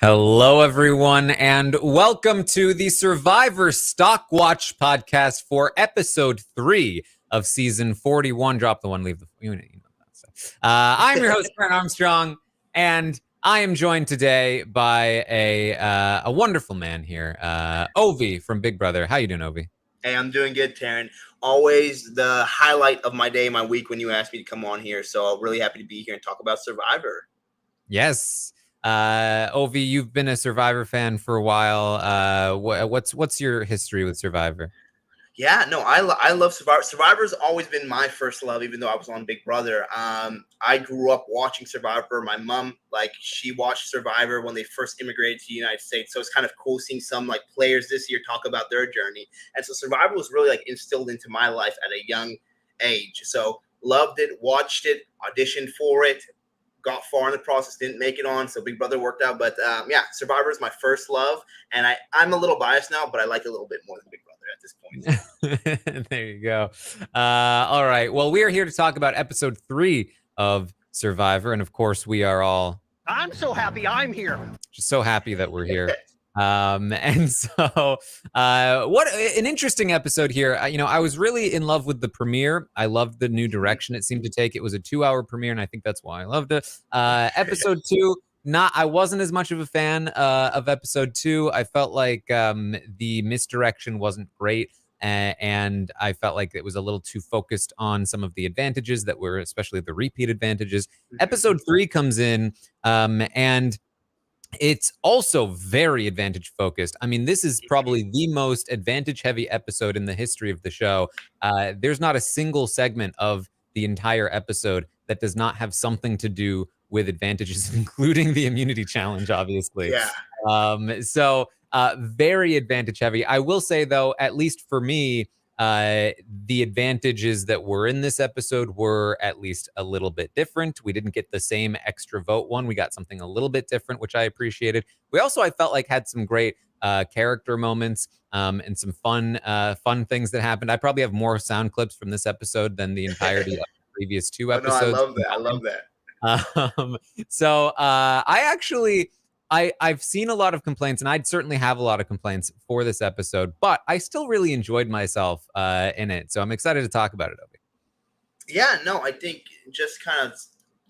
Hello, everyone, and welcome to the Survivor Stockwatch podcast for episode 3 of season 41. Drop the one, leave the... You know that. I'm your host, Taran Armstrong, and I am joined today by a wonderful man here, Ovi from Big Brother. How you doing, Ovi? Hey, I'm doing good, Taran. Always the highlight of my day, my week when you asked me to come on here. So I'm really happy to be here and talk about Survivor. Yes. Ovi, you've been a Survivor fan for a while. What's your history with Survivor? Yeah, no, I love Survivor. Survivor's always been my first love, even though I was on Big Brother. I grew up watching Survivor. My mom, she watched Survivor when they first immigrated to the United States. So it's kind of cool seeing some players this year talk about their journey. And so Survivor was really instilled into my life at a young age. So loved it, watched it, auditioned for it. Got far in the process, didn't make it on, so Big Brother worked out. But yeah, Survivor is my first love, and I'm a little biased now, but I like it a little bit more than Big Brother at this point. There you go. All right. Well, we are here to talk about episode 3 of Survivor, and of course, we are all... I'm so happy I'm here. Just so happy that we're here. And so what an interesting episode here. I was really in love with the premiere. I loved the new direction it seemed to take. It was a 2-hour premiere, and I think that's why I loved it. Episode 2, I wasn't as much of a fan of episode 2. I felt like the misdirection wasn't great. And I felt like it was a little too focused on some of the advantages that were, especially the repeat advantages. Episode 3 comes in, and it's also very advantage focused. I mean, this is probably the most advantage heavy episode in the history of the show. There's not a single segment of the entire episode that does not have something to do with advantages, including the immunity challenge, obviously. Yeah. So very advantage heavy. I will say, though, at least for me, the advantages that were in this episode were at least a little bit different. We didn't get the same extra vote one. We got something a little bit different, which I appreciated. We also, I felt like, had some great character moments and some fun things that happened. I probably have more sound clips from this episode than the entirety of the previous 2 episodes. No, I love that. I love that. So I've seen a lot of complaints, and I'd certainly have a lot of complaints for this episode, but I still really enjoyed myself in it. So I'm excited to talk about it, Ovi. Yeah, no, I think just kind of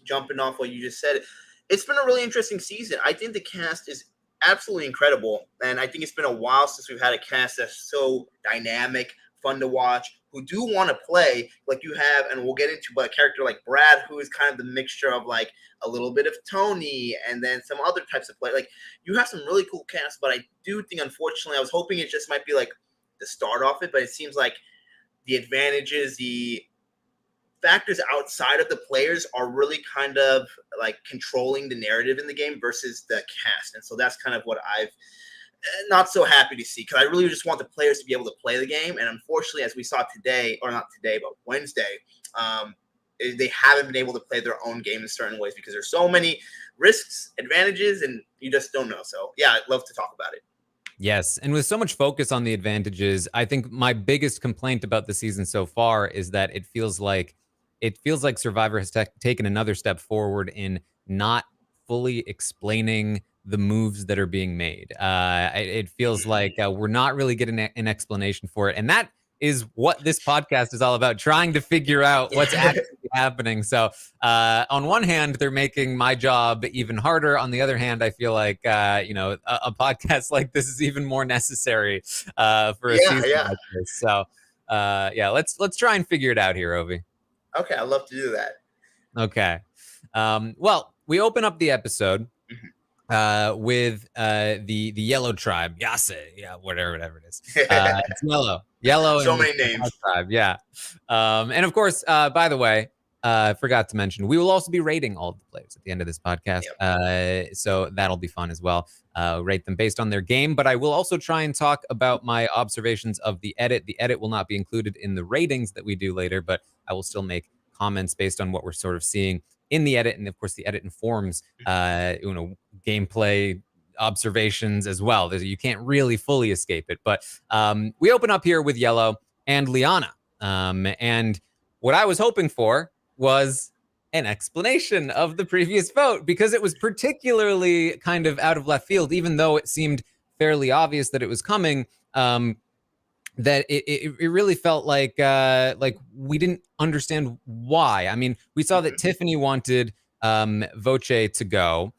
jumping off what you just said, it's been a really interesting season. I think the cast is absolutely incredible, and I think it's been a while since we've had a cast that's so dynamic, fun to watch, who do want to play like you have, and we'll get into a character like Brad, who is kind of the mixture of a little bit of Tony and then some other types of play. You have some really cool cast, but I do think, unfortunately, I was hoping it just might be the start off it, but it seems like the advantages, the factors outside of the players are really kind of controlling the narrative in the game versus the cast. And so that's kind of what I've not so happy to see, because I really just want the players to be able to play the game. And unfortunately, as we saw today, or not today, but Wednesday, they haven't been able to play their own game in certain ways because there's so many risks, advantages, and you just don't know. So yeah, I'd love to talk about it. Yes, and with so much focus on the advantages, I think my biggest complaint about the season so far is that it feels like Survivor has taken another step forward in not fully explaining the moves that are being made. It feels like we're not really getting an explanation for it. And that is what this podcast is all about, trying to figure out what's actually happening. So on one hand, they're making my job even harder. On the other hand, I feel like, a podcast like this is even more necessary for a season like this. So let's try and figure it out here, Ovi. Okay, I'd love to do that. Okay. Well, we open up the episode with the yellow tribe, Yase, whatever it is. It's yellow. So many names. Tribe, yeah. And of course, by the way, I forgot to mention, we will also be rating all of the players at the end of this podcast. So that'll be fun as well. Rate them based on their game, but I will also try and talk about my observations of the edit. The edit will not be included in the ratings that we do later, but I will still make comments based on what we're sort of seeing in the edit. And of course, the edit informs, gameplay observations as well. You can't really fully escape it. But we open up here with Yellow and Liana. And what I was hoping for was an explanation of the previous vote, because it was particularly kind of out of left field, even though it seemed fairly obvious that it was coming. That it really felt like we didn't understand why. I mean, we saw that Tiffany wanted Voce to go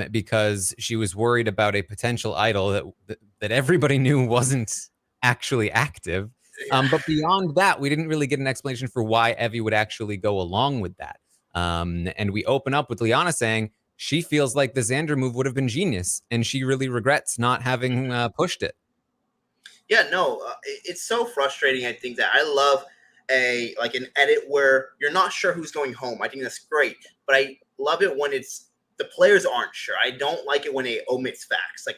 because she was worried about a potential idol that everybody knew wasn't actually active. But beyond that, we didn't really get an explanation for why Evie would actually go along with that. And we open up with Liana saying she feels like the Xander move would have been genius, and she really regrets not having pushed it. Yeah, no, it's so frustrating. I think that I love an edit where you're not sure who's going home. I think that's great, but I love it when it's the players aren't sure. I don't like it when it omits facts. Like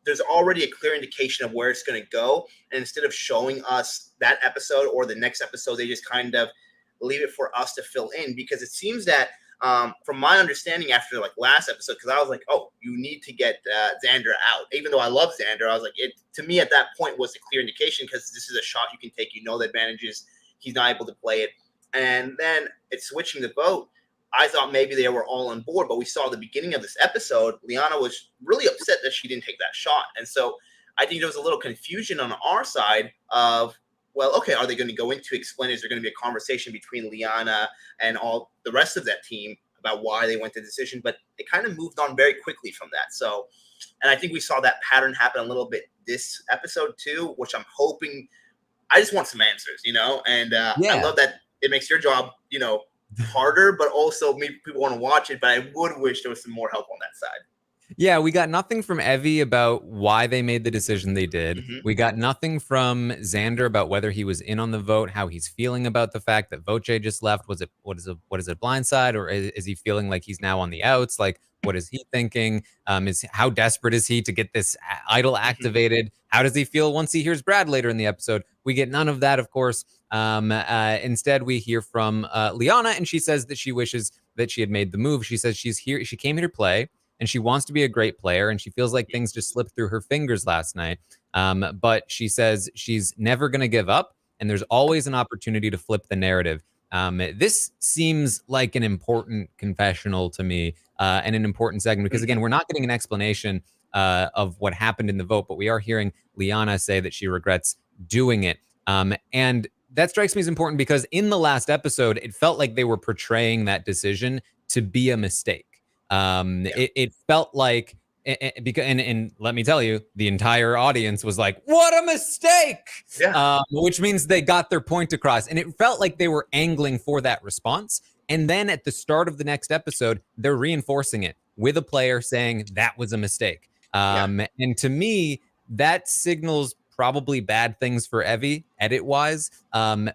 there's already a clear indication of where it's going to go, and instead of showing us that episode or the next episode, they just kind of leave it for us to fill in, because it seems that from my understanding after like last episode, because I was like, oh, you need to get Xander out. Even though I love Xander, I was like, it to me at that point was a clear indication, because this is a shot you can take. You know the advantages. He's not able to play it. And then it's switching the vote. I thought maybe they were all on board, but we saw at the beginning of this episode, Liana was really upset that she didn't take that shot. And so I think there was a little confusion on our side of, well, okay, are they going to go into explain? Is there going to be a conversation between Liana and all the rest of that team about why they went to the decision? But it kind of moved on very quickly from that. So, and I think we saw that pattern happen a little bit this episode too, which I'm hoping. I just want some answers, and I love that it makes your job, harder, but also maybe people want to watch it. But I would wish there was some more help on that side. Yeah, we got nothing from Evie about why they made the decision they did. We got nothing from Xander about whether he was in on the vote, how he's feeling about the fact that Voce just left. What is it blindside, or is he feeling like he's now on the outs? Like, what is he thinking? How desperate is he to get this idol activated? How does he feel once he hears Brad later in the episode? We get none of that, of course. Instead, we hear from Liana, and she says that she wishes that she had made the move. She says she's here. She came here to play, and she wants to be a great player, and she feels like things just slipped through her fingers last night. But she says she's never going to give up, and there's always an opportunity to flip the narrative. This seems like an important confessional to me, and an important segment, because, again, we're not getting an explanation of what happened in the vote, but we are hearing Liana say that she regrets doing it. And that strikes me as important because in the last episode, it felt like they were portraying that decision to be a mistake. It felt like, and let me tell you, the entire audience was like, what a mistake, which means they got their point across. And it felt like they were angling for that response. And then at the start of the next episode, they're reinforcing it with a player saying that was a mistake. And to me, that signals probably bad things for Evie edit-wise,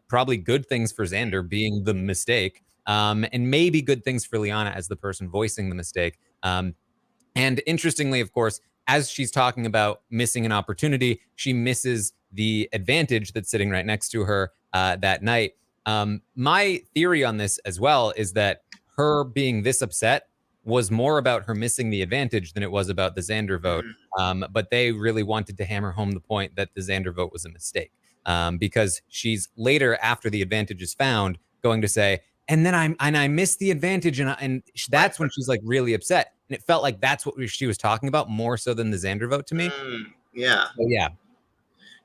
probably good things for Xander being the mistake, and maybe good things for Liana as the person voicing the mistake. And interestingly, of course, as she's talking about missing an opportunity, she misses the advantage that's sitting right next to her that night. My theory on this as well is that her being this upset was more about her missing the advantage than it was about the Xander vote. But they really wanted to hammer home the point that the Xander vote was a mistake, because she's later, after the advantage is found, going to say, and then I missed the advantage, and that's when she's like really upset. And it felt like that's what she was talking about more so than the Xander vote to me. So, yeah.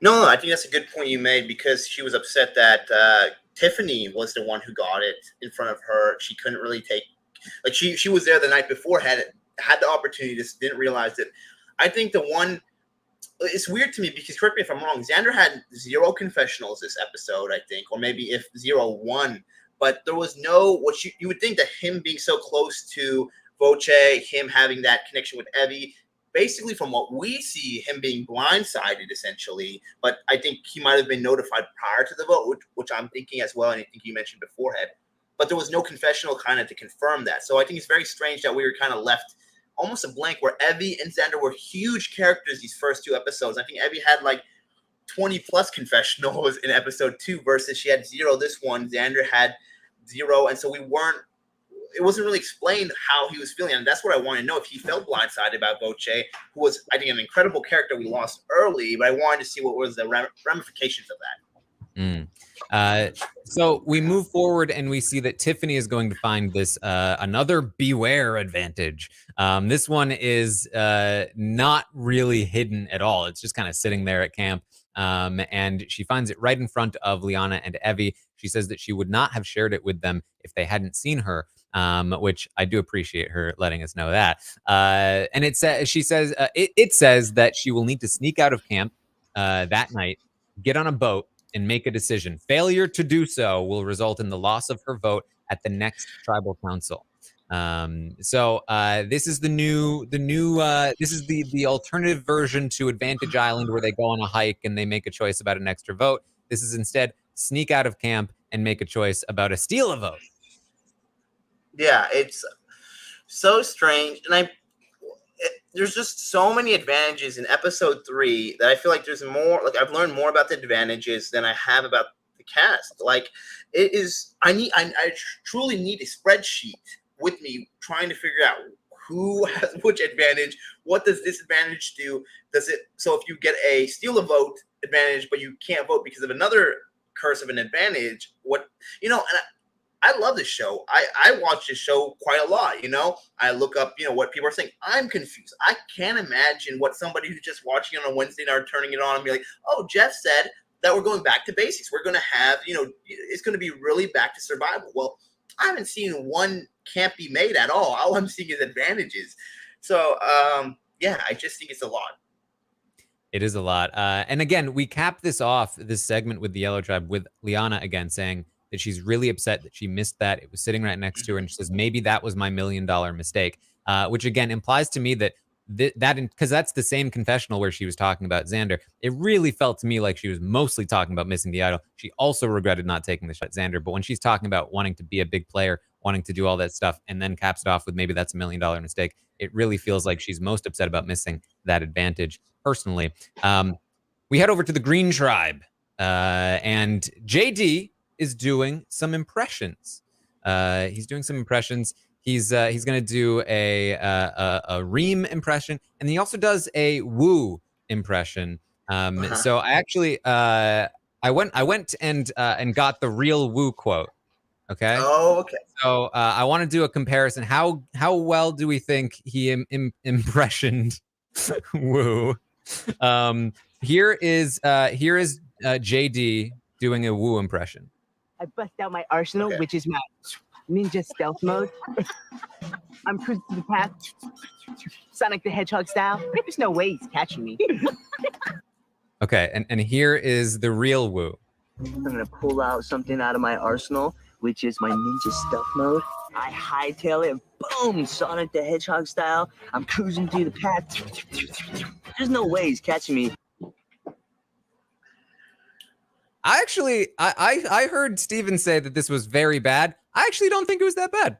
No, I think that's a good point you made, because she was upset that Tiffany was the one who got it in front of her. She couldn't really take, like she was there the night before, had the opportunity, just didn't realize it. I think it's weird to me because, correct me if I'm wrong, Xander had 0 confessionals this episode, I think, or maybe if 0-1, but there was no, what you would think that him being so close to Voce, him having that connection with Evie, basically from what we see, him being blindsided essentially, but I think he might have been notified prior to the vote, which I'm thinking as well, and I think you mentioned beforehand, but there was no confessional kind of to confirm that. So I think it's very strange that we were kind of left almost a blank, where Evie and Xander were huge characters these first 2 episodes. I think Evie had like 20 plus confessionals in episode 2 versus she had 0 this one. Xander had 0. And so it wasn't really explained how he was feeling. And that's what I want to know, if he felt blindsided about Voce, who was, I think, an incredible character we lost early, but I wanted to see what was the ramifications of that. So we move forward and we see that Tiffany is going to find this another beware advantage. This one is not really hidden at all. It's just kind of sitting there at camp. And she finds it right in front of Liana and Evie. She says that she would not have shared it with them if they hadn't seen her, which I do appreciate her letting us know that. And it says it says that she will need to sneak out of camp that night, get on a boat, and make a decision. Failure to do so will result in the loss of her vote at the next tribal council. So this is this is the alternative version to Advantage Island, where they go on a hike and they make a choice about an extra vote. This is instead sneak out of camp and make a choice about steal a vote. Yeah, it's so strange, and there's just so many advantages in episode 3 that I feel like there's more. Like, I've learned more about the advantages than I have about the cast. Like, it is. I truly need a spreadsheet with me trying to figure out who has which advantage. What does this advantage do? Does it? So if you get a steal a vote advantage, but you can't vote because of another curse of an advantage, what And I love this show. I watch this show quite a lot, I look up, what people are saying. I'm confused. I can't imagine what somebody who's just watching on a Wednesday night turning it on and be like, oh, Jeff said that we're going back to basics. We're going to have, it's going to be really back to survival. Well, I haven't seen one can't be made at all. All I'm seeing is advantages. So, yeah, I just think it's a lot. It is a lot. And again, we cap this segment with the Yellow Tribe with Liana again saying that she's really upset that she missed that. It was sitting right next to her, and she says, maybe that was my $1 million mistake, which again implies to me that because that's the same confessional where she was talking about Xander. It really felt to me like she was mostly talking about missing the idol. She also regretted not taking the shot at Xander, but when she's talking about wanting to be a big player, wanting to do all that stuff, and then caps it off with maybe that's $1 million mistake, it really feels like she's most upset about missing that advantage personally. We head over to the Green Tribe, and JD is doing some impressions. He's doing some impressions. He's going to do a Reem impression, and he also does a Woo impression. So I actually I went and got the real Woo quote. Okay. Oh, okay. So I want to do a comparison. How well do we think he impressioned Woo? Here is JD doing a Woo impression. I bust out my arsenal, which is my ninja stealth mode. I'm cruising to the path, Sonic the Hedgehog style. There's no way he's catching me. Okay, and here is the real Woo. I'm gonna pull out something out of my arsenal, which is my ninja stealth mode. I hightail it, boom, Sonic the Hedgehog style. I'm cruising through the path. There's no way he's catching me. I heard Steven say that this was very bad. I actually don't think it was that bad.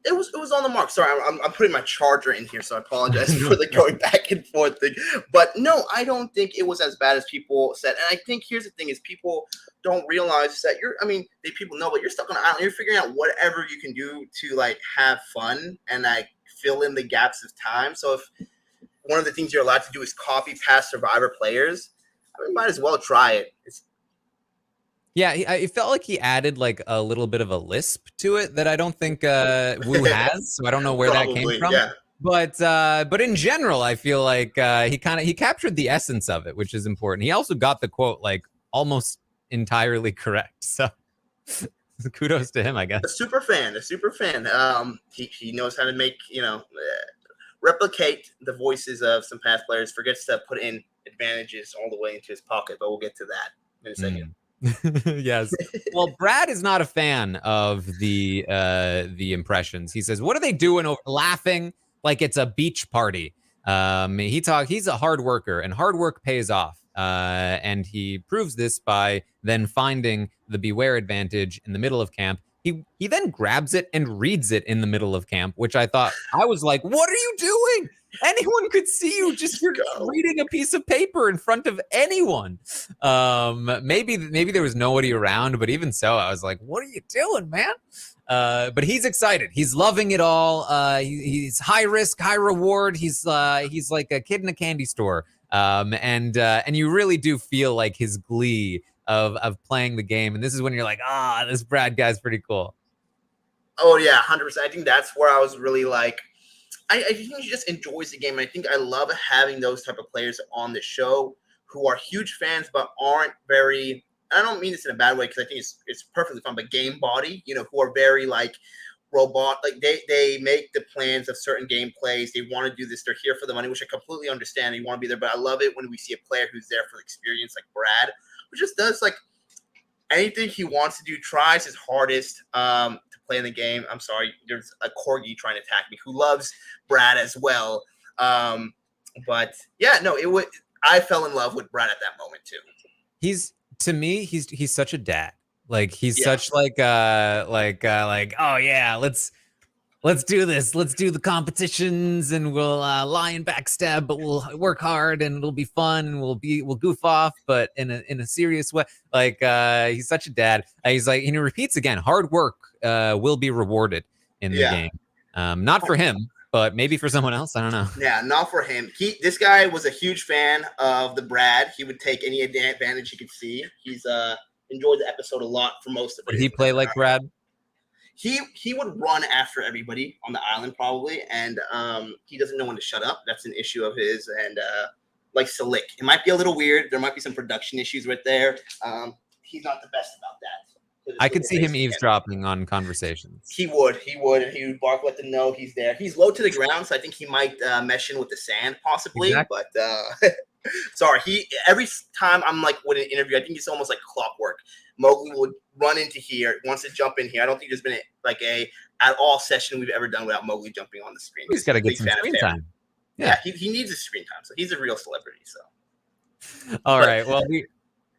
It was on the mark. Sorry, I'm putting my charger in here, so I apologize for the going back and forth thing. But no, I don't think it was as bad as people said. And I think here's the thing: is people don't realize that people know, but you're stuck on an island. You're figuring out whatever you can do to like have fun and like fill in the gaps of time. So if one of the things you're allowed to do is copy past Survivor players, might as well try it. Yeah, it felt like he added like a little bit of a lisp to it that I don't think Woo has. So I don't know where that came from. Yeah. But in general, I feel like he captured the essence of it, which is important. He also got the quote like almost entirely correct. So kudos to him, I guess. A super fan. He knows how to make replicate the voices of some past players. Forgets to put in advantages all the way into his pocket, but we'll get to that in a second. Yes. Well, Brad is not a fan of the impressions. He says, "What are they doing? Laughing like it's a beach party." He's a hard worker, and hard work pays off. And he proves this by then finding the beware advantage in the middle of camp. He then grabs it and reads it in the middle of camp, which I was like, what are you doing? Anyone could see you just reading a piece of paper in front of anyone. Maybe there was nobody around, but even so, I was like, what are you doing, man? But he's excited. He's loving it all. He's high risk, high reward. He's like a kid in a candy store. And you really do feel like his glee of playing the game. And this is when you're like, this Brad guy's pretty cool. Oh yeah, 100%. I think that's where I was really like, I think he just enjoys the game. And I think I love having those type of players on the show who are huge fans but aren't very. I don't mean this in a bad way because I think it's perfectly fine. But game body, who are very like robot. Like they make the plans of certain game plays. They want to do this. They're here for the money, which I completely understand. You want to be there, but I love it when we see a player who's there for the experience, like Brad, who just does like anything he wants to do, tries his hardest to play in the game. I'm sorry, there's a corgi trying to attack me who loves Brad as well. But yeah, no, I fell in love with Brad at that moment too. To me, he's such a dad. Like he's such like oh yeah, let's do this. Let's do the competitions and we'll lie and backstab, but we'll work hard and it'll be fun and we'll goof off, but in a serious way. Like he's such a dad. He's like, he repeats again, hard work will be rewarded in the game. Not for him, but maybe for someone else. I don't know. Yeah, not for him. This guy was a huge fan of the Brad. He would take any advantage he could see. He's enjoyed the episode a lot for most of it. Did he play like Brad? He would run after everybody on the island probably, and he doesn't know when to shut up. That's an issue of his, and like Slick, it might be a little weird. There might be some production issues right there. He's not the best about that. I could see him eavesdropping on conversations. He would, and he would bark, let them know he's there. He's low to the ground, so I think he might mesh in with the sand possibly. Exactly. But sorry, every time I'm like with an interview, I think it's almost like clockwork. Mowgli would run into here, wants to jump in here. I don't think there's been like a at all session we've ever done without Mowgli jumping on the screen. He's got to get some screen time. Yeah, he needs his screen time, so he's a real celebrity. So, all right. Well,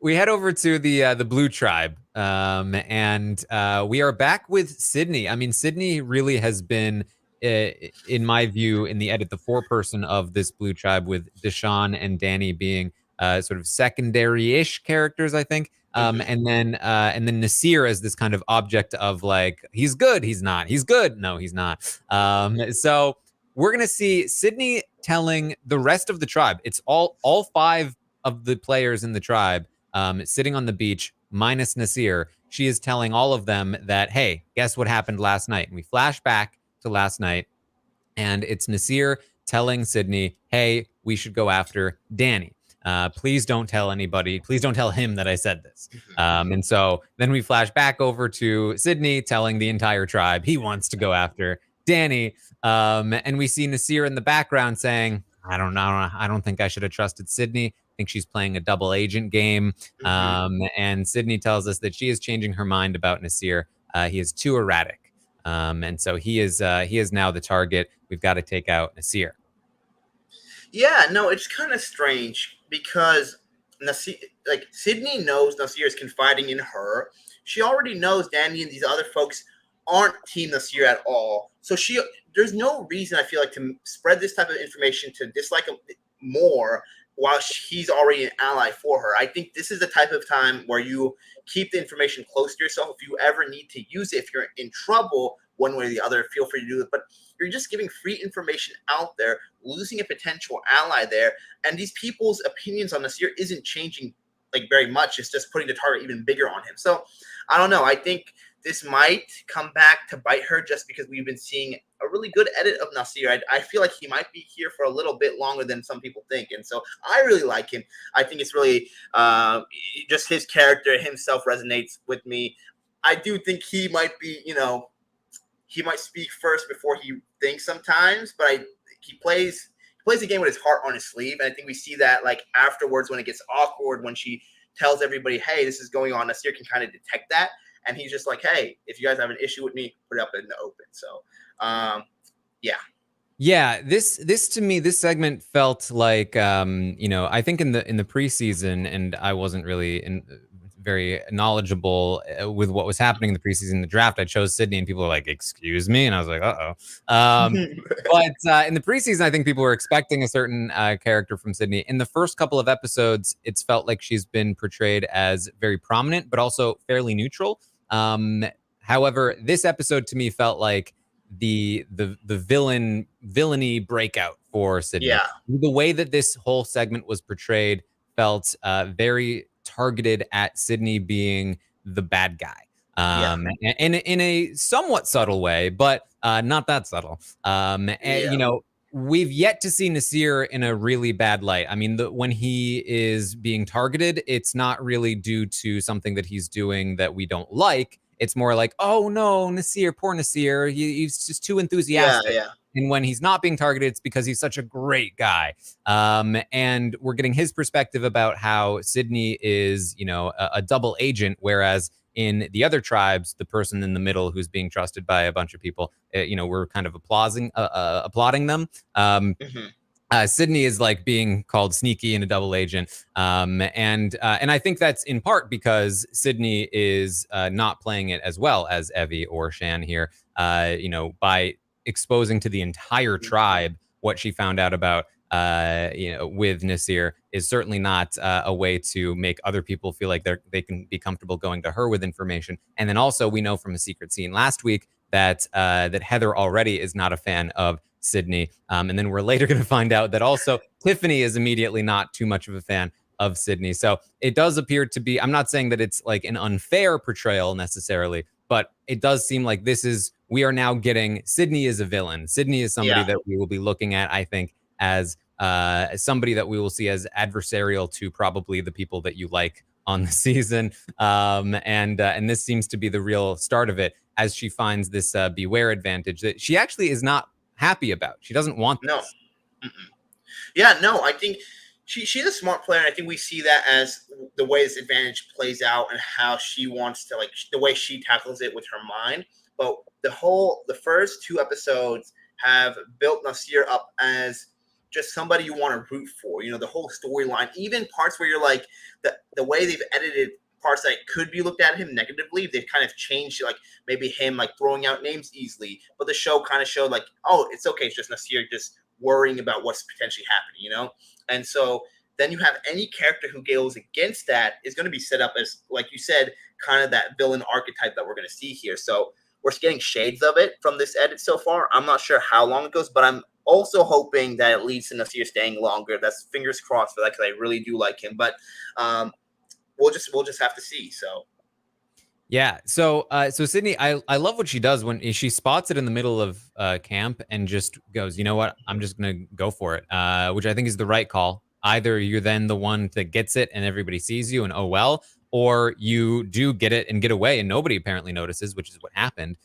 we head over to the Blue Tribe, and we are back with Sydney. I mean, Sydney really has been, in my view, in the edit, the foreperson of this Blue Tribe, with Deshaun and Danny being sort of secondary-ish characters, I think. And then Nasir as this kind of object of like, he's good, he's not, he's good, no, he's not. So we're gonna see Sydney telling the rest of the tribe. It's all 5 of the players in the tribe sitting on the beach, minus Nasir. She is telling all of them that, hey, guess what happened last night? And we flash back to last night, and it's Nasir telling Sydney, hey, we should go after Danny. Please don't tell anybody. Please don't tell him that I said this. And so then we flash back over to Sydney telling the entire tribe he wants to go after Danny. And we see Nasir in the background saying, I don't know. I don't think I should have trusted Sydney. I think she's playing a double agent game. And Sydney tells us that she is changing her mind about Nasir. He is too erratic. And so he is now the target. We've got to take out Nasir. Yeah, no, it's kind of strange because Sydney knows Nasir is confiding in her. She already knows Danny and these other folks aren't Team Nasir at all. So there's no reason, I feel like, to spread this type of information to dislike him more while he's already an ally for her. I think this is the type of time where you keep the information close to yourself. If you ever need to use it, if you're in trouble one way or the other, feel free to do it. But you're just giving free information out there, losing a potential ally there. And these people's opinions on Nasir isn't changing like very much. It's just putting the target even bigger on him. So I don't know. I think this might come back to bite her just because we've been seeing a really good edit of Nasir. I feel like he might be here for a little bit longer than some people think. And so I really like him. I think it's really just his character himself resonates with me. I do think he might be, he might speak first before he thinks sometimes, but he plays the game with his heart on his sleeve. And I think we see that like afterwards when it gets awkward, when she tells everybody, hey, this is going on, Nasir can kind of detect that. And he's just like, hey, if you guys have an issue with me, put it up in the open. So, yeah. Yeah, this to me, this segment felt like, I think in the preseason, and I wasn't really very knowledgeable with what was happening in the preseason, the draft, I chose Sydney, and people were like, excuse me, and I was like, uh-oh. But in the preseason, I think people were expecting a certain character from Sydney. In the first couple of episodes, it's felt like she's been portrayed as very prominent, but also fairly neutral. However, this episode to me felt like the villainy breakout for Sydney. Yeah. The way that this whole segment was portrayed felt very targeted at Sydney being the bad guy. Yeah. And in a somewhat subtle way, but not that subtle. And, you know, we've yet to see Nasir in a really bad light. I mean, when he is being targeted, it's not really due to something that he's doing that we don't like. It's more like, oh no, Nasir, poor Nasir, he's just too enthusiastic. Yeah. And when he's not being targeted, it's because he's such a great guy. And we're getting his perspective about how Sydney is, you know, a double agent, whereas in the other tribes, the person in the middle who's being trusted by a bunch of people, you know, we're kind of applauding them. Sydney is like being called sneaky and a double agent, and I think that's in part because Sydney is not playing it as well as Evie or Shan here. You know, by exposing to the entire tribe what she found out about, you know, with Nasir is certainly not a way to make other people feel like they can be comfortable going to her with information. And then also we know from a secret scene last week that that Heather already is not a fan of Sydney. And then we're later going to find out that also Tiffany is immediately not too much of a fan of Sydney. So it does appear to be, I'm not saying that it's like an unfair portrayal necessarily, but it does seem like we are now getting Sydney is a villain. Sydney is somebody that we will be looking at, I think, as somebody that we will see as adversarial to probably the people that you like on the season. And this seems to be the real start of it, as she finds this beware advantage that she actually is not happy about. She doesn't want this. No. Yeah, no, I think she's a smart player, and I think we see that as the way this advantage plays out and how she wants to, like, the way she tackles it with her mind. But the first 2 episodes have built Nasir up as just somebody you want to root for. You know, the whole storyline, even parts where you're like, the way they've edited parts that could be looked at him negatively, they've kind of changed, like maybe him like throwing out names easily, but the show kind of showed like, oh, it's okay, it's just Nasir just worrying about what's potentially happening, you know? And so then you have any character who goes against that is going to be set up as, like you said, kind of that villain archetype that we're going to see here. So we're getting shades of it from this edit so far. I'm not sure how long it goes, but I'm also hoping that it leads to Nasir staying longer. That's fingers crossed for that, because I really do like him. But we'll just have to see. So yeah. So Sydney, I love what she does when she spots it in the middle of camp and just goes, you know what, I'm just gonna go for it, which I think is the right call. Either you're then the one that gets it and everybody sees you and oh well, or you do get it and get away and nobody apparently notices, which is what happened.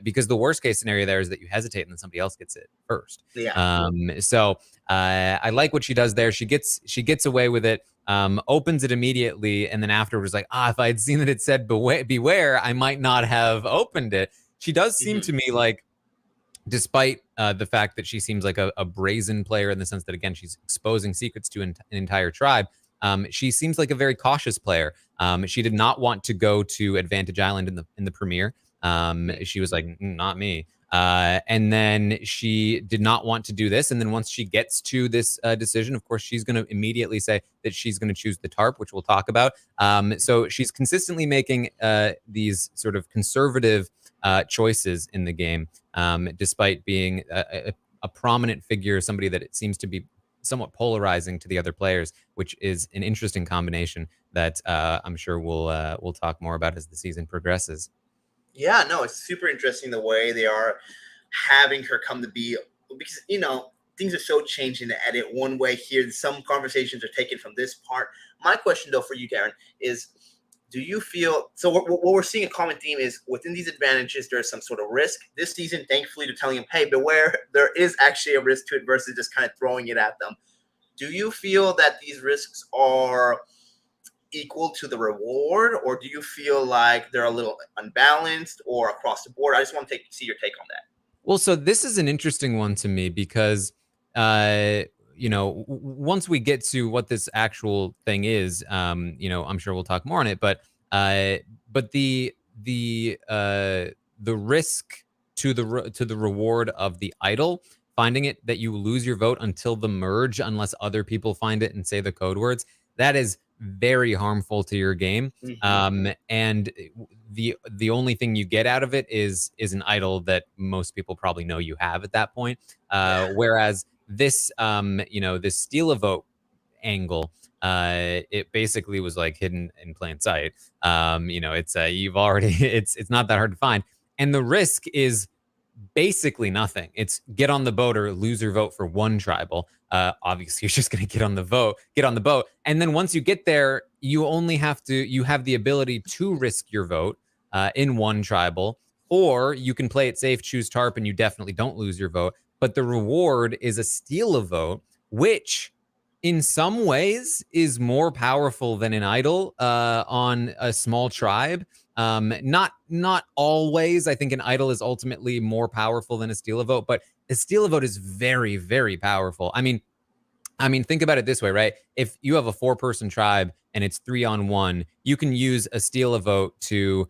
Because the worst case scenario there is that you hesitate and then somebody else gets it first. Yeah. So I like what she does there. She gets away with it. Opens it immediately, and then afterwards, like, if I had seen that it said beware, I might not have opened it. She does seem to me like, despite the fact that she seems like a brazen player in the sense that, again, she's exposing secrets to an entire tribe, she seems like a very cautious player. She did not want to go to Advantage Island in the premiere. She was like, not me. And then she did not want to do this. And then once she gets to this decision, of course, she's going to immediately say that she's going to choose the TARP, which we'll talk about. So she's consistently making these sort of conservative choices in the game, despite being a prominent figure, somebody that it seems to be somewhat polarizing to the other players, which is an interesting combination that I'm sure we'll talk more about as the season progresses. Yeah, no, it's super interesting the way they are having her come to be, because, you know, things are so changed in the edit one way here. Some conversations are taken from this part. My question, though, for you, Taran, is do you feel, so what we're seeing a common theme is within these advantages, there's some sort of risk. This season, thankfully, they're telling him, hey, beware, there is actually a risk to it versus just kind of throwing it at them. Do you feel that these risks are equal to the reward, or do you feel like they're a little unbalanced or across the board? I just want to see your take on that. Well, so this is an interesting one to me because, you know, once we get to what this actual thing is, you know, I'm sure we'll talk more on it, but the risk to the reward of the idol, finding it that you lose your vote until the merge, unless other people find it and say the code words, that is very harmful to your game. And the only thing you get out of it is an idol that most people probably know you have at that point. Whereas this, you know, this steal a vote angle it basically was like hidden in plain sight. It's you've already it's not that hard to find, and the risk is basically nothing. It's get on the boat or lose your vote for one tribal. Obviously, you're just going to get on the boat, and then once you get there, you have the ability to risk your vote in one tribal, or you can play it safe, choose tarp, and you definitely don't lose your vote. But the reward is a steal a vote, which in some ways is more powerful than an idol on a small tribe. Not always. I think an idol is ultimately more powerful than a steal a vote, but a steal a vote is very, very powerful. I mean, think about it this way, right? If you have a 4-person tribe and it's 3-on-1, you can use a steal a vote to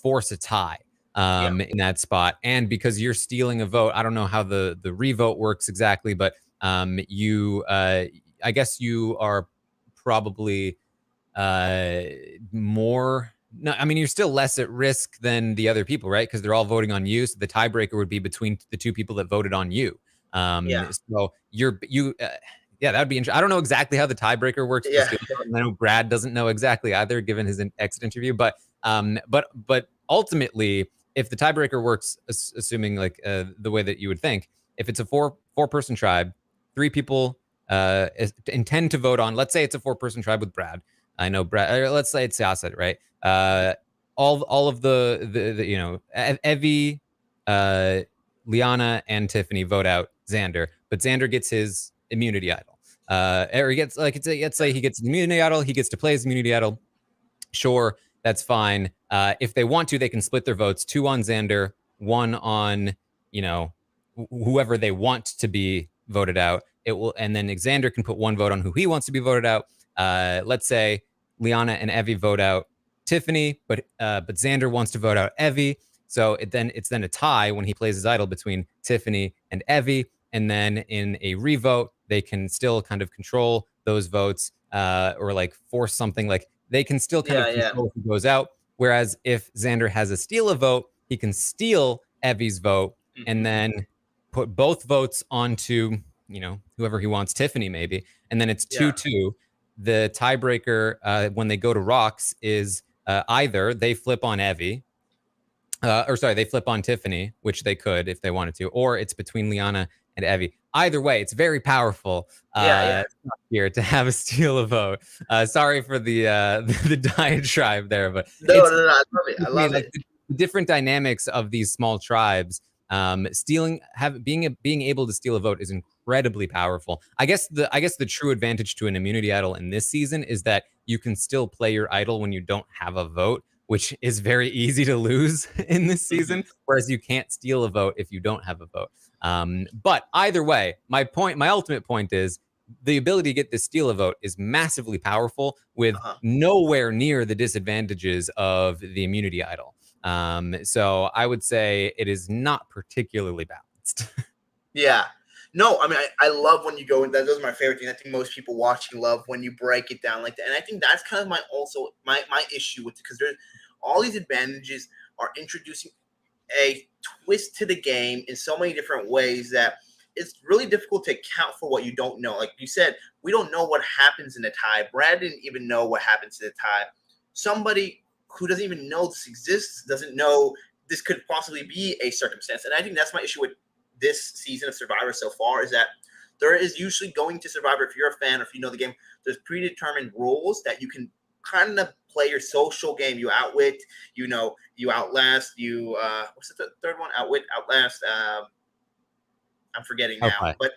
force a tie in that spot. And because you're stealing a vote, I don't know how the revote works exactly, but I guess you are probably more. No, I mean, you're still less at risk than the other people, right? Because they're all voting on you. So the tiebreaker would be between the 2 people that voted on you. So that would be interesting. I don't know exactly how the tiebreaker works. Yeah. I know Brad doesn't know exactly either, given his exit interview. But ultimately, if the tiebreaker works, assuming like the way that you would think, if it's a four-person tribe, 3 people intend to vote on. Let's say it's a 4-person tribe with Brad. I know Brad. Let's say it's Syasset, right? All of the Evie, Liana, and Tiffany vote out Xander, but Xander gets his immunity idol. Or he gets let's say he gets an immunity idol. He gets to play his immunity idol. Sure, that's fine. If they want to, they can split their votes: 2 on Xander, 1 on whoever they want to be voted out. It will, and then Xander can put 1 vote on who he wants to be voted out. Let's say Liana and Evie vote out Tiffany, but Xander wants to vote out Evie. So it's then a tie when he plays his idol between Tiffany and Evie. And then in a revote, they can still kind of control those votes or like force something. Like they can still kind of control who goes out. Whereas if Xander has a steal a vote, he can steal Evie's vote and then put both votes onto whoever he wants, Tiffany maybe, and then it's 2-2. The tiebreaker when they go to rocks is either they flip on Evie, they flip on Tiffany, which they could if they wanted to, or it's between Liana and Evie. Either way, it's very powerful here to have a steal a vote. Sorry for the diatribe there, but no, I love it. I love it. The different dynamics of these small tribes. Being able to steal a vote is incredibly powerful. I guess the true advantage to an immunity idol in this season is that you can still play your idol when you don't have a vote, which is very easy to lose in this season, whereas you can't steal a vote if you don't have a vote. But either way, my ultimate point is the ability to get this steal a vote is massively powerful with nowhere near the disadvantages of the immunity idol. So I would say it is not particularly balanced. Yeah. No, I mean, I love when you go in. Those are my favorite things. I think most people watching love when you break it down like that. And I think that's kind of my issue with it, because there's all these advantages are introducing a twist to the game in so many different ways that it's really difficult to account for what you don't know. Like you said, we don't know what happens in a tie. Brad didn't even know what happens in a tie. Somebody who doesn't even know this exists doesn't know this could possibly be a circumstance. And I think that's my issue with this season of Survivor so far, is that there is usually going to Survivor, if you're a fan or if you know the game, there's predetermined rules that you can kind of play your social game. You outwit, you outlast, you what's the third one? Outwit, outlast, I'm forgetting now, but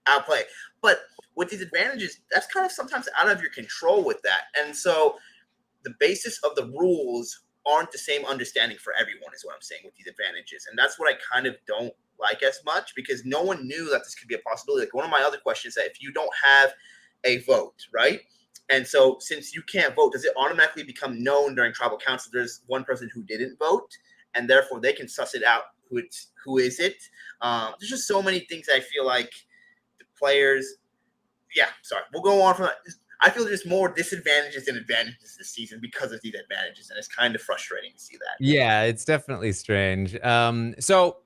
outplay. But with these advantages, that's kind of sometimes out of your control with that. And so the basis of the rules aren't the same understanding for everyone, is what I'm saying with these advantages. And that's what I kind of don't like as much, because no one knew that this could be a possibility. Like one of my other questions is that if you don't have a vote, right? And so since you can't vote, does it automatically become known during tribal council there's one person who didn't vote, and therefore they can suss it out who is it? There's just so many things I feel like the players. Yeah, sorry. We'll go on from that. I feel there's more disadvantages than advantages this season because of these advantages, and it's kind of frustrating to see that. Yeah, it's definitely strange. So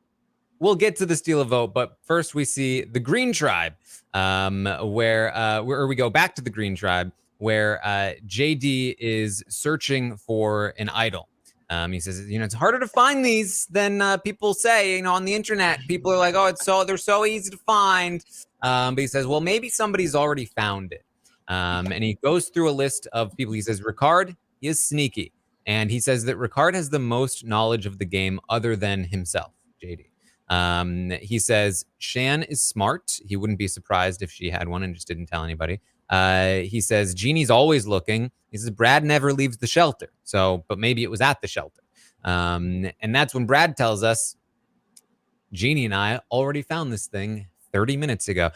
we'll get to the steal a vote, but first we see the Green Tribe, where we go back to the Green Tribe, where JD is searching for an idol. He says, it's harder to find these than people say. On the internet, people are like, oh, they're so easy to find. But he says, well, maybe somebody's already found it. And he goes through a list of people. He says, Ricard is sneaky. And he says that Ricard has the most knowledge of the game other than himself, JD. He says Shan is smart. He wouldn't be surprised if she had one and just didn't tell anybody. He says Jeannie's always looking. He says Brad never leaves the shelter. But maybe it was at the shelter. And that's when Brad tells us Jeannie and I already found this thing 30 minutes ago.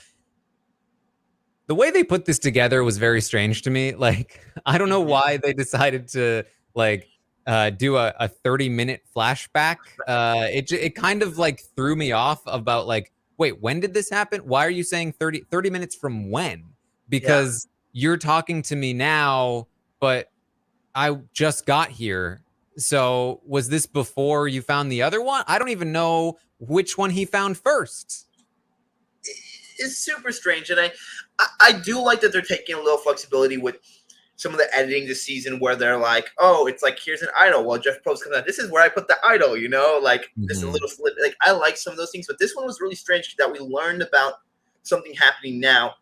The way they put this together was very strange to me. Like, I don't know why they decided to do a 30-minute flashback. It kind of threw me off about wait, when did this happen? Why are you saying 30 minutes from when? Because you're talking to me now, but I just got here. So was this before you found the other one? I don't even know which one he found first. It's super strange, and I do like that they're taking a little flexibility with some of the editing this season, where they're like, oh, it's here's an idol. Well, Jeff Probst comes out, this is where I put the idol, this is a little slip. I like some of those things, but this one was really strange that we learned about something happening now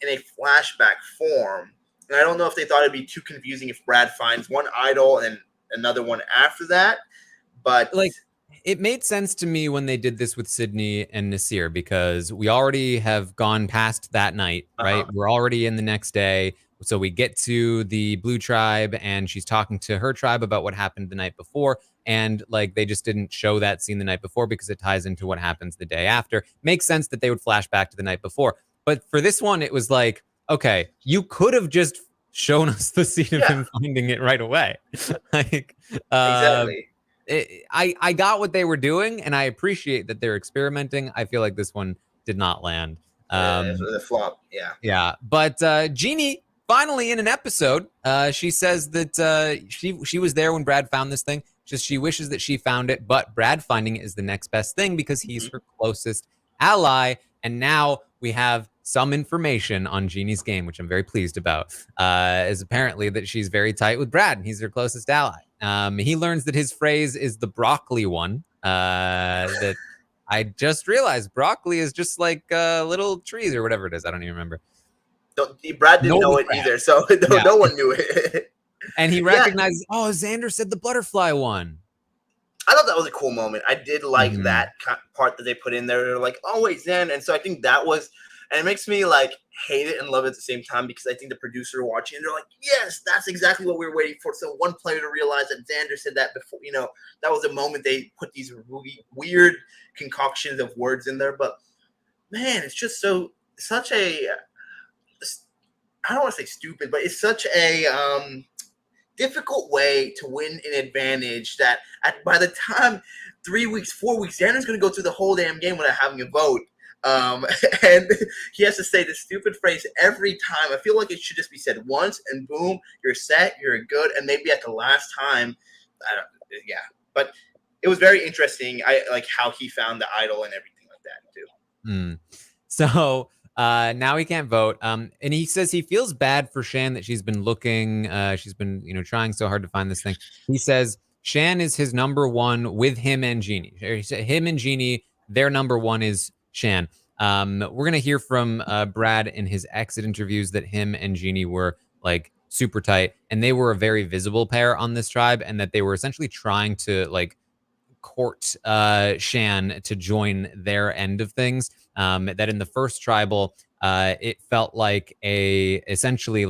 in a flashback form. And I don't know if they thought it'd be too confusing if Brad finds one idol and another one after that, but it made sense to me when they did this with Sydney and Nasir, because we already have gone past that night, right? We're already in the next day. So we get to the Blue Tribe and she's talking to her tribe about what happened the night before. And they just didn't show that scene the night before because it ties into what happens the day after. Makes sense that they would flash back to the night before. But for this one, it was okay, you could have just shown us the scene of him finding it right away. Exactly. I got what they were doing, and I appreciate that they're experimenting. I feel like this one did not land. The flop, yeah. But Jeannie, finally in an episode, she says that she was there when Brad found this thing. Just she wishes that she found it, but Brad finding it is the next best thing because he's her closest ally. And now we have some information on Jeannie's game, which I'm very pleased about, is apparently that she's very tight with Brad and he's her closest ally. He learns that his phrase is the broccoli one, that I just realized broccoli is just little trees or whatever it is. I don't even remember. Brad didn't know it either, so no one knew it. And he recognizes, oh, Xander said the butterfly one. I thought that was a cool moment. I did like that part that they put in there. They're like, oh, wait, Xander. And so I think that was, and it makes me hate it and love it at the same time, because I think the producer watching, they're like, yes, that's exactly what we were waiting for. So one player to realize that Xander said that before, that was the moment they put these really weird concoctions of words in there. But man, it's just such a, I don't want to say stupid, but it's such a difficult way to win an advantage that by the time 3 weeks, 4 weeks, Xander's going to go through the whole damn game without having a vote. And he has to say this stupid phrase every time. I feel like it should just be said once and boom, you're set, you're good. And maybe at the last time, but it was very interesting. I like how he found the idol and everything like that too. So now he can't vote. And he says he feels bad for Shan that she's been looking. She's been, trying so hard to find this thing. He says Shan is his number one with him and Jeannie. Him and Jeannie, their number one is Shan. We're going to hear from Brad in his exit interviews that him and Jeannie were super tight, and they were a very visible pair on this tribe, and that they were essentially trying to court Shan to join their end of things. That in the first tribal, it felt like essentially a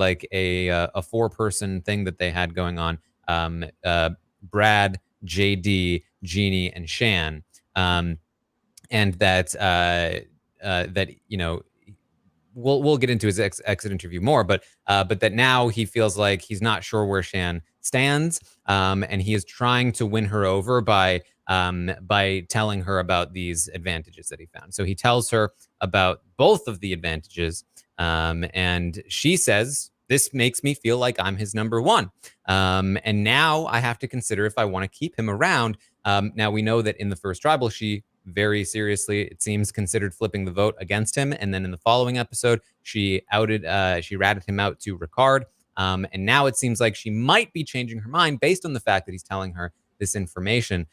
4-person thing that they had going on. Brad, JD, Jeannie, and Shan. And that we'll get into his exit interview more, but that now he feels like he's not sure where Shan stands, and he is trying to win her over by telling her about these advantages that he found. So he tells her about both of the advantages, and she says, this makes me feel like I'm his number one. And now I have to consider if I want to keep him around. Now we know that in the first tribal, she very seriously, it seems, considered flipping the vote against him. And then in the following episode, she ratted him out to Ricard. And now it seems like she might be changing her mind based on the fact that he's telling her this information.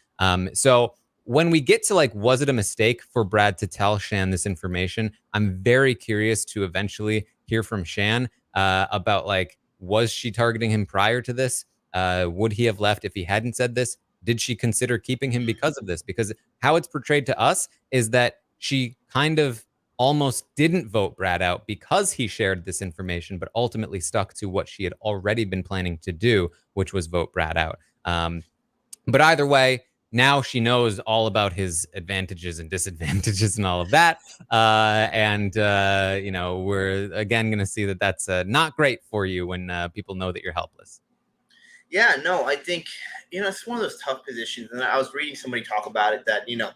So when we get to like, was it a mistake for Brad to tell Shan this information? I'm very curious to eventually hear from Shan about like, was she targeting him prior to this? Would he have left if he hadn't said this? Did she consider keeping him because of this? Because how it's portrayed to us is that she kind of almost didn't vote Brad out because he shared this information, but ultimately stuck to what she had already been planning to do, which was vote Brad out. But either way, now she knows all about his advantages and disadvantages and all of that. You know, we're again going to see that that's not great for you when people know that you're helpless. Yeah, no, I think, you know, it's one of those tough positions. And I was reading somebody talk about it that, you know,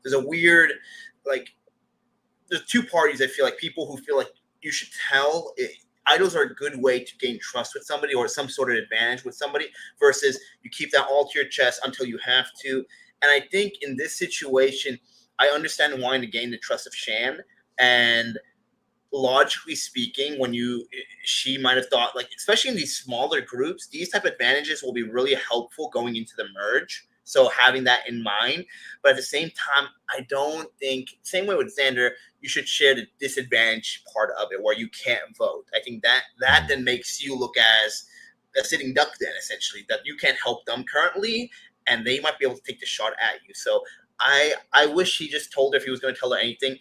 there's a weird, like, there's two parties. I feel like people who feel like you should tell idols are a good way to gain trust with somebody or some sort of advantage with somebody versus you keep that all to your chest until you have to. And I think in this situation, I understand wanting to gain the trust of Shan. And logically speaking, she might have thought, like, especially in these smaller groups, these type of advantages will be really helpful going into the merge. So having that in mind, but at the same time, I don't think, same way with Xander, you should share the disadvantage part of it where you can't vote. I think that then makes you look as a sitting duck then, essentially, that you can't help them currently, and they might be able to take the shot at you. So I wish he just told her if he was going to tell her anything,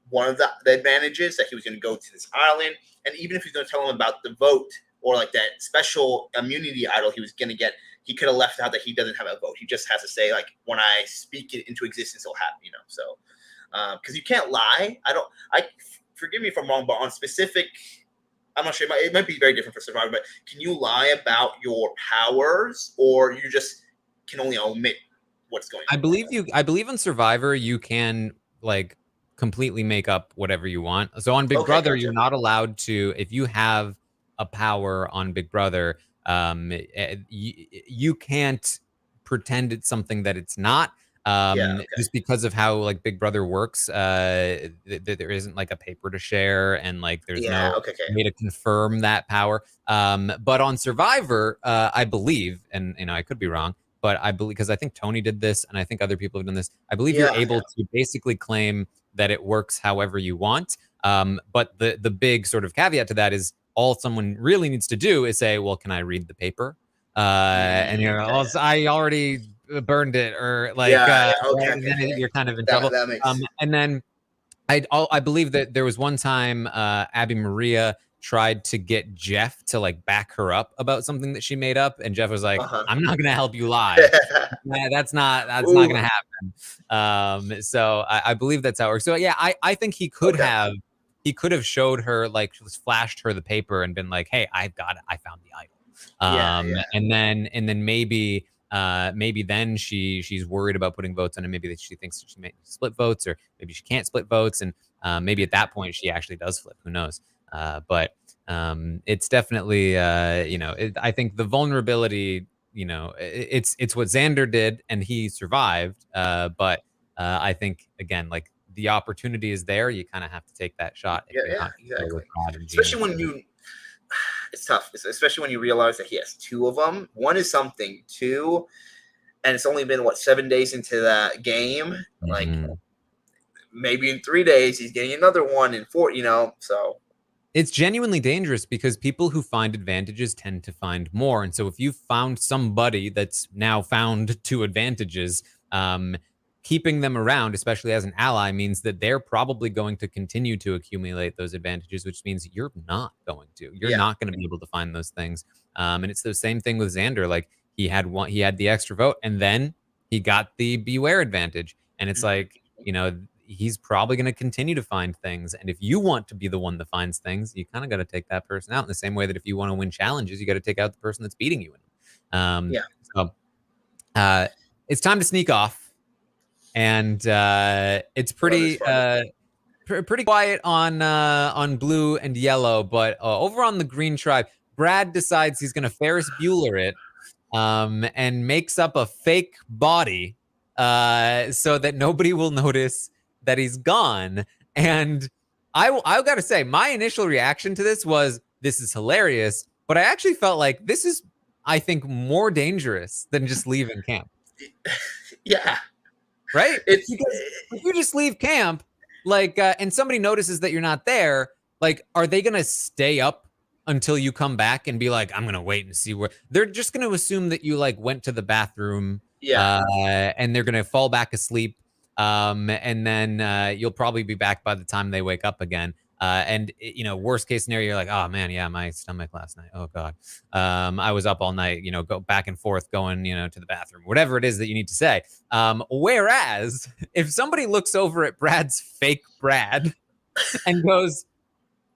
one of the advantages that he was going to go to this island, and even if he's going to tell him about the vote or like that special immunity idol he was going to get, he could have left out that he doesn't have a vote. He just has to say, like, when I speak it into existence, it'll happen, you know? So, because you can't lie. Forgive me if I'm wrong, but on specific, I'm not sure, it might be very different for Survivor, but can you lie about your powers or you just can only omit what's going on? I believe in Survivor, you can like completely make up whatever you want. So on Big Brother, gotcha. You're not allowed to, if you have a power on Big Brother, you can't pretend it's something that it's not. Just because of how like Big Brother works, there isn't like a paper to share and like there's no way to confirm that power. But on Survivor, I believe, and you know, I could be wrong, but I believe, because I think Tony did this and I think other people have done this, I believe you're able to basically claim that it works however you want. But the big sort of caveat to that is all someone really needs to do is say, well, can I read the paper? And you're, well, I already burned it, or like, and then you're kind of in trouble. That makes and then I believe that there was one time Abby Maria tried to get Jeff to like back her up about something that she made up, and Jeff was like, I'm not gonna help you lie. That's not gonna happen. So I believe that's how it works. So yeah, I think he could have showed her, like, flashed her the paper and been like, hey, I've got it, I found the idol. And then maybe then she's worried about putting votes on it. Maybe that she thinks she may split votes, or maybe she can't split votes, and maybe at that point she actually does flip. Who knows? But it's definitely I think the vulnerability, it's what Xander did and he survived. But I think, again, like, the opportunity is there. You kind of have to take that shot. Exactly. Especially when it's tough, especially when you realize that he has two of them. One is something, two, and it's only been 7 days into that game. Like, maybe in 3 days he's getting another one, in 4. So it's genuinely dangerous because people who find advantages tend to find more. And so if you've found somebody that's now found 2 advantages, keeping them around, especially as an ally, means that they're probably going to continue to accumulate those advantages, which means you're not going to. You're not going to be able to find those things. And it's the same thing with Xander. Like, he had the extra vote, and then he got the beware advantage. And it's like, he's probably going to continue to find things. And if you want to be the one that finds things, you kind of got to take that person out, in the same way that if you want to win challenges, you got to take out the person that's beating you in them. So it's time to sneak off. And it's pretty quiet on blue and yellow, but over on the green tribe, Brad decides he's going to Ferris Bueller it, and makes up a fake body so that nobody will notice that he's gone. And I got to say, my initial reaction to this was, this is hilarious, but I actually felt like this is, I think, more dangerous than just leaving camp. Yeah, Right? it's Because if you just leave camp, like, and somebody notices that you're not there, like, are they gonna stay up until you come back and be like, I'm gonna wait and see where? They're just gonna assume that you like went to the bathroom, yeah. and they're gonna fall back asleep, and then you'll probably be back by the time they wake up again. And you know, worst case scenario, you're like, oh man, yeah, my stomach last night. Oh god, I was up all night. You know, go back and forth, going, you know, to the bathroom, whatever it is that you need to say. Whereas if somebody looks over at Brad's fake Brad and goes,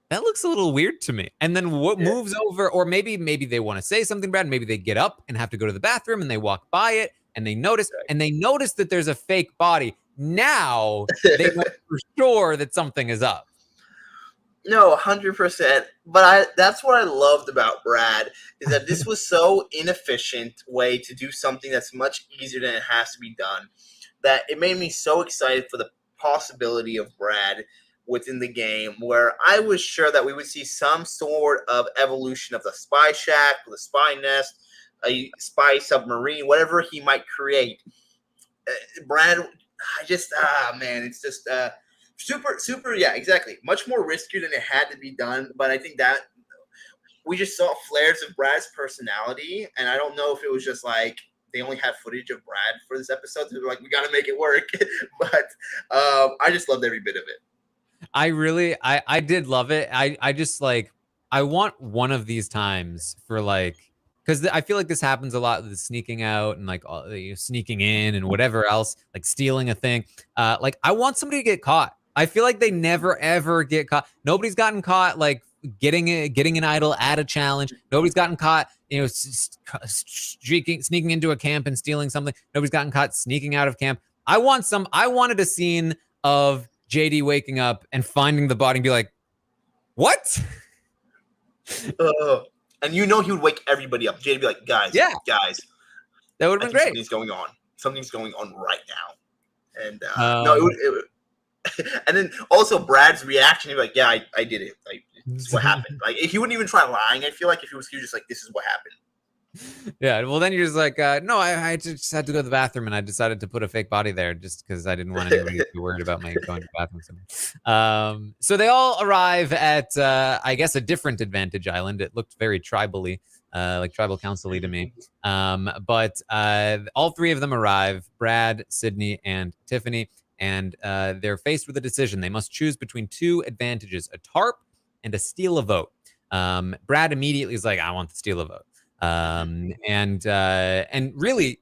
that looks a little weird to me, and then what moves over, or maybe they want to say something, Brad, maybe they get up and have to go to the bathroom and they walk by it and they notice that there's a fake body. Now they know for sure that something is up. No, 100%. But that's what I loved about Brad, is that this was so inefficient way to do something that's much easier than it has to be done, that it made me so excited for the possibility of Brad within the game, where I was sure that we would see some sort of evolution of the spy shack, the spy nest, a spy submarine, whatever he might create. Brad, man, it's just super, yeah, exactly. Much more risky than it had to be done, but I think that we just saw flares of Brad's personality, and I don't know if it was just like they only had footage of Brad for this episode, so they're like, we got to make it work. But I just loved every bit of it. I did love it. I just like, I want one of these times for like, because I feel like this happens a lot with the sneaking out and like sneaking in and whatever else, like stealing a thing. Like I want somebody to get caught. I feel like they never ever get caught. Nobody's gotten caught like getting an idol at a challenge. Nobody's gotten caught, you know, sneaking into a camp and stealing something. Nobody's gotten caught sneaking out of camp. I wanted a scene of JD waking up and finding the body and be like, what? And you know he would wake everybody up. JD would be like, guys, that would have been great. Something's going on right now. And no, it would. And then also Brad's reaction, he'd be like, yeah, I did it. Like, this is what happened. Like, he wouldn't even try lying. I feel like if he was just like, this is what happened. Yeah, well, then you're just like, no, I just had to go to the bathroom, and I decided to put a fake body there just because I didn't want anybody to be worried about me going to the bathroom. So they all arrive at, I guess, a different Advantage Island. It looked very tribally, like tribal council-y to me. But all three of them arrive, Brad, Sydney, and Tiffany, and they're faced with a decision. They must choose between two advantages, a tarp and a steal a vote. Brad immediately is like, I want the steal a vote. And really,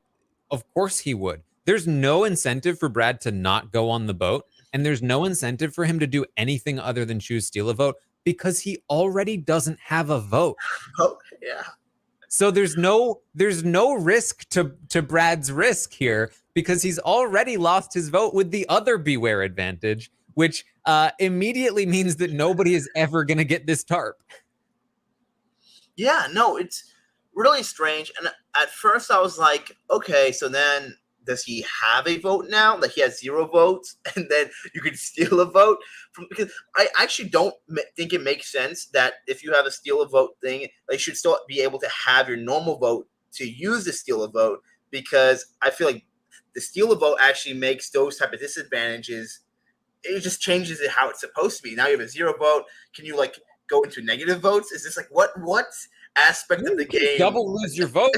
of course he would. There's no incentive for Brad to not go on the boat, and there's no incentive for him to do anything other than choose steal a vote because he already doesn't have a vote. Oh, yeah. So there's no risk to Brad's risk here because he's already lost his vote with the other Beware advantage, which immediately means that nobody is ever going to get this tarp. Yeah, no, it's really strange. And at first I was like, okay, so then does he have a vote now? Like he has 0 votes and then you could steal a vote? Because I actually don't think it makes sense that if you have a steal a vote thing, they should still be able to have your normal vote to use the steal a vote, because I feel like the steal a vote actually makes those type of disadvantages. It just changes it how it's supposed to be. Now you have a 0 vote. Can you like go into negative votes? Is this like what aspect of the game? Double lose your vote.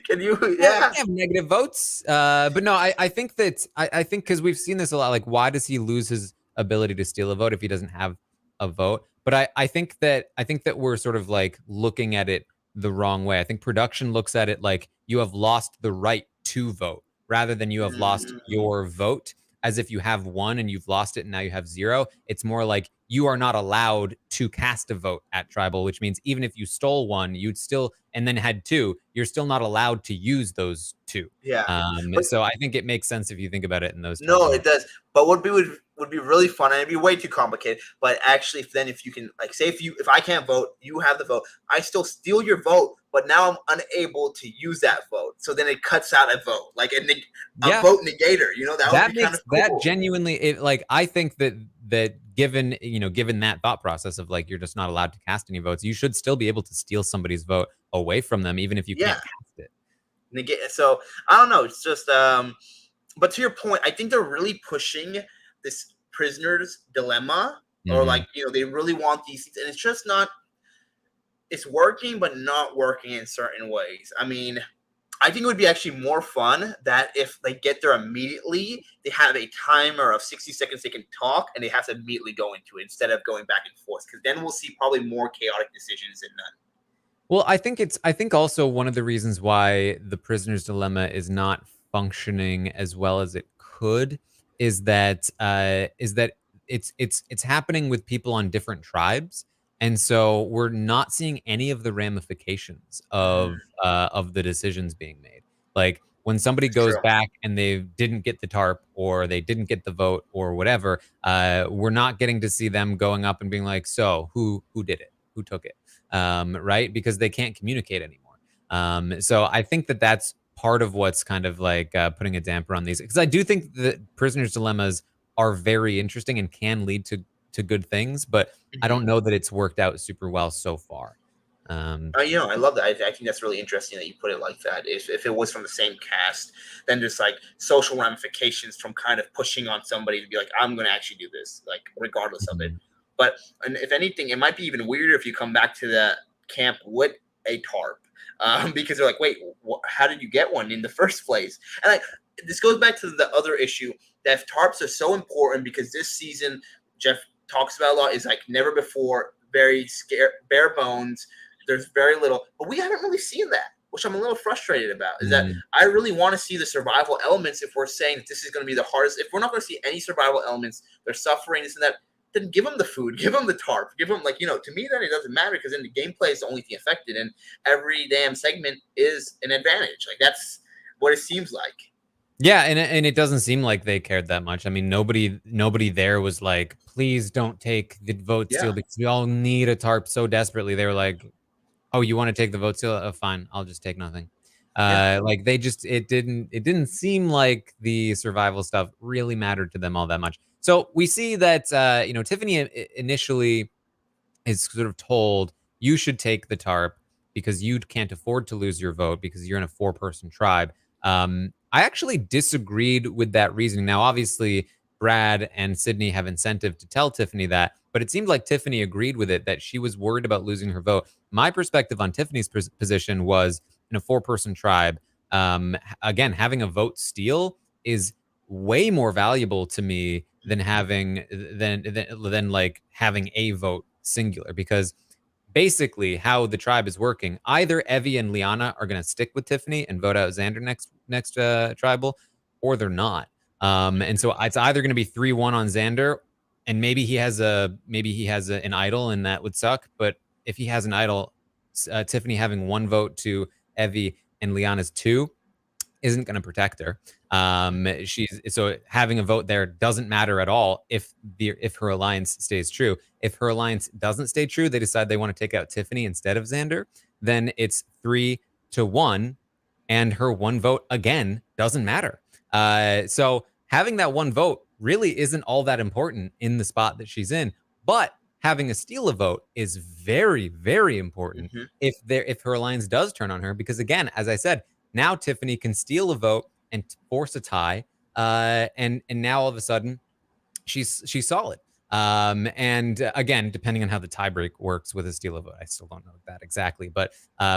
Can you? Yeah, have negative votes. But no, I think that I think because we've seen this a lot. Like, why does he lose his ability to steal a vote if he doesn't have a vote? But I think that we're sort of like looking at it the wrong way. I think production looks at it like you have lost the right to vote rather than you have lost your vote, as if you have one and you've lost it and now you have 0. It's more like you are not allowed to cast a vote at tribal, which means even if you stole one, you'd still, and then had 2, you're still not allowed to use those 2. Yeah. So I think it makes sense if you think about it in those terms. No, it does. But what would be really fun, and it'd be way too complicated. But actually, if you can, like, say if I can't vote, you have the vote. I still steal your vote, but now I'm unable to use that vote. So then it cuts out a vote, like a vote negator. You know, that would be kind of cool. That genuinely, like, I think that that given that thought process of like you're just not allowed to cast any votes, you should still be able to steal somebody's vote away from them, even if you can't cast it. So I don't know. It's just but to your point, I think they're really pushing this prisoner's dilemma, or like they really want these things, and it's just not. It's working, but not working in certain ways. I mean, I think it would be actually more fun that if they get there immediately, they have a timer of 60 seconds they can talk, and they have to immediately go into it instead of going back and forth. Because then we'll see probably more chaotic decisions than none. Well, I think also one of the reasons why the prisoner's dilemma is not functioning as well as it could is that it's happening with people on different tribes. And so we're not seeing any of the ramifications of the decisions being made. Like when somebody goes back and they didn't get the tarp or they didn't get the vote or whatever, we're not getting to see them going up and being like, so who did it? Who took it? Right? Because they can't communicate anymore. So I think that that's part of what's kind of like putting a damper on these. Because I do think that prisoners' dilemmas are very interesting and can lead to good things, but I don't know that it's worked out super well so far. I love that. I think that's really interesting that you put it like that. If it was from the same cast, then there's like social ramifications from kind of pushing on somebody to be like, I'm going to actually do this, like regardless of it. But and if anything, it might be even weirder if you come back to the camp with a tarp, because they're like, wait, how did you get one in the first place? And this goes back to the other issue that tarps are so important because this season, Jeff talks about a lot, is like never before, very bare bones. There's very little, but we haven't really seen that, which I'm a little frustrated about. Is that I really want to see the survival elements. If we're saying that this is going to be the hardest, if we're not going to see any survival elements, they're suffering, this and that, then give them the food, give them the tarp, give them to me, then it doesn't matter because then the gameplay is the only thing affected, and every damn segment is an advantage. Like that's what it seems like. Yeah, and it doesn't seem like they cared that much. I mean, nobody there was like, please don't take the vote steal because we all need a tarp so desperately. They were like, oh, you want to take the vote steal? Oh, fine, I'll just take nothing. Like they just it didn't seem like the survival stuff really mattered to them all that much. So we see that Tiffany initially is sort of told you should take the tarp because you can't afford to lose your vote because you're in a 4-person tribe. I actually disagreed with that reasoning. Now, obviously, Brad and Sydney have incentive to tell Tiffany that, but it seemed like Tiffany agreed with it, that she was worried about losing her vote. My perspective on Tiffany's position was in a 4-person tribe, again, having a vote steal is way more valuable to me than having like having a vote singular, because basically how the tribe is working, either Evie and Liana are going to stick with Tiffany and vote out Xander next tribal, or they're not. And so it's either going to be 3-1 on Xander, and maybe he has an idol, and that would suck. But if he has an idol, Tiffany having 1 vote to Evie and Liana's 2 isn't going to protect her. So having a vote there doesn't matter at all if her alliance stays true. If her alliance doesn't stay true, they decide they want to take out Tiffany instead of Xander, then it's 3-1, and her 1 vote again doesn't matter. So having that 1 vote really isn't all that important in the spot that she's in, but having a steal a vote is very, very important if her alliance does turn on her, because again, as I said, now Tiffany can steal a vote and force a tie, and now all of a sudden she's solid. And again, depending on how the tiebreak works with a steal a vote, I still don't know that exactly. But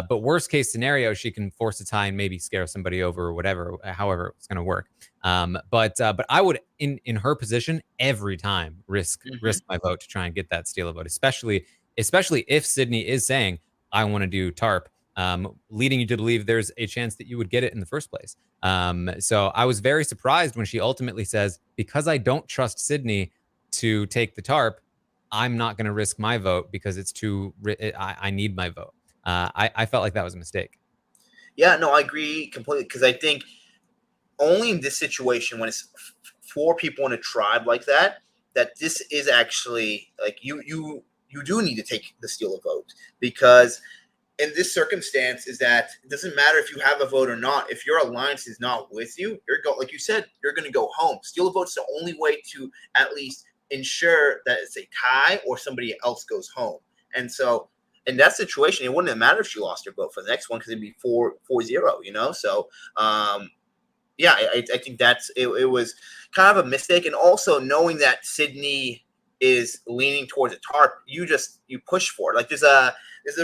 worst case scenario, she can force a tie and maybe scare somebody over or whatever, however it's going to work. But I would, in her position, every time risk my vote to try and get that steal a vote, especially if Sydney is saying, I want to do tarp, leading you to believe there's a chance that you would get it in the first place. So I was very surprised when she ultimately says, because I don't trust Sydney to take the tarp, I'm not going to risk my vote because it's I need my vote. I felt like that was a mistake. Yeah, no, I agree completely, because I think only in this situation, when it's 4 people in a tribe like that this is actually like you do need to take the steal a vote, because in this circumstance is that it doesn't matter if you have a vote or not. If your alliance is not with you, like you said, you're going to go home. Steal a vote is the only way to at least ensure that it's a tie or somebody else goes home. And so in that situation, it wouldn't have mattered if she lost her vote for the next one because it'd be 4-0, you know? So, yeah, I think it was kind of a mistake. And also knowing that Sydney is leaning towards a tarp, you push for it. Like there's a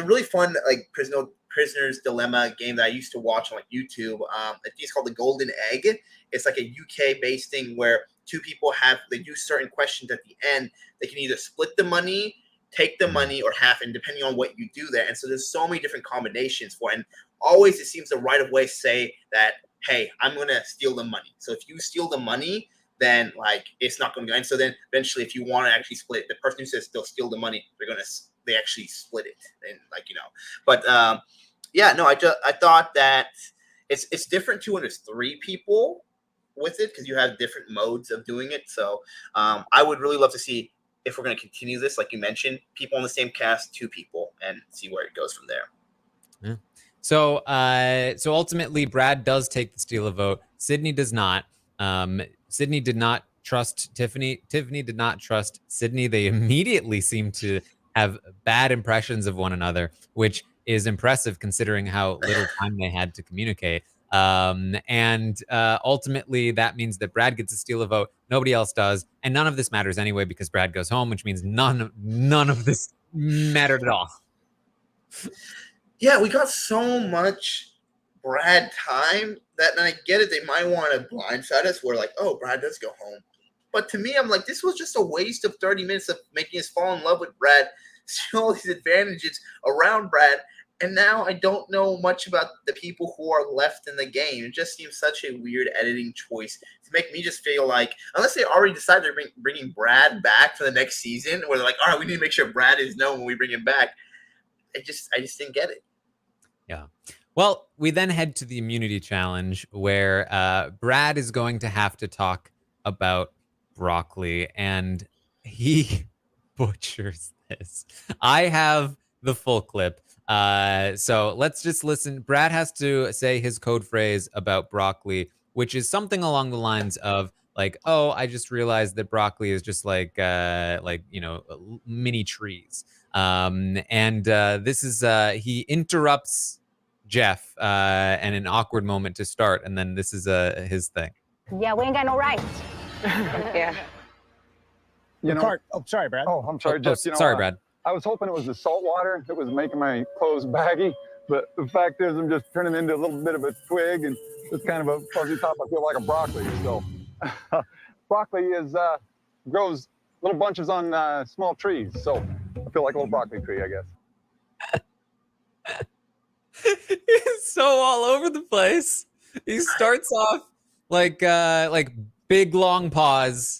really fun like Prisoner's Dilemma game that I used to watch on like YouTube. I think it's called The Golden Egg. It's like a UK based thing where two people they do certain questions at the end. They can either split the money, take the money, or half, and depending on what you do there. And so there's so many different combinations for it. And always it seems the right of way say that, hey, I'm going to steal the money. So if you steal the money, then like it's not going to go. And so then eventually if you want to actually split it, the person who says they'll steal the money, they actually split it. And like, you know, but yeah, no, I thought that it's different too when there's 3 people with it because you have different modes of doing it. So I would really love to see if we're going to continue this, like you mentioned, people on the same cast, 2 people, and see where it goes from there. Yeah. So ultimately, Brad does take the steal a vote. Sydney does not. Sydney did not trust Tiffany. Tiffany did not trust Sydney. They immediately seem to have bad impressions of one another, which is impressive considering how little time they had to communicate. Ultimately, that means that Brad gets to steal a vote. Nobody else does. And none of this matters anyway because Brad goes home, which means none of this mattered at all. Yeah, we got so much Brad time that, and I get it, they might want to blindside us. We're like, oh, Brad does go home. But to me, I'm like, this was just a waste of 30 minutes of making us fall in love with Brad, see all these advantages around Brad. And now I don't know much about the people who are left in the game. It just seems such a weird editing choice to make me just feel like, unless they already decided they're bringing Brad back for the next season, where they're like, all right, we need to make sure Brad is known when we bring him back. I just didn't get it. Yeah. Well, we then head to the immunity challenge where Brad is going to have to talk about broccoli, and he butchers this. I have the full clip. So let's just listen. Brad has to say his code phrase about broccoli, which is something along the lines of like, oh, I just realized that broccoli is just like you know, mini trees. This is he interrupts Jeff and an awkward moment to start, and then this is his thing. Yeah, we ain't got no rights. Yeah. You know, Oh, sorry, Brad. oh, I'm sorry, Jeff. You know, Sorry, Brad. I was hoping it was the salt water that was making my clothes baggy, but the fact is I'm just turning into a little bit of a twig and just kind of a fuzzy top. I feel like a broccoli. So broccoli grows little bunches on small trees. So I feel like a little broccoli tree, I guess. He's so all over the place. He starts off like big long pause.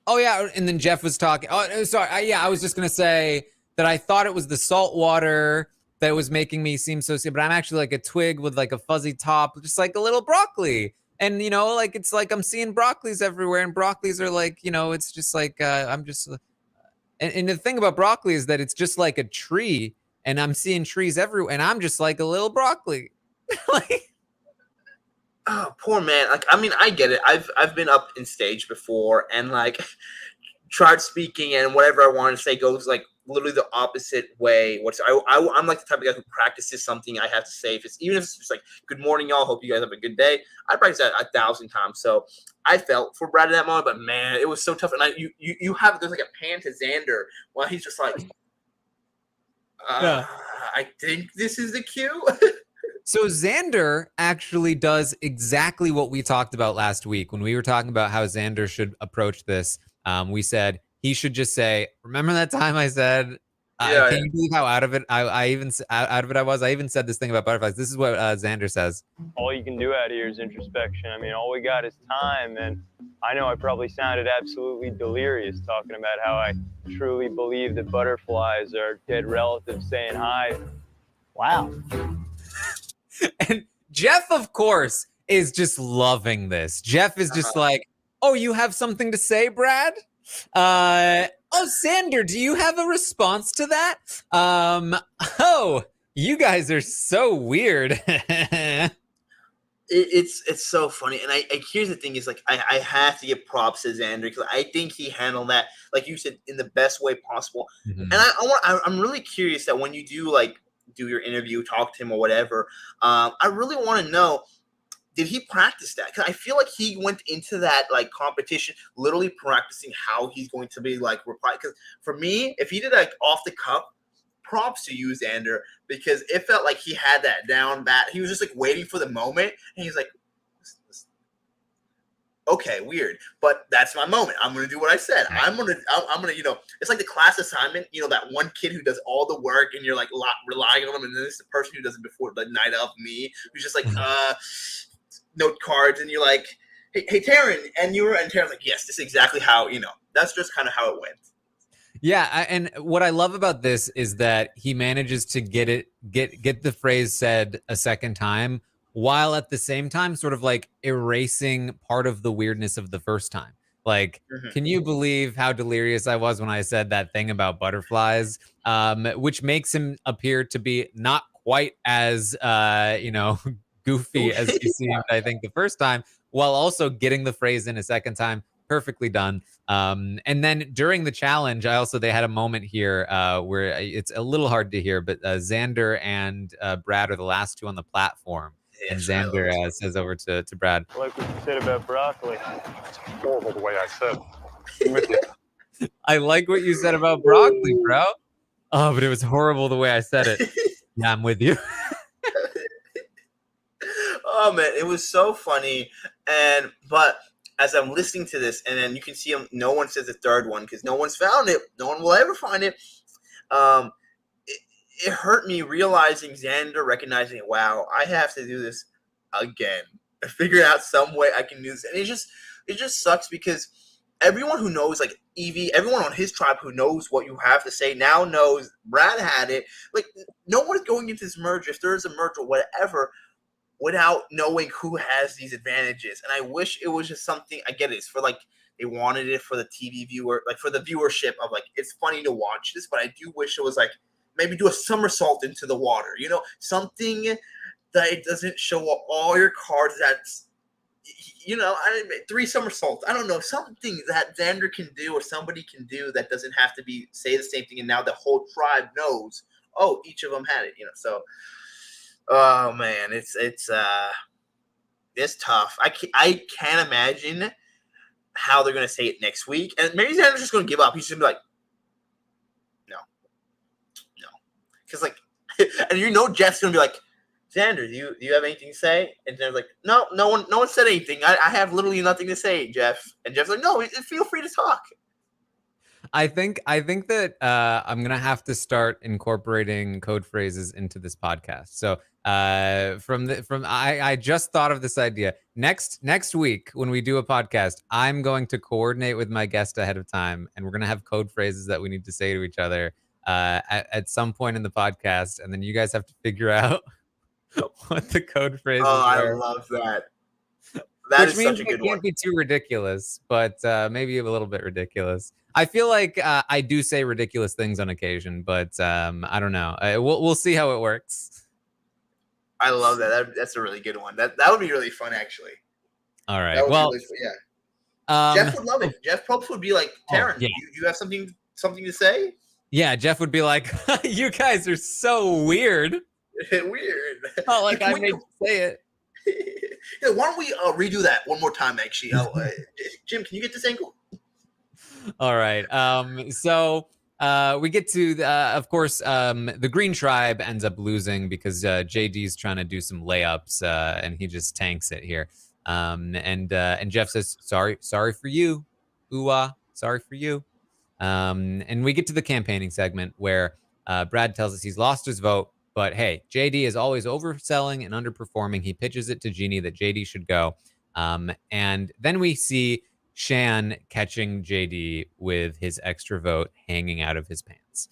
Oh yeah, and then Jeff was talking. Oh, sorry. I was just gonna say that I thought it was the salt water that was making me seem so sick, but I'm actually like a twig with like a fuzzy top, just like a little broccoli. And you know, like it's like I'm seeing broccolis everywhere, and broccolis are like, you know, it's just like I'm just. And the thing about broccoli is that it's just like a tree, and I'm seeing trees everywhere, and I'm just like a little broccoli. Like, Oh, poor man. Like, I mean, I get it. I've been up in stage before and like tried speaking, and whatever I want to say goes like literally the opposite way. I'm like the type of guy who practices something I have to say. Even if it's just like, good morning, y'all. Hope you guys have a good day. I practice that 1,000 times. So I felt for Brad in that moment, but man, it was so tough. And there's like a pan to Xander while he's just like, Yeah. I think this is the cue. so Xander actually does exactly what we talked about last week when we were talking about how Xander should approach this. We said he should just say, "Remember that time I said." Can you believe how out of it I was? I even said this thing about butterflies. This is what Xander says. All you can do out here is introspection. I mean, all we got is time, and I know I probably sounded absolutely delirious talking about how I truly believe that butterflies are dead relatives saying hi. Wow. And Jeff, of course, is just loving this. Jeff is just like, "Oh, you have something to say, Brad? Oh, Xander, do you have a response to that? Oh, you guys are so weird." It's so funny, and I here's the thing is like I have to give props to Xander because I think he handled that, like you said, in the best way possible. Mhm. And I'm really curious that when you do your interview, talk to him or whatever, I really want to know, did he practice that? Because I feel like he went into that like competition literally practicing how he's going to be like reply. Because for me, if he did like off the cuff, props to you, Xander, because it felt like he had that down bat. He was just like waiting for the moment, and he's like, okay, weird, but that's my moment. I'm gonna do what I said. I'm gonna, it's like the class assignment. That one kid who does all the work, and you're like relying on him, and then it's the person who does it before the night of me, who's just like note cards, and you're like, hey Taran, and Taran's like, yes, this is exactly how That's just kind of how it went. Yeah, and what I love about this is that he manages to get the phrase said a second time, while at the same time sort of like erasing part of the weirdness of the first time. Like, can you believe how delirious I was when I said that thing about butterflies? Which makes him appear to be not quite as goofy as he seemed, I think, the first time, while also getting the phrase in a second time. Perfectly done. And then during the challenge, they had a moment here where it's a little hard to hear, but Xander and Brad are the last two on the platform. And Xander says over to Brad, I like what you said about broccoli. It's horrible the way I said it. I like what you said about broccoli, bro. Oh, but it was horrible the way I said it. Yeah, I'm with you. Oh man, it was so funny. But as I'm listening to this, and then you can see him, no one says the third one because no one's found it. No one will ever find it. It hurt me realizing Xander recognizing, wow, I have to do this again. Figure out some way I can do this. And it just sucks because everyone who knows, like Evie, everyone on his tribe who knows what you have to say now knows Brad had it. Like, no one's going into this merge, if there's a merge or whatever, without knowing who has these advantages. And I wish it was just something, I get it, it's for like, they wanted it for the TV viewer, like for the viewership of like, it's funny to watch this, but I do wish it was like, maybe do a somersault into the water, something that it doesn't show up all your cards. That's, 3 somersaults. I don't know, something that Xander can do or somebody can do that doesn't have to be say the same thing. And now the whole tribe knows, oh, each of them had it, so. Oh man, it's tough. I can't imagine how they're gonna say it next week, and maybe Xander's just gonna give up. He's just gonna be like, no, because like, and Jeff's gonna be like, Xander, do you have anything to say? And Xander's like, no one said anything. I have literally nothing to say, Jeff. And Jeff's like, no, feel free to talk. I think that I'm gonna have to start incorporating code phrases into this podcast. So I just thought of this idea. Next week when we do a podcast, I'm going to coordinate with my guest ahead of time, and we're gonna have code phrases that we need to say to each other at some point in the podcast, and then you guys have to figure out what the code phrases are. I love that. That is such a good one. It can't be too ridiculous, but maybe a little bit ridiculous. I feel like I do say ridiculous things on occasion, but I don't know. We'll see how it works. I love that. That's a really good one. That would be really fun, actually. All right. Well, really yeah. Jeff would love it. Jeff probably would be like, Taran, do you have something to say? Yeah, Jeff would be like, you guys are so weird. Weird. Oh, like I made you say it. Yeah, why don't we redo that one more time, actually? Jim, can you get this angle? All right. So we get to, of course, the Green Tribe ends up losing because JD's trying to do some layups, and he just tanks it here. And Jeff says, sorry for you. Ooh, sorry for you. And we get to the campaigning segment where Brad tells us he's lost his vote. But hey, JD is always overselling and underperforming. He pitches it to Jeannie that JD should go. And then we see Shan catching JD with his extra vote hanging out of his pants.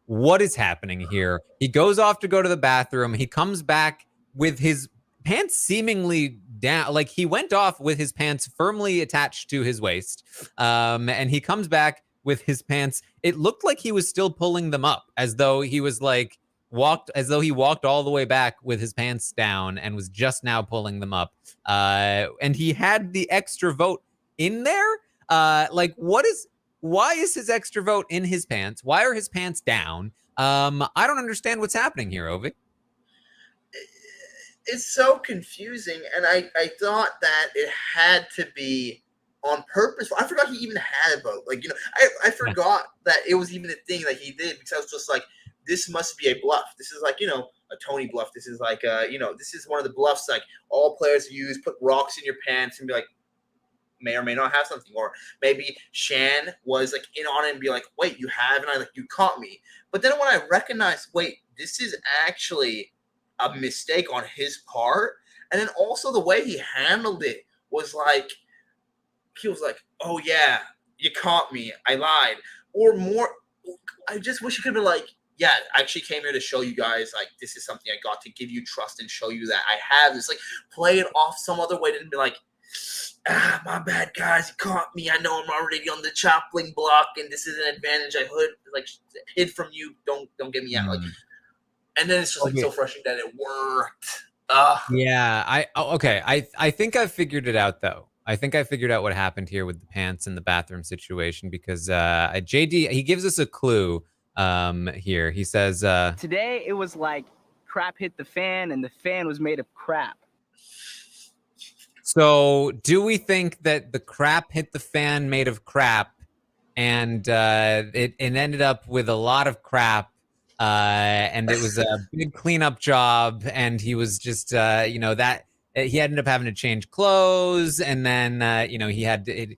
What is happening here? He goes off to go to the bathroom. He comes back with his pants seemingly down. Like he went off with his pants firmly attached to his waist. And he comes back with his pants. It looked like he was still pulling them up as though he was like walked as though he walked all the way back with his pants down and was just now pulling them up. And he had the extra vote in there. Like, why is his extra vote in his pants? Why are his pants down? I don't understand what's happening here, Ovi. It's so confusing, and I thought that it had to be on purpose. I forgot he even had a vote. Like, you know, I forgot that it was even a thing that he did, because I was just like, this must be a bluff. This is like, you know, a Tony bluff. This is like, you know, this is one of the bluffs like all players use. Put rocks in your pants and be like, may or may not have something. Or maybe Shan was like in on it and be like, wait, you have? And I like, you caught me. But then when I recognized, wait, this is actually a mistake on his part. And then also the way he handled it was like, he was like, oh yeah, you caught me, I lied. Or more, I just wish he could have been like, yeah, I actually came here to show you guys, like, this is something I got to give you trust and show you that I have this. Like, play it off some other way and be like, my bad, guys, you caught me. I know I'm already on the chopping block, and this is an advantage I hid from you. Don't get me out. Like, and then it's just like so frustrating that it worked. Yeah, I think I figured it out though. I think I figured out what happened here with the pants and the bathroom situation, because JD, he gives us a clue here. He says Today it was like crap hit the fan and the fan was made of crap. So do we think that the crap hit the fan made of crap, and it ended up with a lot of crap, and it was a big cleanup job, and he was just, you know, that he ended up having to change clothes, and then, you know, he had to,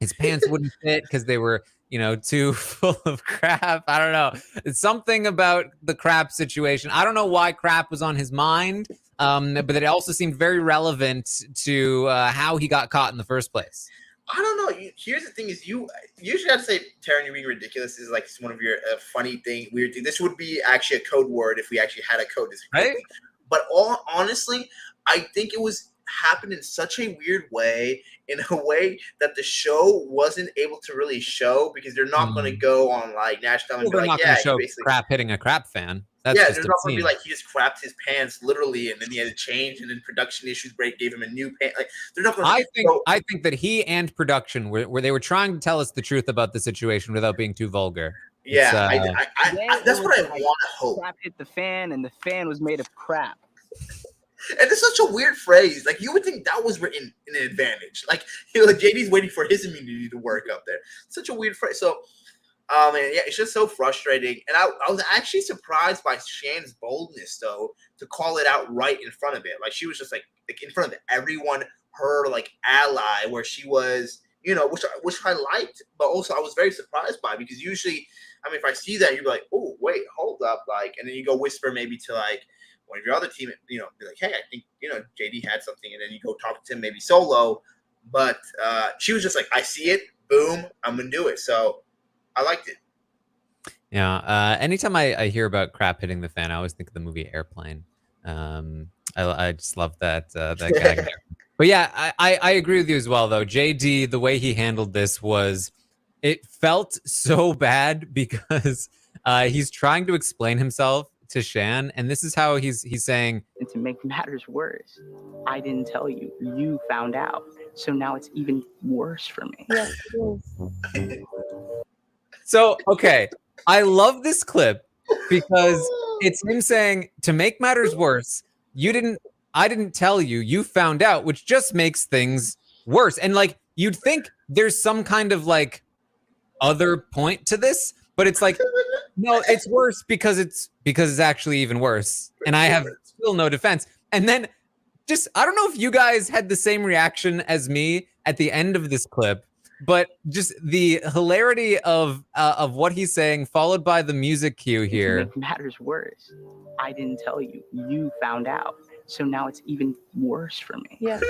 his pants wouldn't fit because they were, you know, too full of crap. I don't know. It's something about the crap situation. I don't know why crap was on his mind. But it also seemed very relevant to how he got caught in the first place. I don't know. Here's the thing: is you usually have to say, "Taran, you're being ridiculous." This is like one of your funny thing, weird thing. This would be actually a code word if we actually had a code. Right? But honestly, I think it happened in such a weird way, in a way that the show wasn't able to really show, because they're not going to go on like national and be they're like, not yeah, show crap hitting a crap fan. That's yeah, just there's not going to be like he just crapped his pants literally, and then he had to change, and then production issues gave him a new pant. Like, they're not going to. I think that he and production where they were trying to tell us the truth about the situation without being too vulgar. Yeah, that's what I want to hope. Crap hit the fan, and the fan was made of crap. And it's such a weird phrase. Like, you would think that was written in an advantage. Like, you know, JD's waiting for his immunity to work up there. Such a weird phrase. So. Man, yeah, it's just so frustrating. And I was actually surprised by Shan's boldness, though, to call it out right in front of it. Like, she was just like in front of everyone, her like ally, where she was, you know, which I liked, but also I was very surprised by, because usually, I mean, if I see that, you'd be like, oh, wait, hold up, like, and then you go whisper maybe to like one of your other team, you know, be like, hey, I think, you know, JD had something, and then you go talk to him maybe solo. But she was just like, I see it, boom, I'm gonna do it. So. I liked it. Yeah. Anytime I hear about crap hitting the fan, I always think of the movie Airplane. I just love that gag there. But yeah, I agree with you as well, though. JD, the way he handled this it felt so bad, because he's trying to explain himself to Shan, and this is how he's saying. And to make matters worse, I didn't tell you. You found out. So now it's even worse for me. Yes, it is. So, okay, I love this clip because it's him saying, to make matters worse, I didn't tell you, you found out, which just makes things worse. And like, you'd think there's some kind of like other point to this, but it's like, no, it's worse because it's actually even worse. And I have still no defense. And then just, I don't know if you guys had the same reaction as me at the end of this clip, but just the hilarity of what he's saying, followed by the music cue here. To make matters worse, I didn't tell you. You found out. So now it's even worse for me. Yes.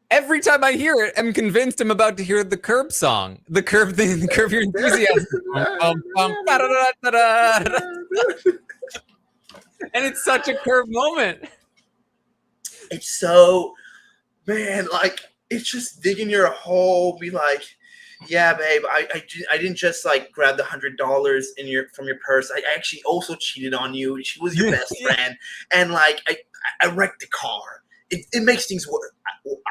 Every time I hear it, I'm convinced I'm about to hear the Curb song. The Curb thing, Curb Your Enthusiasm. And it's such a Curb moment. It's so, man, like, it's just digging your hole, be like, Yeah, babe. I didn't just like grab the $100 from your purse. I actually also cheated on you. She was your best friend, and like I wrecked the car. It makes things worse.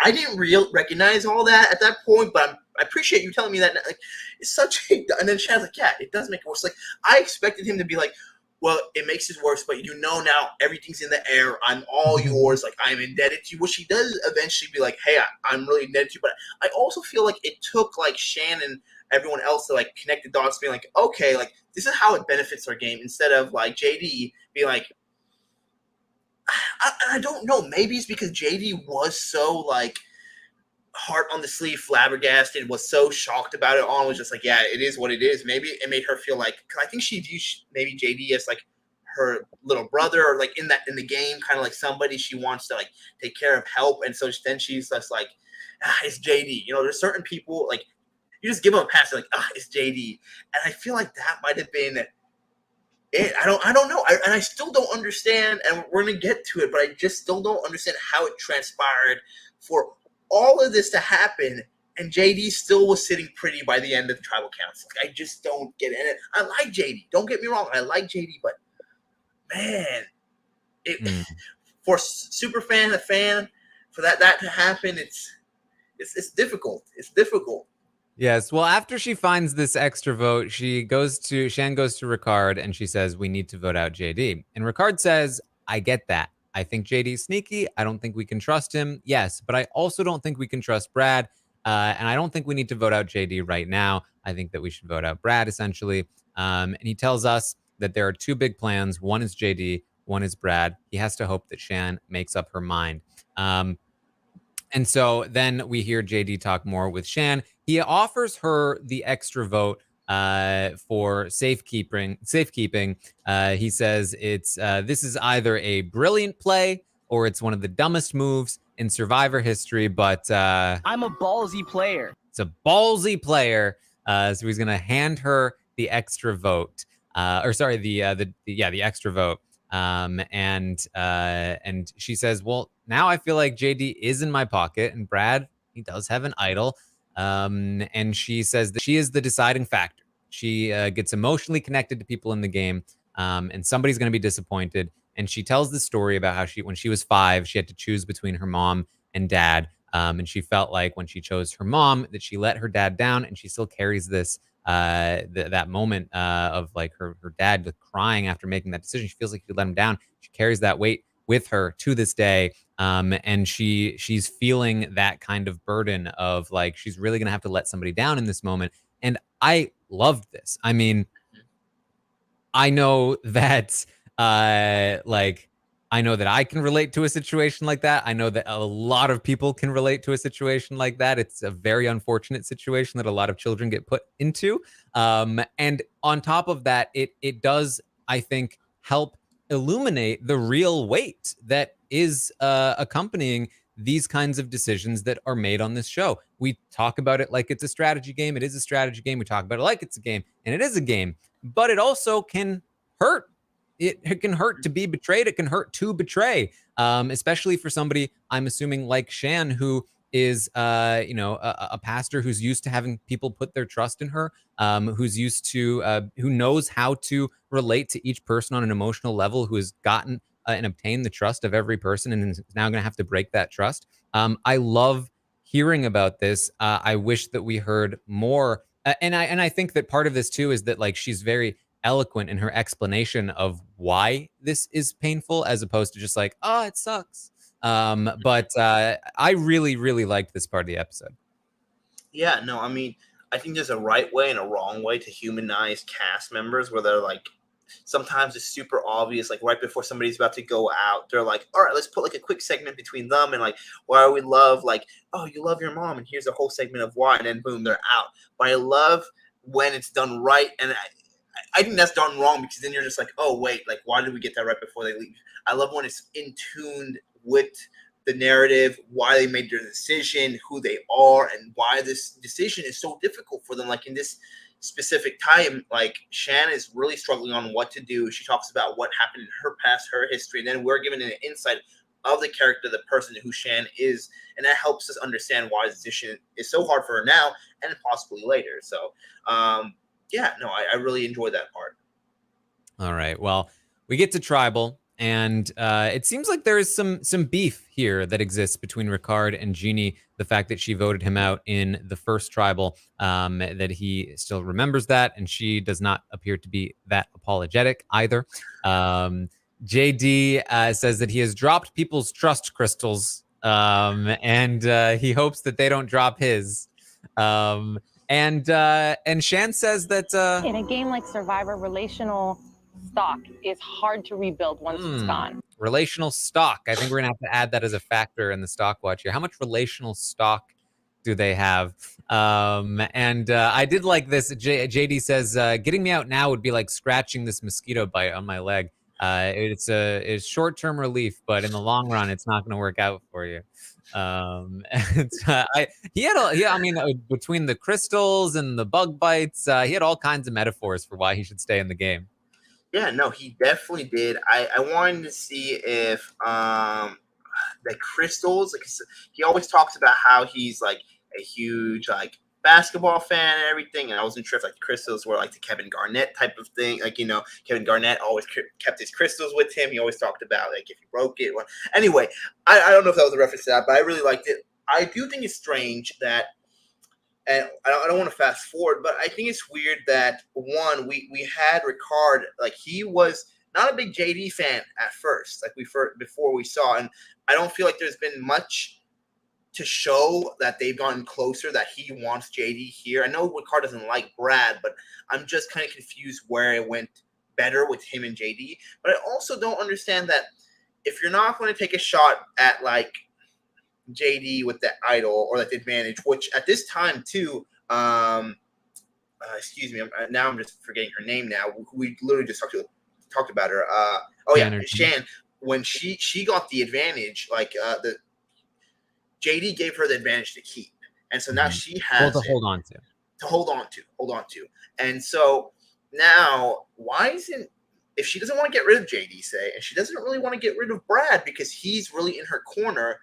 I didn't recognize all that at that point, but I appreciate you telling me that. Like, it's such a. And then Shannon's like, yeah, it does make it worse. Like, I expected him to be like, well, it makes it worse, but you know now everything's in the air. I'm all yours. Like, I'm indebted to you. Which he does eventually be like, hey, I'm really indebted to you. But I also feel like it took, like, Shannon, everyone else to, like, connect the dots, being like, okay, like, this is how it benefits our game. Instead of, like, JD being like, I don't know. Maybe it's because JD was so, like, heart on the sleeve, flabbergasted, was so shocked about it all, was just like, yeah, it is what it is. Maybe it made her feel like, cause I think she views maybe JD as like her little brother, or like in the game, kind of like somebody she wants to like take care of, help. And so then she's just like, it's JD. You know, there's certain people like you just give them a pass, like, it's JD. And I feel like that might have been it. I don't know. And I still don't understand, and we're gonna get to it, but I just still don't understand how it transpired for all of this to happen, and JD still was sitting pretty by the end of the tribal council. Like, I just don't get it. I like JD. Don't get me wrong. I like JD, but man, for super fan, a fan, for that to happen, it's difficult. It's difficult. Yes. Well, after she finds this extra vote, Shan goes to Ricard and she says, we need to vote out JD. And Ricard says, I get that. I think JD's sneaky. I don't think we can trust him. Yes, but I also don't think we can trust Brad. And I don't think we need to vote out JD right now. I think that we should vote out Brad, essentially. And he tells us that there are two big plans. One is JD, one is Brad. He has to hope that Shan makes up her mind. And so then we hear JD talk more with Shan. He offers her the extra vote for safekeeping. He says this is either a brilliant play or it's one of the dumbest moves in Survivor history. But I'm a ballsy player. It's a ballsy player. So he's gonna hand her the extra vote, the extra vote. And she says, well, now I feel like JD is in my pocket, and Brad, he does have an idol. And she says that she is the deciding factor. She gets emotionally connected to people in the game, and somebody's going to be disappointed. And she tells the story about how when she was 5, she had to choose between her mom and dad. And she felt like when she chose her mom, that she let her dad down, and she still carries this that moment of like her dad with crying after making that decision. She feels like she let him down. She carries that weight with her to this day. And she's feeling that kind of burden of like, she's really going to have to let somebody down in this moment. And I loved this. I mean, I know that I know that I can relate to a situation like that. I know that a lot of people can relate to a situation like that. It's a very unfortunate situation that a lot of children get put into. And on top of that, it does, I think, help illuminate the real weight that is accompanying these kinds of decisions that are made on this show. We talk about it like it's a strategy game. It is a strategy game. We talk about it like it's a game, and it is a game. But it also can hurt. It can hurt to be betrayed. It can hurt to betray, especially for somebody, I'm assuming, like Shan, who is, a pastor who's used to having people put their trust in her, who's used to, who knows how to relate to each person on an emotional level, who has gotten and obtained the trust of every person and is now going to have to break that trust. I love hearing about this. I wish that we heard more. And I think that part of this too is that like she's very eloquent in her explanation of why this is painful, as opposed to just like, oh, it sucks. But I really, really liked this part of the episode. Yeah, no, I mean, I think there's a right way and a wrong way to humanize cast members, where they're like, sometimes it's super obvious, like right before somebody's about to go out, they're like, all right, let's put like a quick segment between them and like why we love, like, oh, you love your mom, and here's a whole segment of why, and then boom, they're out. But I love when it's done right, and I think that's done wrong, because then you're just like, oh, wait, like, why did we get that right before they leave? I love when it's in tune with the narrative, why they made their decision, who they are, and why this decision is so difficult for them. Like in this specific time, like Shan is really struggling on what to do. She talks about what happened in her past, her history, and then we're given an insight of the character, the person who Shan is, and that helps us understand why this decision is so hard for her now and possibly later. So, yeah, no, I really enjoyed that part. All right. Well, we get to Tribal, and it seems like there is some beef here that exists between Ricard and Jeannie. The fact that she voted him out in the first Tribal, that he still remembers that, and she does not appear to be that apologetic either. JD says that he has dropped people's trust crystals, and he hopes that they don't drop his. And Shan says that In a game like Survivor, relational stock is hard to rebuild once it's gone. Relational stock. I think we're gonna have to add that as a factor in the Stockwatch here. How much relational stock do they have? I did like this. JD says, getting me out now would be like scratching this mosquito bite on my leg. It's short-term relief, but in the long run, it's not going to work out for you. Between the crystals and the bug bites, he had all kinds of metaphors for why he should stay in the game. Yeah, no, he definitely did. I wanted to see if the crystals, like he always talks about how he's like a huge like basketball fan and everything, and I wasn't sure if like the crystals were like the Kevin Garnett type of thing. Like, you know, Kevin Garnett always kept his crystals with him. He always talked about like if he broke it. Anyway, I don't know if that was a reference to that, but I really liked it. I do think it's strange that, and I don't want to fast forward, but I think it's weird that one, we had Ricard, like he was not a big JD fan at first, like before we saw, and I don't feel like there's been much to show that they've gotten closer, that he wants JD here. I know Ricard doesn't like Brad, but I'm just kind of confused where it went better with him and JD. But I also don't understand that if you're not going to take a shot at like JD with the idol or like the advantage, which at this time too, excuse me, now I'm just forgetting her name now. We literally just talked about her. Shan. When she got the advantage, like the JD gave her the advantage to keep, and so now she has to hold on to. And so now, why isn't, if she doesn't want to get rid of JD, say, and she doesn't really want to get rid of Brad because he's really in her corner,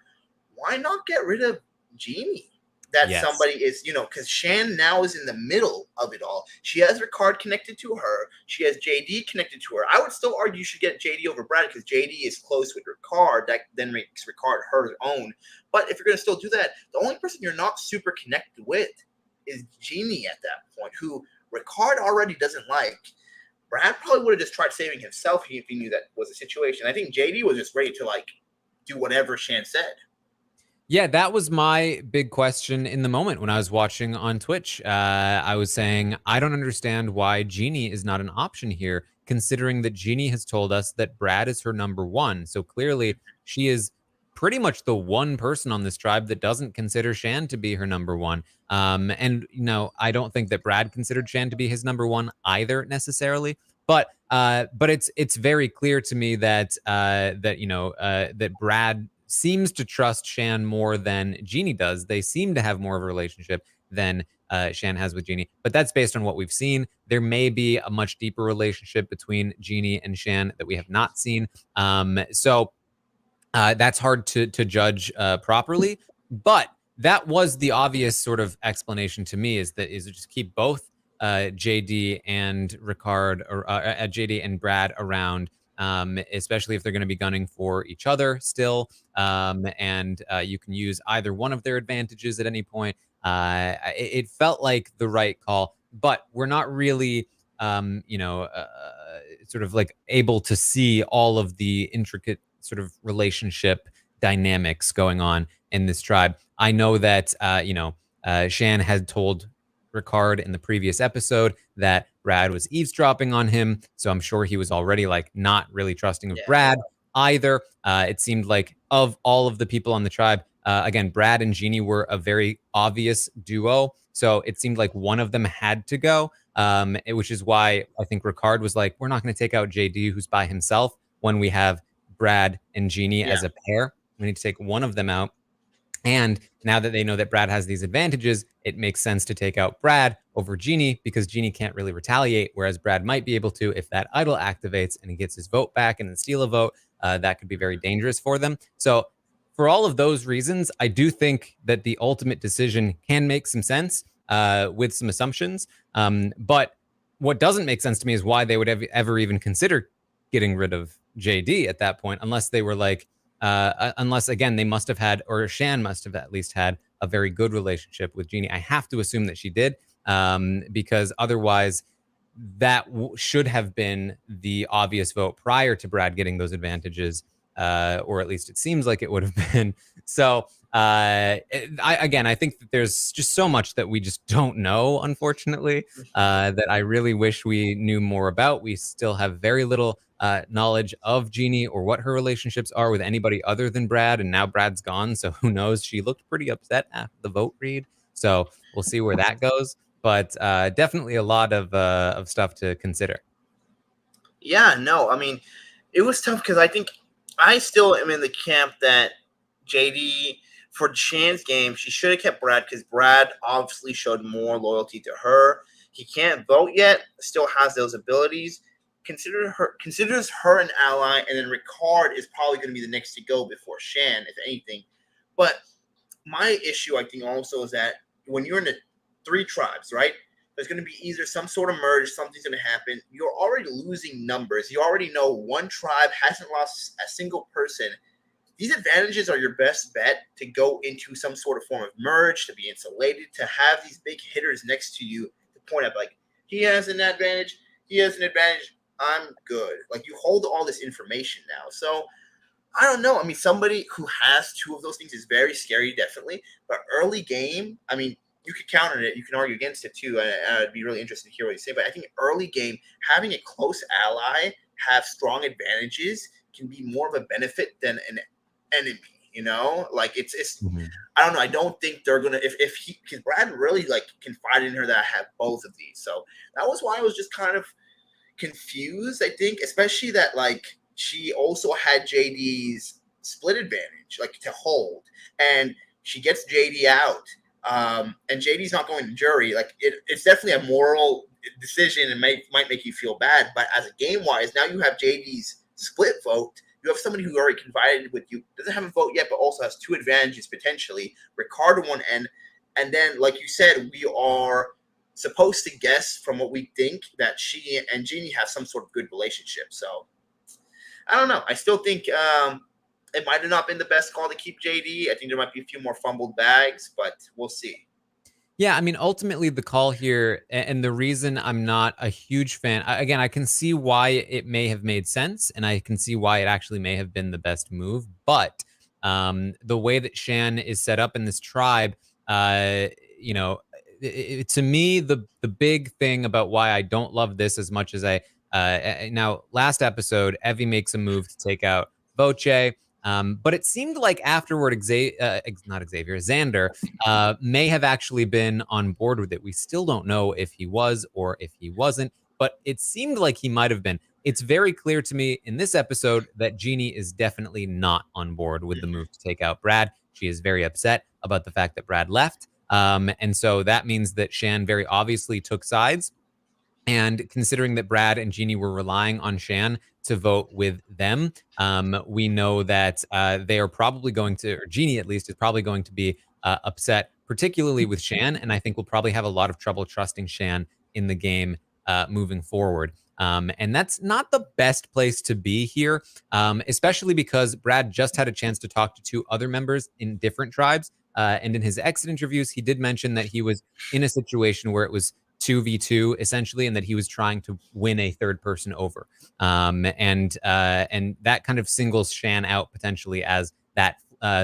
why not get rid of Jeannie? That somebody is, you know, because Shan now is in the middle of it all. She has Ricard connected to her. She has JD connected to her. I would still argue you should get JD over Brad because JD is close with Ricard. That then makes Ricard her own. But if you're going to still do that, the only person you're not super connected with is Jeannie at that point, who Ricard already doesn't like. Brad probably would have just tried saving himself if he knew that was the situation. I think JD was just ready to like do whatever Shan said. Yeah, that was my big question in the moment when I was watching on Twitch. I was saying, I don't understand why Jeannie is not an option here, considering that Jeannie has told us that Brad is her number one. So clearly she is pretty much the one person on this tribe that doesn't consider Shan to be her number one. And, you know, I don't think that Brad considered Shan to be his number one either necessarily. But it's very clear to me that that Brad seems to trust Shan more than Jeannie does. They seem to have more of a relationship than Shan has with Jeannie, but that's based on what we've seen. There may be a much deeper relationship between Jeannie and Shan that we have not seen. So that's hard to judge properly, but that was the obvious sort of explanation to me, is just keep both JD and Ricard, or JD and Brad around, especially if they're going to be gunning for each other still. And you can use either one of their advantages at any point. It felt like the right call, but we're not really, sort of like able to see all of the intricate sort of relationship dynamics going on in this tribe. I know that, Shan had told Ricard in the previous episode that Brad was eavesdropping on him, so I'm sure he was already like not really trusting of Brad either. It seemed like of all of the people on the tribe, again, Brad and Jeannie were a very obvious duo, so it seemed like one of them had to go, which is why I think Ricard was like, we're not going to take out JD, who's by himself, when we have Brad and Jeannie as a pair. We need to take one of them out. And now that they know that Brad has these advantages, it makes sense to take out Brad over Genie because Genie can't really retaliate, whereas Brad might be able to if that idol activates and he gets his vote back and then steal a vote. That could be very dangerous for them. So for all of those reasons, I do think that the ultimate decision can make some sense with some assumptions. But what doesn't make sense to me is why they would ever even consider getting rid of JD at that point, unless they were like, unless again they must have had, or Shan must have at least had a very good relationship with Genie. I have to assume that she did, because otherwise that should have been the obvious vote prior to Brad getting those advantages, or at least it seems like it would have been. So I think that there's just so much that we just don't know, unfortunately, that I really wish we knew more about. We still have very little knowledge of Genie or what her relationships are with anybody other than Brad, and now Brad's gone, so who knows? She looked pretty upset after the vote read, so we'll see where that goes. But definitely a lot of stuff to consider. Yeah, no, I mean, it was tough because I think I still am in the camp that JD, for Shan's game, she should have kept Brad because Brad obviously showed more loyalty to her. He can't vote yet, still has those abilities. Considers her an ally, and then Ricard is probably going to be the next to go before Shan, if anything. But my issue, I think, also is that when you're in the 3 tribes, right? There's going to be either some sort of merge, something's going to happen. You're already losing numbers. You already know one tribe hasn't lost a single person. These advantages are your best bet to go into some sort of form of merge, to be insulated, to have these big hitters next to you to point out, like, he has an advantage, he has an advantage, I'm good. Like, you hold all this information now. So, I don't know. I mean, somebody who has 2 of those things is very scary, definitely. But early game, I mean, you could counter it. You can argue against it, too. And I'd be really interested to hear what you say. But I think early game, having a close ally have strong advantages can be more of a benefit than an enemy, you know? Like, it's I don't know. I don't think they're going to, if he, because Brad really, like, confided in her that I have both of these. So that was why I was just kind of confused, I think, especially that, like, she also had JD's split advantage, like, to hold. And she gets JD out. And JD's not going to jury. Like, it's definitely a moral decision and might make you feel bad. But as a game wise, now you have JD's split vote. You have somebody who already confided with you, doesn't have a vote yet, but also has 2 advantages potentially. Ricard on one end, and then, like you said, we are supposed to guess from what we think that she and Genie have some sort of good relationship. So I don't know. I still think it might have not been the best call to keep JD. I think there might be a few more fumbled bags, but we'll see. Yeah, I mean, ultimately the call here, and the reason I'm not a huge fan, again, I can see why it may have made sense, and I can see why it actually may have been the best move, but the way that Shan is set up in this tribe, you know, to me, the big thing about why I don't love this as much as now, last episode, Evie makes a move to take out Voce. But it seemed like afterward, Xander may have actually been on board with it. We still don't know if he was or if he wasn't, but it seemed like he might have been. It's very clear to me in this episode that Genie is definitely not on board with the move to take out Brad. She is very upset about the fact that Brad left. And so that means that Shan very obviously took sides. And considering that Brad and Genie were relying on Shan to vote with them, we know that they are probably going to, or Genie at least, is probably going to be upset, particularly with Shan. And I think we'll probably have a lot of trouble trusting Shan in the game moving forward. And that's not the best place to be here, especially because Brad just had a chance to talk to 2 other members in different tribes. And in his exit interviews, he did mention that he was in a situation where it was 2v2 essentially, and that he was trying to win a third person over. And that kind of singles Shan out potentially as that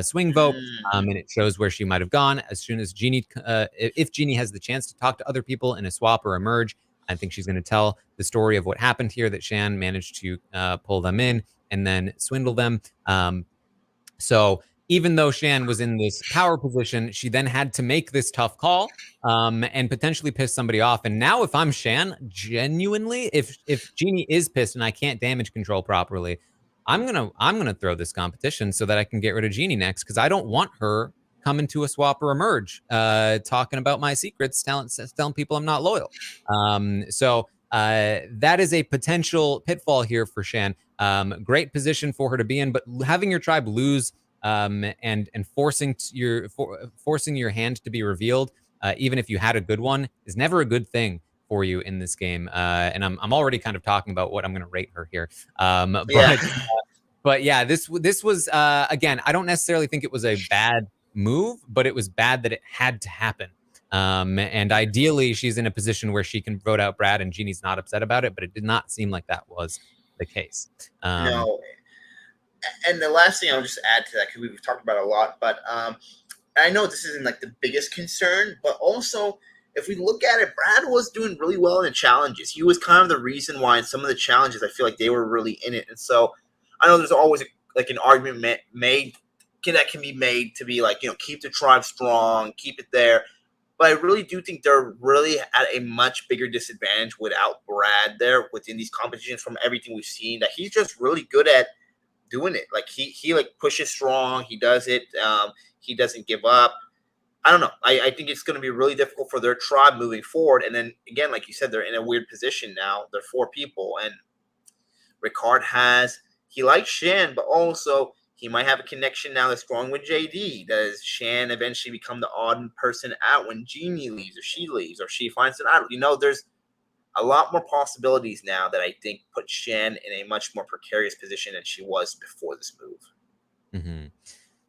swing vote. And it shows where she might have gone as soon as Genie, if Genie has the chance to talk to other people in a swap or a merge. I think she's going to tell the story of what happened here, that Shan managed to pull them in and then swindle them. So even though Shan was in this power position, she then had to make this tough call and potentially piss somebody off. And now if I'm Shan, genuinely, if Genie is pissed and I can't damage control properly, I'm gonna throw this competition so that I can get rid of Genie next, because I don't want her coming to a swap or a merge, talking about my secrets, telling people I'm not loyal. So that is a potential pitfall here for Shan. Great position for her to be in, but having your tribe lose and forcing your hand to be revealed, even if you had a good one, is never a good thing for you in this game. And I'm already kind of talking about what I'm going to rate her here. But yeah, this was again, I don't necessarily think it was a bad move, but it was bad that it had to happen. And ideally, she's in a position where she can vote out Brad, and Jeannie's not upset about it. But it did not seem like that was the case. No. And the last thing I'll just add to that, because we've talked about it a lot, but I know this isn't like the biggest concern, but also if we look at it, Brad was doing really well in the challenges. He was kind of the reason why in some of the challenges I feel like they were really in it. And so I know there's always like an argument made that can be made to be like, keep the tribe strong, keep it there. But I really do think they're really at a much bigger disadvantage without Brad there within these competitions from everything we've seen, that he's just really good at doing it. Like he like pushes strong. He does it. He doesn't give up. I don't know. I think it's going to be really difficult for their tribe moving forward. And then again, like you said, they're in a weird position now. They're 4 people, and Ricard he likes Shan, but also he might have a connection now that's strong with JD. Does Shan eventually become the odd person out when Jeannie leaves, or she finds an idol? There's a lot more possibilities now that I think put Shan in a much more precarious position than she was before this move. Mm-hmm.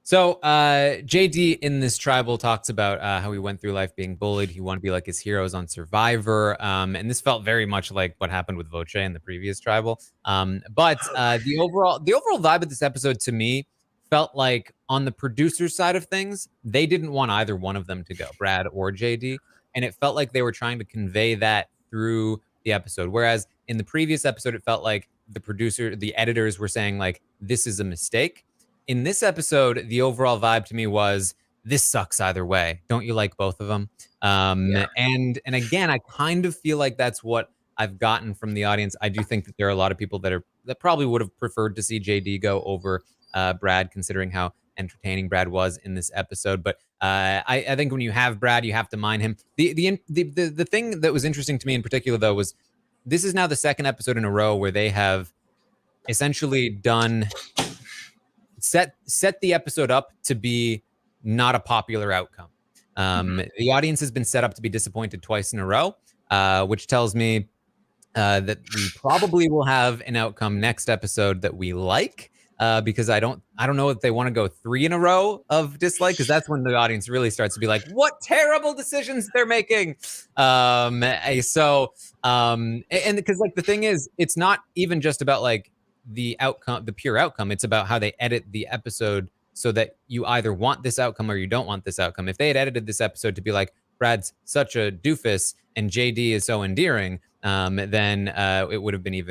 So JD in this tribal talks about how he went through life being bullied. He wanted to be like his heroes on Survivor. And this felt very much like what happened with Voce in the previous tribal. But the overall vibe of this episode to me felt like on the producer side of things, they didn't want either one of them to go, Brad or JD. And it felt like they were trying to convey that through the episode. Whereas in the previous episode, it felt like the editors were saying like, this is a mistake. In this episode, the overall vibe to me was, this sucks either way. Don't you like both of them? And again, I kind of feel like that's what I've gotten from the audience. I do think that there are a lot of people that probably would have preferred to see JD go over Brad, considering how entertaining Brad was in this episode. But I think when you have Brad, you have to mind him. The thing that was interesting to me in particular, though, was this is now the second episode in a row where they have essentially done set the episode up to be not a popular outcome. The audience has been set up to be disappointed twice in a row, which tells me that we probably will have an outcome next episode that we like, because I don't know if they want to go 3 in a row of dislike, because that's when the audience really starts to be like, what terrible decisions they're making. And because like the thing is, it's not even just about like the outcome, the pure outcome. It's about how they edit the episode so that you either want this outcome or you don't want this outcome. If they had edited this episode to be like, Brad's such a doofus and JD is so endearing, then it would have been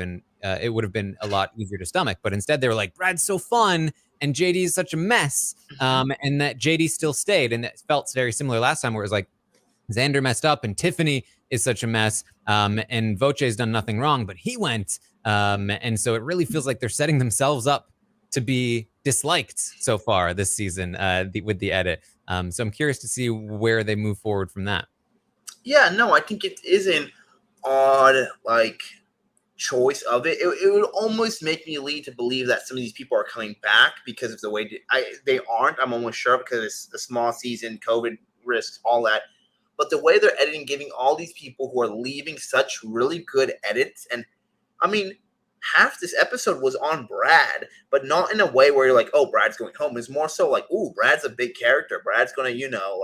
a lot easier to stomach. But instead they were like, Brad's so fun and JD is such a mess, and that JD still stayed. And it felt very similar last time, where it was like, Xander messed up and Tiffany is such a mess, and Voce's done nothing wrong, but he went. And so it really feels like they're setting themselves up to be disliked so far this season with the edit. So I'm curious to see where they move forward from that. Yeah, no, I think it is an odd choice of it. It would almost make me lead to believe that some of these people are coming back because of the way they aren't. I'm almost sure, because it's a small season, COVID risks, all that. But the way they're editing, giving all these people who are leaving such really good edits, and I mean, half this episode was on Brad, but not in a way where you're like, oh, Brad's going home. It's more so like, ooh, Brad's a big character. Brad's going to,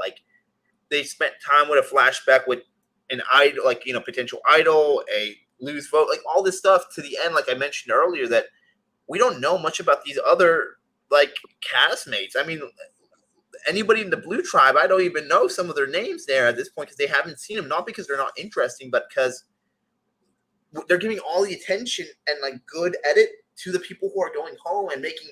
they spent time with a flashback with an idol, potential idol, a loose vote, all this stuff to the end, like I mentioned earlier, that we don't know much about these other, castmates. I mean, anybody in the Blue Tribe, I don't even know some of their names there at this point, because they haven't seen them, not because they're not interesting, but because they're giving all the attention and good edit to the people who are going home, and making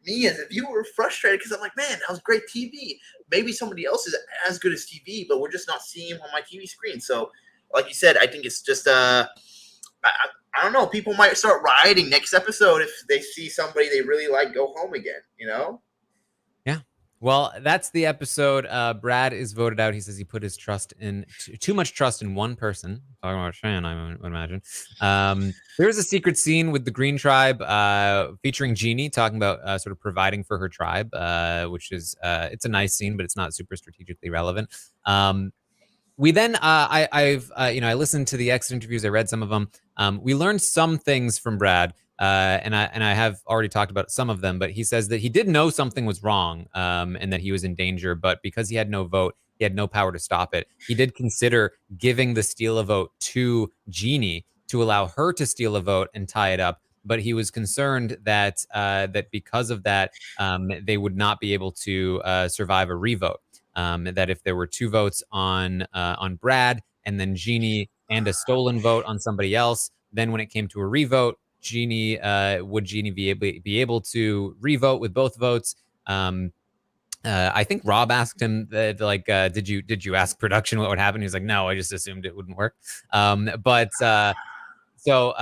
me as a viewer frustrated, because I'm like, man, that was great TV. Maybe somebody else is as good as TV, but we're just not seeing him on my TV screen. So like you said, I think it's just I don't know, people might start rioting next episode if they see somebody they really like go home again, Yeah. Well, that's the episode. Brad is voted out. He says he put his trust in too much trust in one person. Talking about Shan, I would imagine. There's a secret scene with the Green Tribe featuring Jeannie talking about sort of providing for her tribe, which is it's a nice scene, but it's not super strategically relevant. We then I listened to the exit interviews. I read some of them. We learned some things from Brad. And I have already talked about some of them, but he says that he did know something was wrong, and that he was in danger, but because he had no vote, he had no power to stop it. He did consider giving the steal a vote to Jeannie to allow her to steal a vote and tie it up, but he was concerned that that because of that, they would not be able to survive a revote. That if there were 2 votes on Brad and then Jeannie and a stolen vote on somebody else, then when it came to a revote, Jeannie would Jeannie be able to revote with both votes? I think Rob asked him that, like, did you ask production what would happen? He was like, no, I just assumed it wouldn't work. So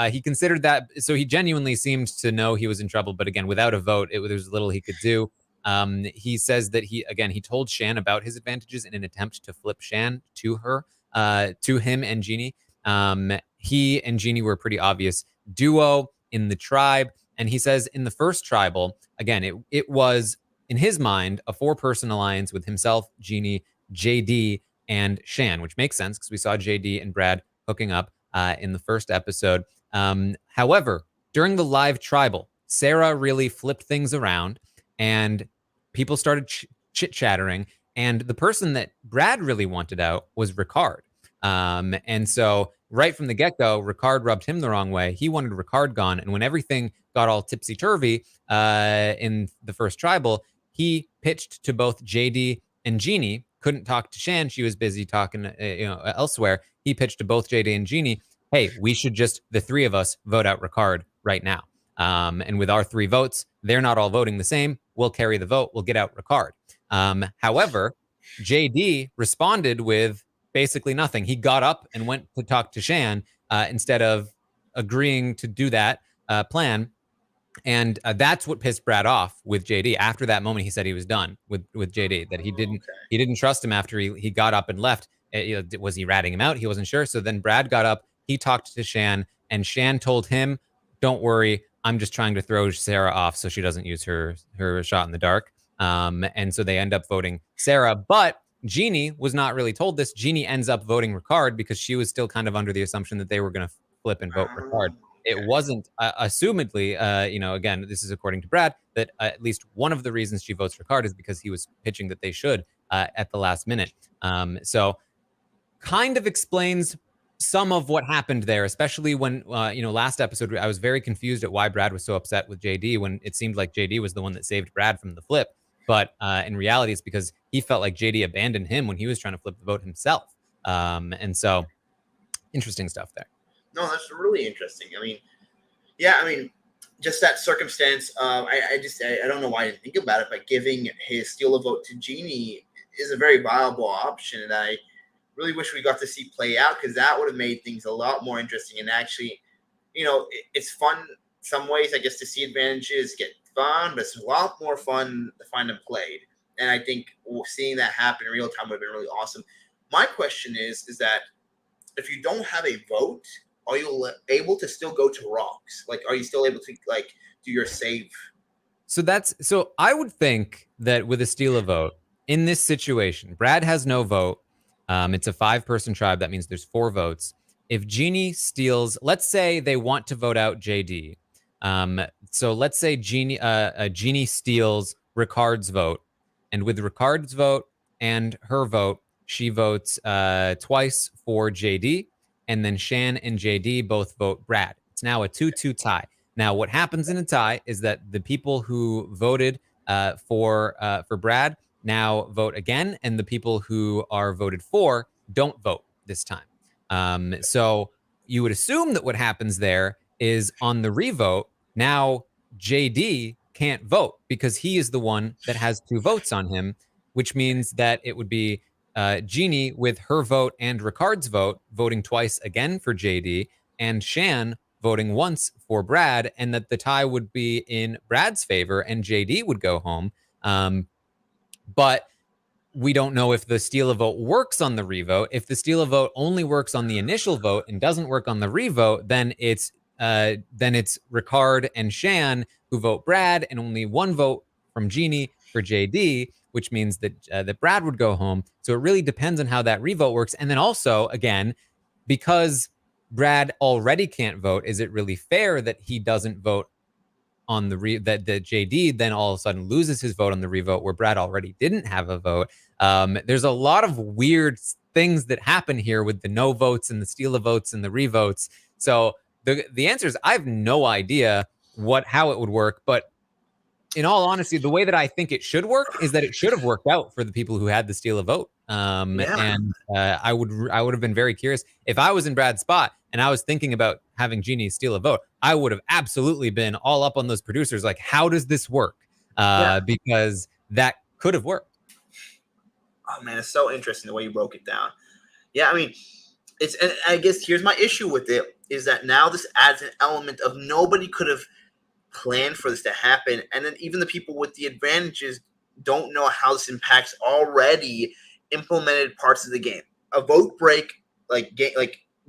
he considered that. So he genuinely seemed to know he was in trouble. But again, without a vote, there was little he could do. He says that he told Shan about his advantages in an attempt to flip Shan to him and Jeannie. He and Jeannie were a pretty obvious duo in the tribe. And he says in the first tribal, again, it was, in his mind, a 4-person alliance with himself, Jeannie, JD, and Shan, which makes sense because we saw JD and Brad hooking up in the first episode. However, during the live tribal, Sarah really flipped things around and people started chit-chattering. And the person that Brad really wanted out was Ricard. And so right from the get-go, Ricard rubbed him the wrong way. He wanted Ricard gone. And when everything got all tipsy-turvy in the first tribal, he pitched to both JD and Jeannie. Couldn't talk to Shan. She was busy talking elsewhere. He pitched to both JD and Jeannie, hey, we should just, the 3 of us, vote out Ricard right now. And with our 3 votes, they're not all voting the same. We'll carry the vote. We'll get out Ricard. However, JD responded with basically nothing. He got up and went to talk to Shan instead of agreeing to do that plan. And that's what pissed Brad off with JD. After that moment, he said he was done with JD, that he didn't trust him after he got up and left. Was he ratting him out? He wasn't sure. So then Brad got up, he talked to Shan, and Shan told him, don't worry, I'm just trying to throw Sarah off so she doesn't use her shot in the dark. And so they end up voting Sarah. But Jeannie was not really told this. Jeannie ends up voting Ricard because she was still kind of under the assumption that they were going to flip and vote Ricard. It wasn't, assumedly, again, this is according to Brad, that at least one of the reasons she votes Ricard is because he was pitching that they should at the last minute. So kind of explains some of what happened there, especially when, last episode, I was very confused at why Brad was so upset with JD when it seemed like JD was the one that saved Brad from the flip. But in reality, it's because he felt like JD abandoned him when he was trying to flip the vote himself. And so interesting stuff there. No, that's really interesting. Just that circumstance. I don't know why I didn't think about it, but giving his steal a vote to Jeannie is a very viable option. And I really wish we got to see play out because that would have made things a lot more interesting. And actually, it's fun in some ways, I guess, to see advantages get fun, but it's a lot more fun to find them played. And I think seeing that happen in real time would have been really awesome. My question is that if you don't have a vote, are you able to still go to rocks? Like, are you still able to do your save? So I would think that with a steal a vote in this situation, Brad has no vote. It's a 5-person tribe. That means there's 4 votes. If Jeannie steals, let's say they want to vote out JD. So let's say Jeannie steals Ricard's vote. And with Ricard's vote and her vote, she votes twice for JD. And then Shan and JD both vote Brad. It's now a 2-2 tie. Now, what happens in a tie is that the people who voted for Brad now vote again, and the people who are voted for don't vote this time. So you would assume that what happens there is on the revote, now JD can't vote because he is the one that has 2 votes on him, which means that it would be Jeannie with her vote and Ricard's vote voting twice again for JD, and Shan voting once for Brad, and that the tie would be in Brad's favor and JD would go home. but we don't know if the steal a vote works on the revote. If the steal a vote only works on the initial vote and doesn't work on the revote, then it's Ricard and Shan who vote Brad, and only one vote from Jeannie for JD, which means that that Brad would go home. So it really depends on how that revote works. And then also, again, because Brad already can't vote, is it really fair that he doesn't vote on the that JD then all of a sudden loses his vote on the revote where Brad already didn't have a vote? There's a lot of weird things that happen here with the no votes and the steal of votes and the revotes. So the answer is I have no idea how it would work, but in all honesty, the way that I think it should work is that it should have worked out for the people who had the steal a vote. And I would have been very curious if I was in Brad's spot and I was thinking about having Jeannie steal a vote. I would have absolutely been all up on those producers, like, how does this work? Because that could have worked. Oh man, it's so interesting the way you broke it down. Yeah, I mean, and I guess here's my issue with it is that now this adds an element of nobody could have planned for this to happen, and then even the people with the advantages don't know how this impacts already implemented parts of the game. A vote break, like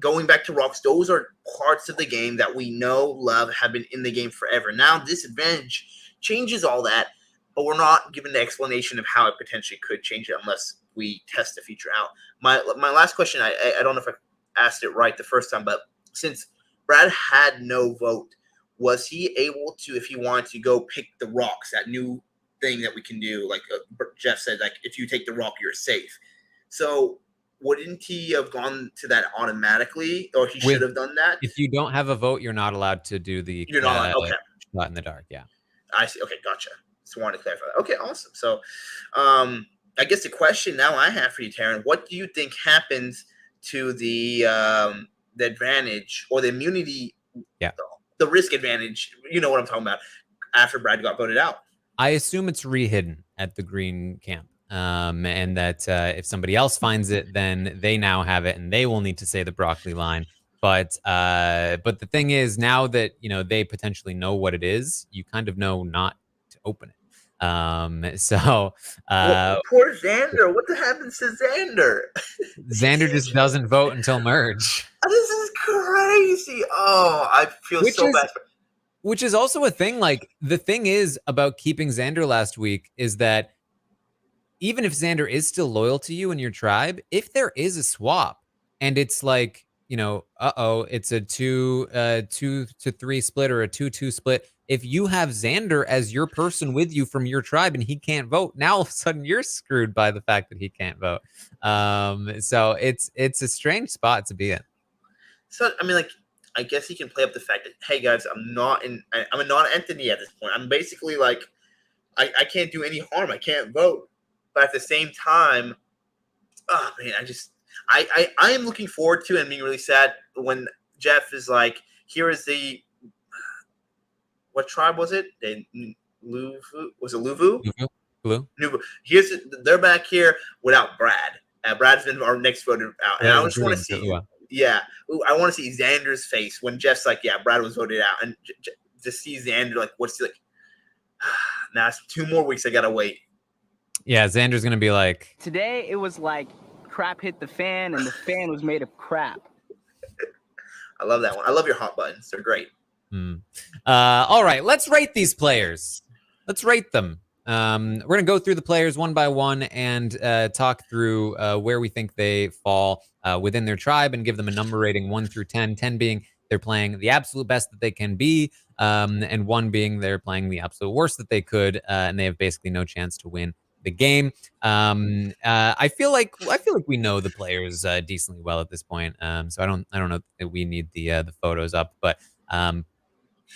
going back to rocks, those are parts of the game that we know, love, have been in the game forever. Now this advantage changes all that, but we're not given the explanation of how it potentially could change it unless we test the feature out. My last question, I don't know if I asked it right the first time, but since Brad had no vote, was he able to, if he wanted to, go pick the rocks, that new thing that we can do? Like Jeff said, like if you take the rock, you're safe. So wouldn't he have gone to that automatically, or he should have done that? If you don't have a vote, you're not allowed to do the you're not allowed, okay. Shot in the dark. Yeah, I see. Okay, gotcha. Just wanted to clarify that. Okay, awesome. So, I guess the question now I have for you, Taran, what do you think happens to the advantage or the immunity? Yeah. The risk advantage, you know what I'm talking about, after Brad got voted out? I assume it's re-hidden at the green camp. And that if somebody else finds it, then they now have it and they will need to say the broccoli line. But the thing is, now that, they potentially know what it is, you kind of know not to open it. Well, poor Xander. What happens to Xander? Xander just doesn't vote until merge. This is crazy. Oh, I feel so bad. Which is also a thing. Like, the thing is about keeping Xander last week is that even if Xander is still loyal to you and your tribe, if there is a swap and it's like, it's a 2-3 split or a 2-2 split. If you have Xander as your person with you from your tribe and he can't vote, now all of a sudden you're screwed by the fact that he can't vote. So it's a strange spot to be in. So, I mean, like, I guess he can play up the fact that, hey guys, I'm a non-entity at this point. I'm basically like, I can't do any harm. I can't vote. But at the same time, oh man, I am looking forward to and being really sad when Jeff is like, here is what tribe was it? Luvu? Was it Luvu? Luvu. They're back here without Brad. Brad's been our next voter out. And I just want to see, I want to see Xander's face when Jeff's like, yeah, Brad was voted out. And to see Xander, like, what's he like? Now it's 2 more weeks. I got to wait. Yeah, Xander's going to be like, today it was like crap hit the fan and the fan was made of crap. I love that one. I love your hot buttons. They're great. All right, let's rate these players. Let's rate them. We're going to go through the players one by one and talk through where we think they fall within their tribe and give them a number rating 1 through 10. 10 being they're playing the absolute best that they can be, and 1 being they're playing the absolute worst that they could, and they have basically no chance to win the game. I feel like we know the players decently well at this point. So I don't know that we need the photos up, but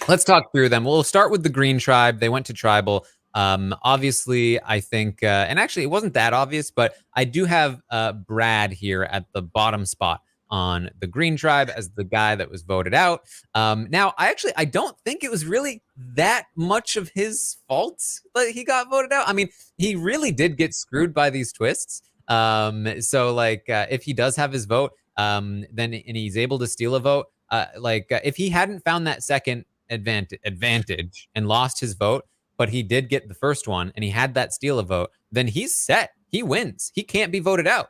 let's talk through them. We'll start with the Green Tribe. They went to Tribal. Obviously, I think, and actually it wasn't that obvious, but I do have Brad here at the bottom spot on the Green Tribe as the guy that was voted out. Now, I don't think it was really that much of his fault that he got voted out. I mean, he really did get screwed by these twists. So, like, if he does have his vote, then and he's able to steal a vote, if he hadn't found that second advantage and lost his vote, but he did get the first one and he had that steal a vote, then he's set. He wins. He can't be voted out.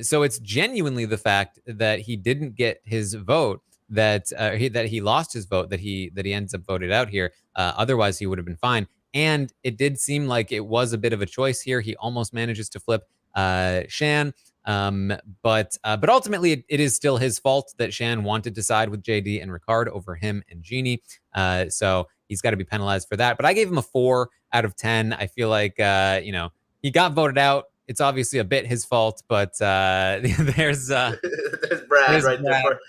So it's genuinely the fact that he didn't get his vote, that he lost his vote, that he ends up voted out here. Otherwise, he would have been fine. And it did seem like it was a bit of a choice here. He almost manages to flip Shan. But ultimately, it is still his fault that Shan wanted to side with JD and Ricard over him and Jeannie. So he's got to be penalized for that. But I gave him a 4 out of 10. I feel like, he got voted out. It's obviously a bit his fault, but there's Brad there's right Brad. there.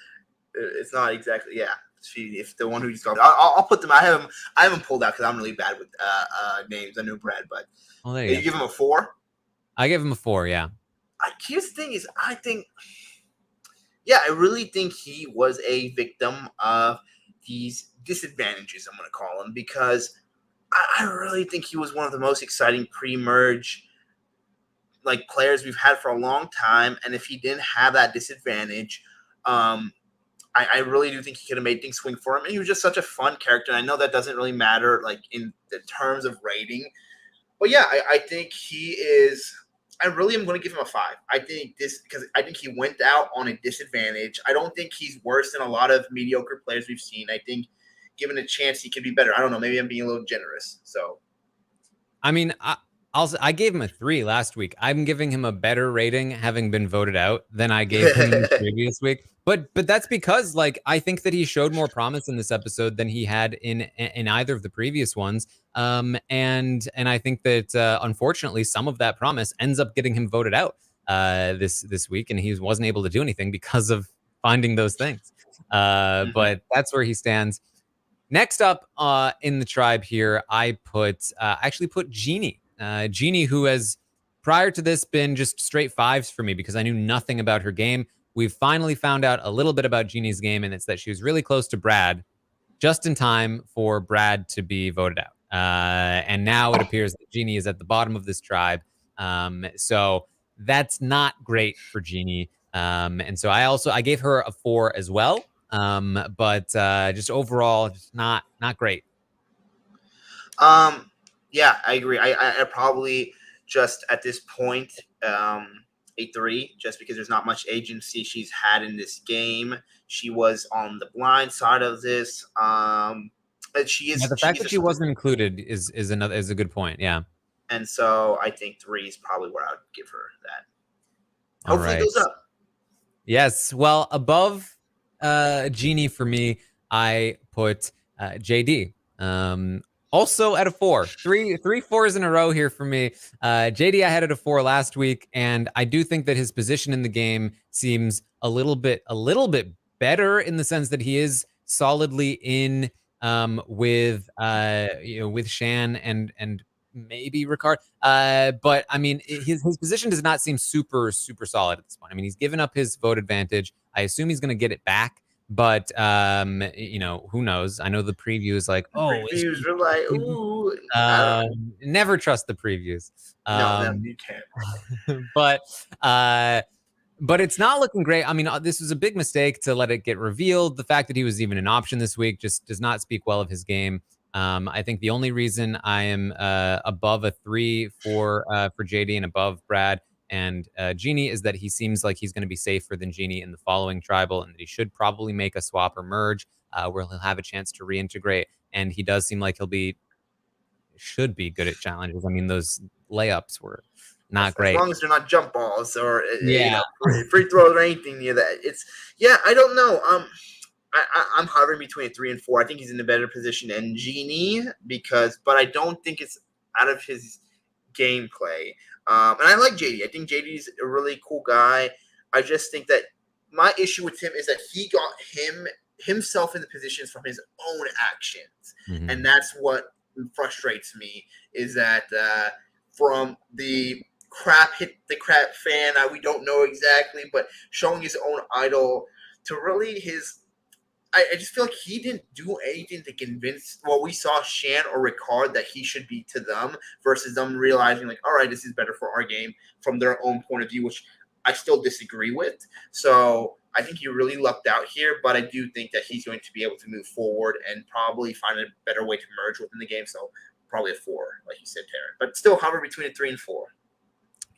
It's not exactly, yeah. If the one who just got, I'll put them. I haven't pulled out because I'm really bad with names. I knew Brad, but Well, there you you give go. him a 4. I gave him a 4, yeah. Here's the thing: I really think he was a victim of these disadvantages. I'm going to call them, because I really think he was one of the most exciting pre-merge players we've had for a long time. And if he didn't have that disadvantage, I really do think he could have made things swing for him. And he was just such a fun character. And I know that doesn't really matter in the terms of rating, but yeah, I think he is. I really am going to give him a 5. I think because I think he went out on a disadvantage. I don't think he's worse than a lot of mediocre players we've seen. I think given a chance, he could be better. I don't know. Maybe I'm being a little generous. So, I mean, I gave him a 3 last week. I'm giving him a better rating having been voted out than I gave him the previous week. But that's because I think that he showed more promise in this episode than he had in either of the previous ones. And I think that unfortunately some of that promise ends up getting him voted out this week, and he wasn't able to do anything because of finding those things. But that's where he stands. Next up in the tribe here, I actually put Jeannie. Jeannie, who has prior to this been just straight 5s for me because I knew nothing about her game. We've finally found out a little bit about Jeannie's game, and it's that she was really close to Brad just in time for Brad to be voted out. And now it appears that Jeannie is at the bottom of this tribe. So that's not great for Jeannie. And so I gave her a 4 as well. But just overall, just not great. Yeah, I agree. I probably just at this point a 3, just because there's not much agency she's had in this game. She was on the blind side of this. She is. The fact that she wasn't included is a good point. Yeah. And so I think 3 is probably where I would give her that. All Hopefully right. it goes up. Yes. Well, above Jeannie for me, I put JD. Also at a 4. Three 4s in a row here for me. JD I had at a 4 last week, and I do think that his position in the game seems a little bit better in the sense that he is solidly in with Shan and maybe Ricard. But I mean, his position does not seem super solid at this point. I mean, he's given up his vote advantage. I assume he's going to get it back. But who knows? I know the preview is like, previews are like, ooh. Never trust the previews. No, you can't. But it's not looking great. I mean, this was a big mistake to let it get revealed. The fact that he was even an option this week just does not speak well of his game. I think the only reason I am above a 3 for JD and above Brad and Jeannie is that he seems like he's going to be safer than Jeannie in the following tribal, and that he should probably make a swap or merge where he'll have a chance to reintegrate. And he does seem like should be good at challenges. I mean, those layups were not great. As long as they're not jump balls or free throws or anything near that. I don't know. I'm hovering between a 3 and 4. I think he's in a better position than Jeannie but I don't think it's out of his gameplay. And I like JD. I think JD's a really cool guy. I just think that my issue with him is that he got himself in the positions from his own actions. Mm-hmm. And that's what frustrates me, is that from the crap fan, we don't know exactly, but showing his own idol to really I just feel like he didn't do anything to convince. Well, we saw Shan or Ricard that he should be to them, versus them realizing all right, this is better for our game from their own point of view, which I still disagree with. So I think he really lucked out here, but I do think that he's going to be able to move forward and probably find a better way to merge within the game. So probably a 4, like you said, Taran. But still hover between a 3 and 4.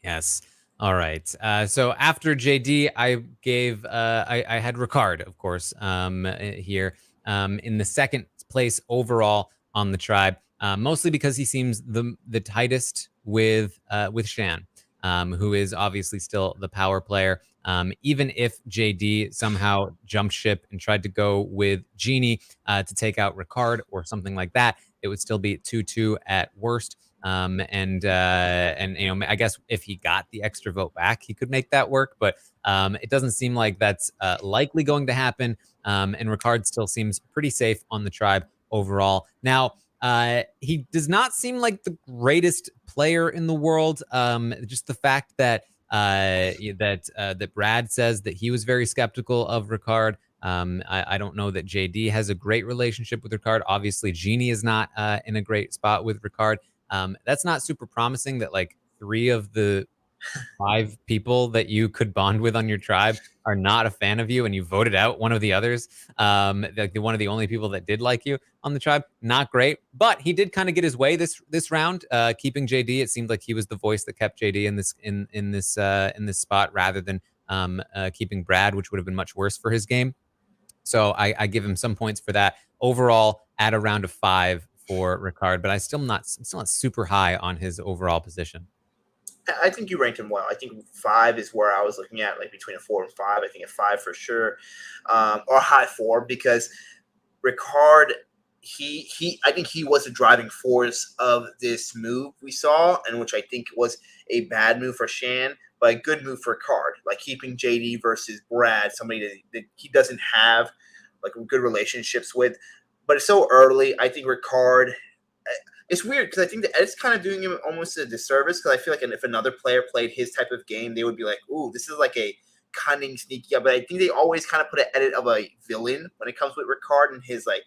Yes. All right. So after JD, I gave I had Ricard, of course, here in the second place overall on the tribe, mostly because he seems the tightest with Shan, who is obviously still the power player. Even if JD somehow jumped ship and tried to go with Genie to take out Ricard or something like that, it would still be 2-2 at worst. And I guess if he got the extra vote back, he could make that work. But it doesn't seem like that's likely going to happen. And Ricard still seems pretty safe on the tribe overall. Now, he does not seem like the greatest player in the world. Just the fact that that Brad says that he was very skeptical of Ricard. I don't know that JD has a great relationship with Ricard. Obviously, Genie is not in a great spot with Ricard. That's not super promising that like 3 of the 5 people that you could bond with on your tribe are not a fan of you and you voted out one of the others. Like one of the only people that did like you on the tribe. Not great, but he did kind of get his way this round, keeping JD. It seemed like he was the voice that kept JD in this spot rather than keeping Brad, which would have been much worse for his game. So I give him some points for that. Overall, at a round of 5 for Ricard, but I'm still not super high on his overall position. I think you ranked him well. I think 5 is where I was looking at, like between a 4 and 5. I think a 5 for sure, or high 4, because Ricard, I think he was the driving force of this move we saw, and which I think was a bad move for Shan, but a good move for Ricard, like keeping JD versus Brad, somebody that he doesn't have like good relationships with. But it's so early. I think Ricard, it's weird because I think that it's kind of doing him almost a disservice, because I feel like if another player played his type of game, they would be like, ooh, this is like a cunning, sneaky guy. But I think they always kind of put an edit of a villain when it comes with Ricard and his like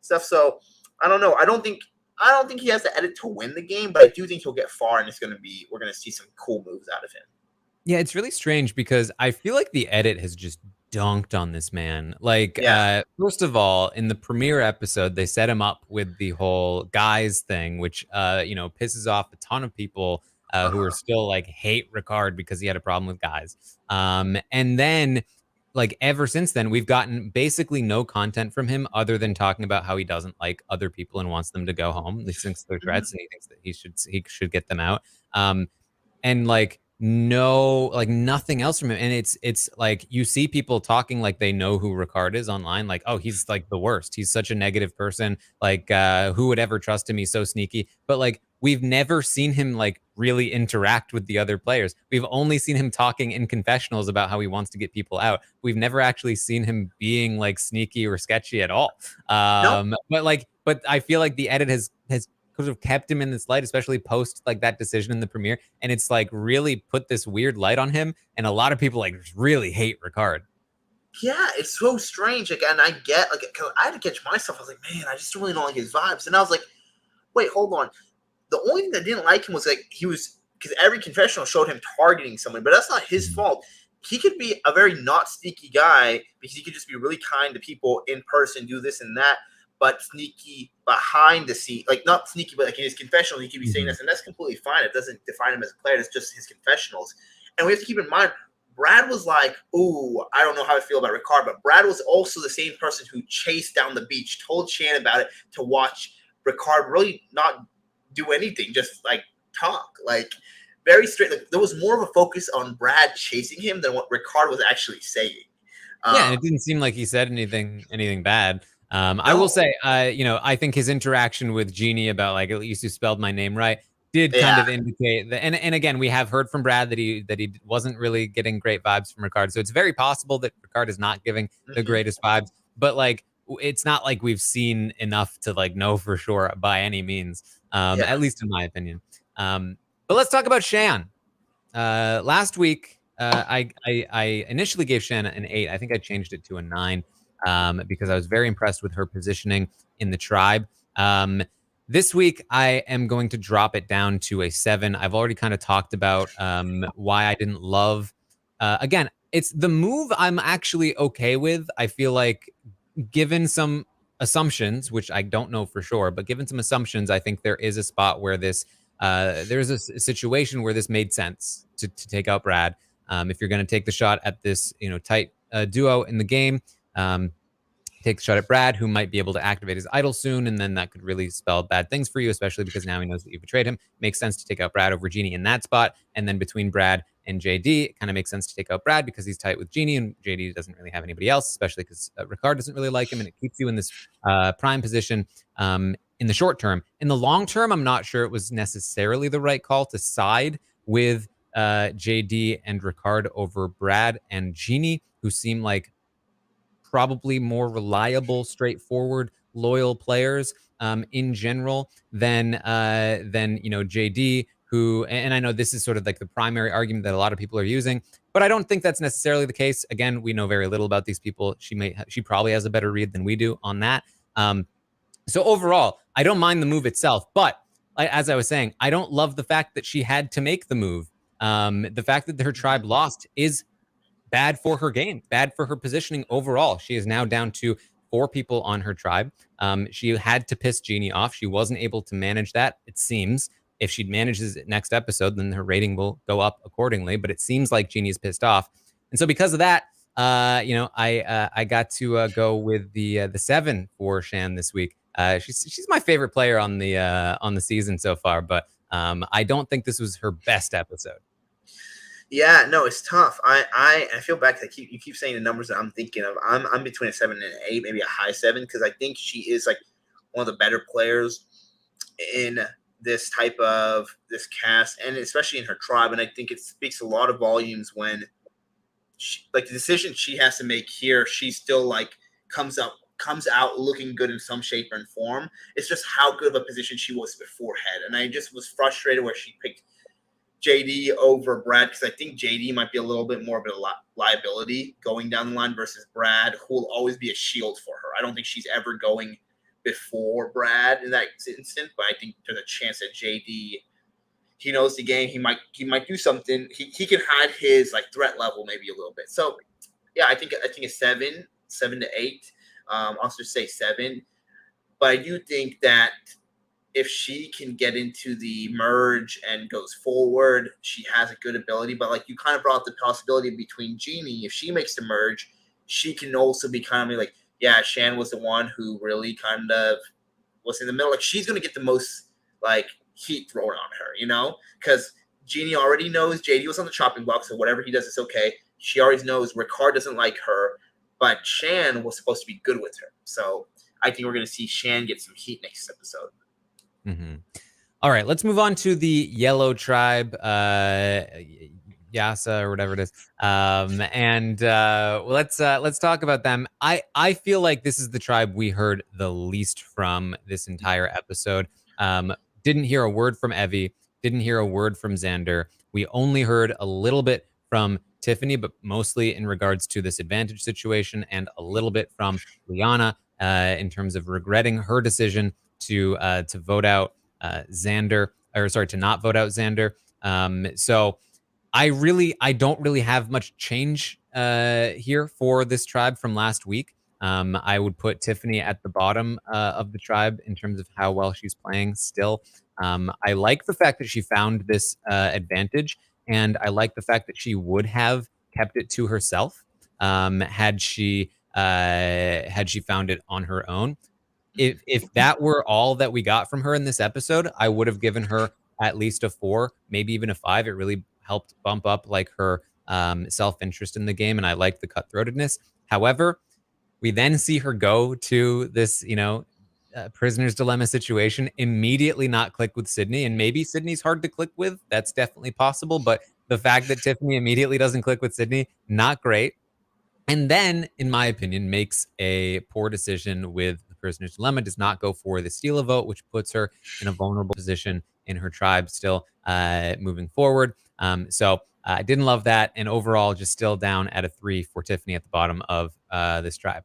stuff. So I don't know. I don't think he has the edit to win the game, but I do think he'll get far, and we're going to see some cool moves out of him. Yeah, it's really strange because I feel like the edit has just dunked on this man. Like, first of all, in the premiere episode, they set him up with the whole guys thing, which, pisses off a ton of people who are still like hate Ricard because he had a problem with guys. And then, like, ever since then, we've gotten basically no content from him other than talking about how he doesn't like other people and wants them to go home. He thinks they're threats and he thinks that he should get them out. And like, no, like nothing else from him. And it's like you see people talking like they know who Ricard is online, like, oh, he's like the worst, he's such a negative person, like who would ever trust him, he's so sneaky. But like we've never seen him like really interact with the other players. We've only seen him talking in confessionals about how he wants to get people out. We've never actually seen him being like sneaky or sketchy at all. But I feel like the edit has sort of kept him in this light, especially post like that decision in the premiere, and it's like really put this weird light on him, and a lot of people like really hate Ricard. Yeah, it's so strange. Like, and I get like, cause I had to catch myself. I was like, man, I just really don't like his vibes. And I was like, wait, hold on. The only thing that didn't like him was like because every confessional showed him targeting someone, but that's not his fault. He could be a very not sneaky guy because he could just be really kind to people in person, do this and that. But sneaky behind the scene, like not sneaky, but like in his confessional, he could be saying this, and that's completely fine. It doesn't define him as a player. It's just his confessionals. And we have to keep in mind, Brad was like, ooh, I don't know how I feel about Ricard, but Brad was also the same person who chased down the beach, told Shan about it to watch Ricard really not do anything, just like talk. Like very straight. Like, there was more of a focus on Brad chasing him than what Ricard was actually saying. Yeah, and it didn't seem like he said anything bad. I will say, I think his interaction with Genie about like, at least you spelled my name right, did kind of indicate that. And again, we have heard from Brad that he wasn't really getting great vibes from Ricard. So it's very possible that Ricard is not giving the greatest vibes. But like, it's not like we've seen enough to like know for sure by any means, at least in my opinion. But let's talk about Shan. Last week, I initially gave Shan an 8. I think I changed it to a 9. Because I was very impressed with her positioning in the tribe. This week, I am going to drop it down to a 7. I've already kind of talked about why I didn't love. Again, it's the move I'm actually okay with. I feel like given some assumptions, which I don't know for sure, but given some assumptions, I think there is a spot where this there's a situation where this made sense to take out Brad. If you're going to take the shot at this, tight duo in the game, take the shot at Brad, who might be able to activate his idol soon, and then that could really spell bad things for you, especially because now he knows that you betrayed him. Makes sense to take out Brad over Genie in that spot, and then between Brad and JD, it kind of makes sense to take out Brad because he's tight with Genie, and JD doesn't really have anybody else, especially because Ricard doesn't really like him, and it keeps you in this prime position in the short term. In the long term, I'm not sure it was necessarily the right call to side with JD and Ricard over Brad and Genie, who seem like probably more reliable, straightforward, loyal players in general than JD, who, and I know this is sort of like the primary argument that a lot of people are using, but I don't think that's necessarily the case. Again, we know very little about these people. She probably has a better read than we do on that. So overall, I don't mind the move itself, but as I was saying, I don't love the fact that she had to make the move. The fact that her tribe lost is bad for her game, bad for her positioning overall. She is now down to 4 people on her tribe. She had to piss Genie off. She wasn't able to manage that, it seems. If she manages it next episode, then her rating will go up accordingly. But it seems like Genie's pissed off. And so because of that, I got to go with the 7 for Shan this week. She's my favorite player on the season so far, but I don't think this was her best episode. Yeah, no, it's tough. I feel bad because you keep saying the numbers that I'm thinking of. I'm between a 7 and an 8, maybe a high 7, because I think she is like one of the better players in this type of this cast, and especially in her tribe. And I think it speaks a lot of volumes when the decision she has to make here, she still like comes out looking good in some shape or form. It's just how good of a position she was beforehand, and I just was frustrated where she picked JD over Brad, because I think JD might be a little bit more of a liability going down the line versus Brad, who will always be a shield for her. I don't think she's ever going before Brad in that instant, but I think there's a chance that JD, he knows the game. He might do something. He can hide his like threat level maybe a little bit. So yeah, I think a 7 to 8. I'll just say 7, but I do think that if she can get into the merge and goes forward, she has a good ability. But like you kind of brought up the possibility between Genie, if she makes the merge, she can also be kind of like, yeah, Shan was the one who really kind of was in the middle. Like she's going to get the most like heat thrown on her, because Genie already knows JD was on the chopping block, so whatever he does is okay. She already knows Ricard doesn't like her, but Shan was supposed to be good with her. So I think we're going to see Shan get some heat next episode. Mm-hmm. All right, let's move on to the Yellow Tribe, Yasa or whatever it is, and let's talk about them. I feel like this is the tribe we heard the least from this entire episode. Didn't hear a word from Evie. Didn't hear a word from Xander. We only heard a little bit from Tiffany, but mostly in regards to this advantage situation, and a little bit from Liana in terms of regretting her decision to vote out Xander, or sorry, to not vote out Xander. So I don't really have much change here for this tribe from last week. I would put Tiffany at the bottom of the tribe in terms of how well she's playing still. I like the fact that she found this advantage, and I like the fact that she would have kept it to herself had she found it on her own. If that were all that we got from her in this episode, I would have given her at least a 4, maybe even a 5. It really helped bump up like her self-interest in the game, and I like the cutthroatedness. However, we then see her go to this, prisoner's dilemma situation, immediately not click with Sydney, and maybe Sydney's hard to click with. That's definitely possible, but the fact that Tiffany immediately doesn't click with Sydney, not great. And then, in my opinion, makes a poor decision with the prisoner's dilemma, does not go for the steal a vote, which puts her in a vulnerable position in her tribe still moving forward. So I didn't love that. And overall, just still down at a 3 for Tiffany at the bottom of this tribe.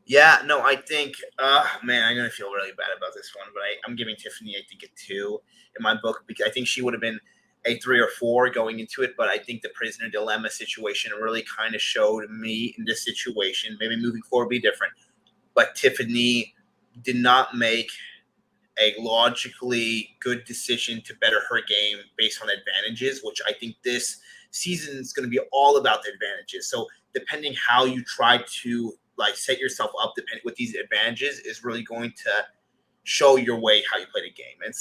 Yeah, no, I think, man, I'm going to feel really bad about this one, but I'm giving Tiffany, I think, a 2 in my book, because I think she would have been a 3 or 4 going into it, but I think the prisoner dilemma situation really kind of showed me in this situation, maybe moving forward be different, but Tiffany did not make a logically good decision to better her game based on advantages, which I think this season is going to be all about the advantages. So depending how you try to like set yourself up depending with these advantages is really going to show your way how you play the game. And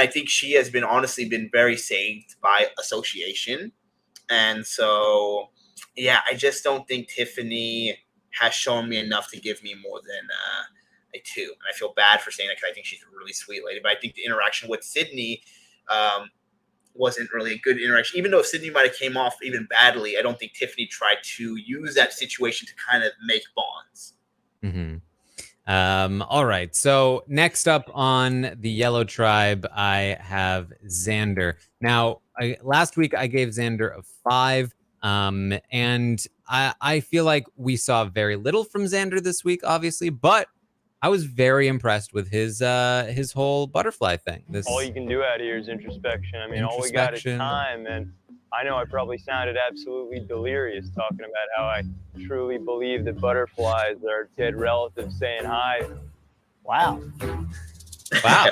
I think she has been honestly been very saved by association. And so, yeah, I just don't think Tiffany has shown me enough to give me more than a 2. And I feel bad for saying that because I think she's a really sweet lady. But I think the interaction with Sydney wasn't really a good interaction. Even though Sydney might have came off even badly, I don't think Tiffany tried to use that situation to kind of make bonds. Mm-hmm. All right. So next up on the Yellow Tribe, I have Xander. Now, last week I gave Xander a 5. And I feel like we saw very little from Xander this week, obviously, but I was very impressed with his whole butterfly thing. All you can do out here is introspection. I mean, all we got is time, and I know I probably sounded absolutely delirious talking about how I truly believe that butterflies are dead relatives saying hi. Wow. Wow.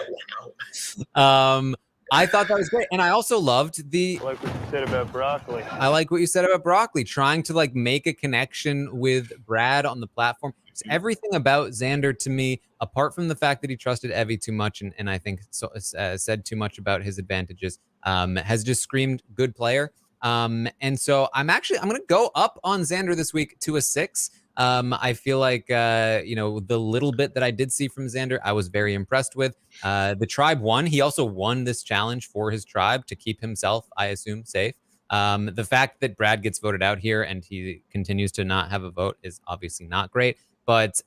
I thought that was great. And I also loved the... I like what you said about broccoli. I like what you said about broccoli, trying to like make a connection with Brad on the platform. It's everything about Xander to me, apart from the fact that he trusted Evie too much and I think said too much about his advantages, has just screamed good player. And so I'm going to go up on Xander this week to a 6. I feel like, the little bit that I did see from Xander, I was very impressed with. The tribe won. He also won this challenge for his tribe to keep himself, I assume, safe. The fact that Brad gets voted out here and he continues to not have a vote is obviously not great. But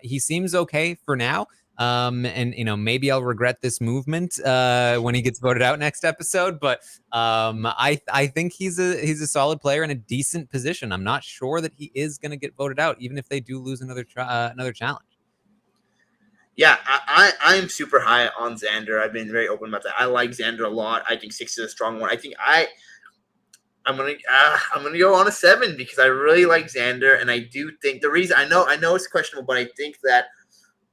he seems okay for now. And maybe I'll regret this movement when he gets voted out next episode. But I think he's a solid player in a decent position. I'm not sure that he is going to get voted out, even if they do lose another challenge. Yeah, I am super high on Xander. I've been very open about that. I like Xander a lot. I think 6 is a strong one. I think I'm gonna go on a 7 because I really like Xander, and I do think the reason I know it's questionable, but I think that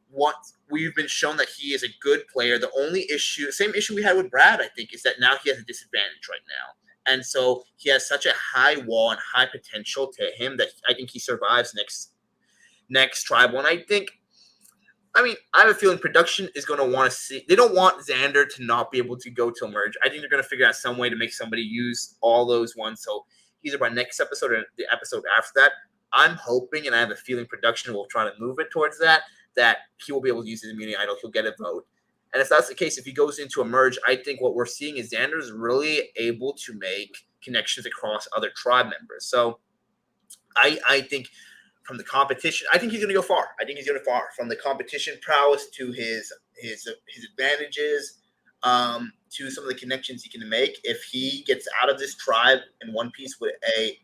what we've been shown that he is a good player. The only same issue we had with Brad, I think, is that now he has a disadvantage right now, and so he has such a high wall and high potential to him that I think he survives next tribal. And I have a feeling production is going to want to see. They don't want Xander to not be able to go to merge. I think they're going to figure out some way to make somebody use all those ones. So either by next episode or the episode after that, I'm hoping, and I have a feeling production will try to move it towards that he will be able to use his immunity idol. He'll get a vote. And if that's the case, if he goes into a merge, I think what we're seeing is Xander's really able to make connections across other tribe members. So I think from the competition, I think he's going to go far. I think he's going to far from the competition prowess to his advantages, to some of the connections he can make. If he gets out of this tribe in one piece with a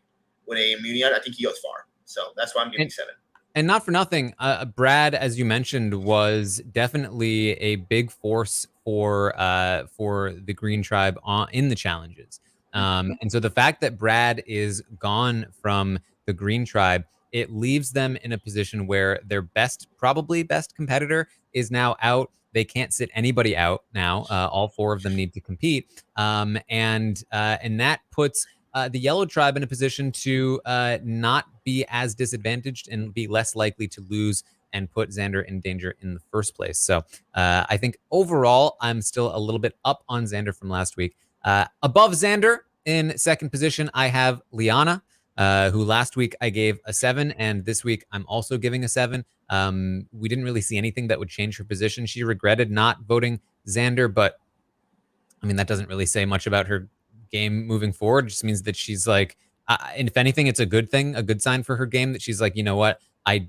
immunity, I think he goes far. So that's why I'm giving 7. And not for nothing, Brad, as you mentioned, was definitely a big force for the Green Tribe in the challenges. And so the fact that Brad is gone from the Green Tribe, it leaves them in a position where their probably best competitor is now out. They can't sit anybody out now. All 4 of them need to compete. And that puts the Yellow Tribe in a position to not be as disadvantaged and be less likely to lose and put Xander in danger in the first place. So I think overall, I'm still a little bit up on Xander from last week. Above Xander in second position, I have Liana, who last week I gave a 7, and this week I'm also giving a 7. We didn't really see anything that would change her position. She regretted not voting Xander, but I mean, that doesn't really say much about her game moving forward. It just means that she's like, and if anything, it's a good thing, a good sign for her game, that she's like, you know what, I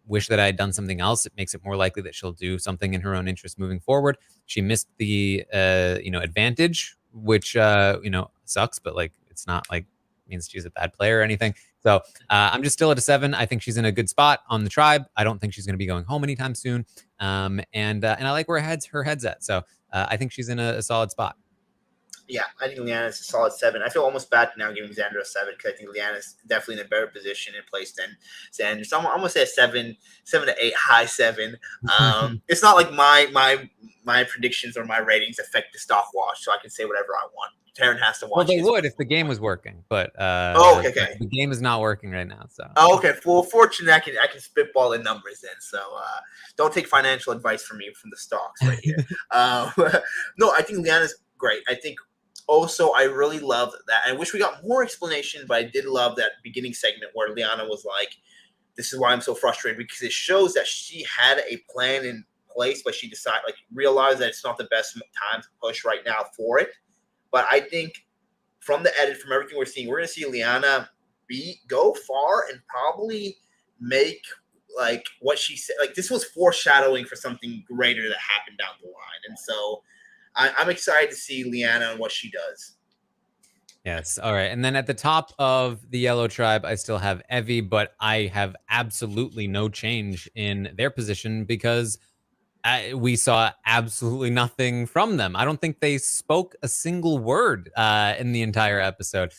wish that I had done something else. It makes it more likely that she'll do something in her own interest moving forward. She missed the advantage, which sucks, but like it's not like means she's a bad player or anything. So I'm just still at a 7. I think she's in a good spot on the tribe. I don't think she's going to be going home anytime soon. And I like where her head's at. So I think she's in a solid spot. Yeah, I think Liana's a solid 7. I feel almost bad now giving Xander a 7 because I think Liana's definitely in a better position and place than Xander. So I'm going to say a 7 to 8, high 7. It's not like my predictions or my ratings affect the Stockwatch, so I can say whatever I want. Taran has to watch. Well, they would if the game was working, but okay. The game is not working right now. So okay. Well, fortunately, I can spitball the numbers then. So don't take financial advice from me from the stocks right here. No, I think Liana's great. I think also I really love that. I wish we got more explanation, but I did love that beginning segment where Liana was like, "This is why I'm so frustrated," because it shows that she had a plan in place, but she realized that it's not the best time to push right now for it. But I think from the edit, from everything we're seeing, we're going to see Liana go far and probably make like what she said. Like this was foreshadowing for something greater that happened down the line. And so I'm excited to see Liana and what she does. Yes. All right. And then at the top of the Yellow Tribe, I still have Evie, but I have absolutely no change in their position because we saw absolutely nothing from them. I don't think they spoke a single word in the entire episode.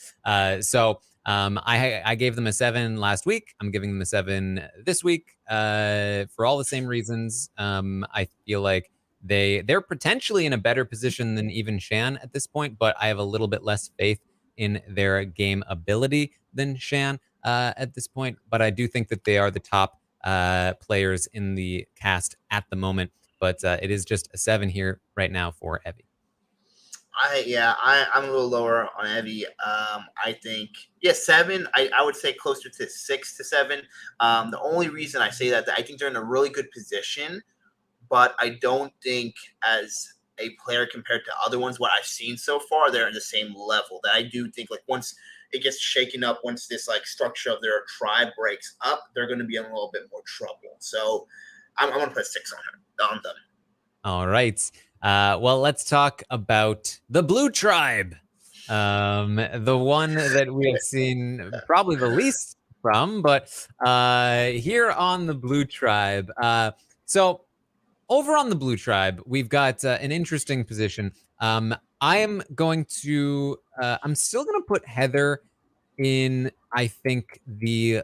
So I gave them a 7 last week. I'm giving them a 7 this week for all the same reasons. I feel like they're potentially in a better position than even Shan at this point, but I have a little bit less faith in their game ability than Shan at this point. But I do think that they are the top players in the cast at the moment, but it is just a 7 here right now for Evie. I'm a little lower on Evie. I think 7. I would say closer to 6 to 7. The only reason I say that I think they're in a really good position, but I don't think as a player compared to other ones, what I've seen so far, they're in the same level. That I do think like once it gets shaken up, once this like structure of their tribe breaks up, they're going to be in a little bit more trouble. So I'm going to put 6 on them. All right. Well, let's talk about the Blue Tribe. The one that we have seen probably the least from, but here on the Blue Tribe. So over on the Blue Tribe, we've got an interesting position. I'm still going to put Heather in, I think, the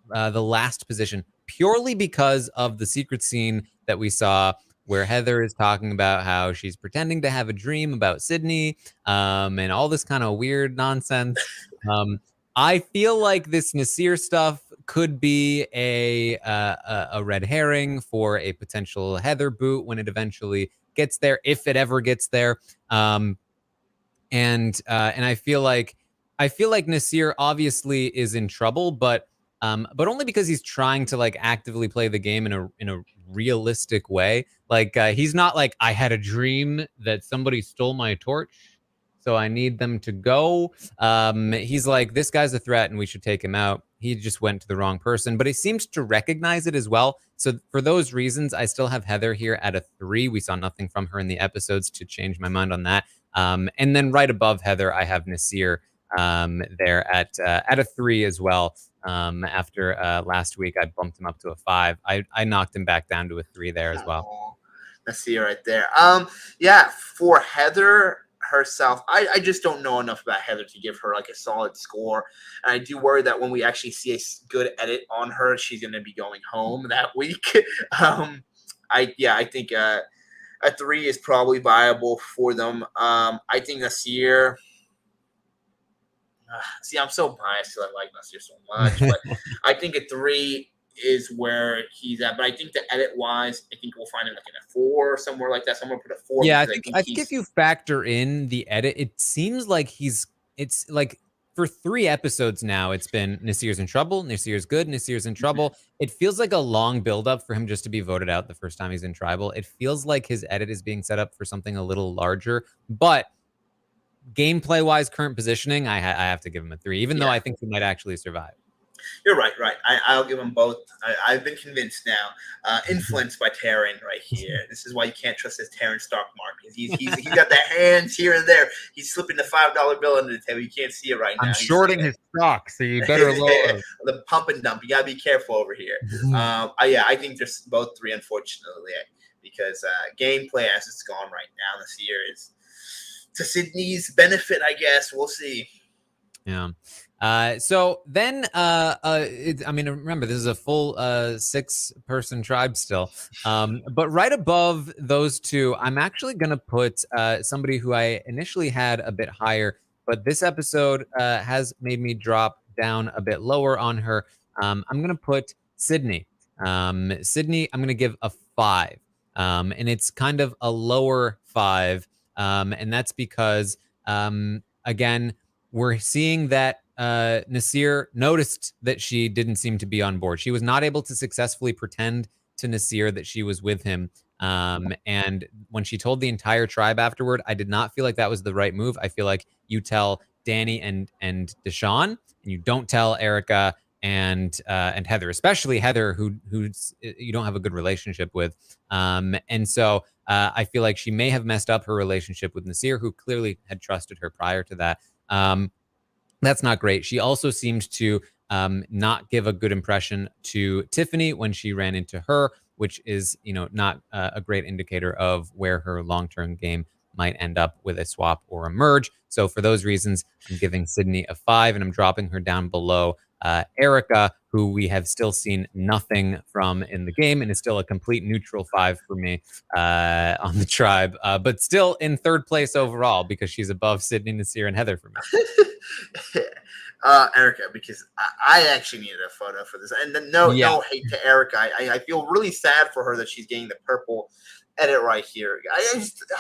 last position, purely because of the secret scene that we saw where Heather is talking about how she's pretending to have a dream about Sydney and all this kind of weird nonsense. I feel like this Nasir stuff could be a red herring for a potential Heather boot when it eventually gets there, if it ever gets there. And I feel like Nasir obviously is in trouble, but only because he's trying to like actively play the game in a realistic way. Like he's not like, I had a dream that somebody stole my torch, so I need them to go. He's like, this guy's a threat and we should take him out. He just went to the wrong person, but he seems to recognize it as well. So for those reasons, I still have Heather here at a 3. We saw nothing from her in the episodes to change my mind on that. And then right above Heather, I have Nasir there at a 3 as well. After last week, I bumped him up to a 5. I knocked him back down to a 3 there as well. Nasir right there. For Heather herself, I just don't know enough about Heather to give her like a solid score. And I do worry that when we actually see a good edit on her, she's going to be going home that week. I think a 3 is probably viable for them. I think Nasir. See, I'm so biased because I like Nasir so much, but I think a 3 is where he's at. But I think the edit wise, I think we'll find him like in a 4 or somewhere like that. So I'm gonna put a 4. Yeah, I think if you factor in the edit, it seems like it's like for 3 episodes now, it's been Nasir's in trouble, Nasir's good, Nasir's in trouble. It feels like a long buildup for him just to be voted out the first time he's in tribal. It feels like his edit is being set up for something a little larger, but gameplay wise, current positioning, I have to give him a 3, even though I think he might actually survive. You're right. I'll give them both. I've been convinced now. Influenced by Taran right here. This is why you can't trust this Taran stock market. He's got the hands here and there. He's slipping the $5 bill under the table. You can't see it right now. I'm shorting his stock, so you better lower the pump and dump. You gotta be careful over here. I think there's both 3, unfortunately, because gameplay as it's gone right now this year is to Sydney's benefit, I guess. We'll see. Yeah. So then, I mean, remember, this is a full 6-person tribe still. But right above those two, I'm actually going to put somebody who I initially had a bit higher, but this episode has made me drop down a bit lower on her. I'm going to put Sydney. Sydney, I'm going to give a 5. And it's kind of a lower 5. And that's because, again, we're seeing that Naseer noticed that she didn't seem to be on board. She was not able to successfully pretend to Naseer that she was with him. And when she told the entire tribe afterward, I did not feel like that was the right move. I feel like you tell Danny and Deshaun, and you don't tell Erica and Heather, especially Heather, who's you don't have a good relationship with. And so I feel like she may have messed up her relationship with Naseer, who clearly had trusted her prior to that. That's not great. She also seemed to not give a good impression to Tiffany when she ran into her, which is, not a great indicator of where her long-term game might end up with a swap or a merge. So for those reasons, I'm giving Sydney a 5, and I'm dropping her down below Erica, who we have still seen nothing from in the game, and is still a complete neutral 5 for me on the tribe, but still in 3rd place overall because she's above Sydney, Naseer, and Heather for me. Erica, because I actually needed a photo for this, and no hate to Erica. I feel really sad for her that she's getting the purple edit right here.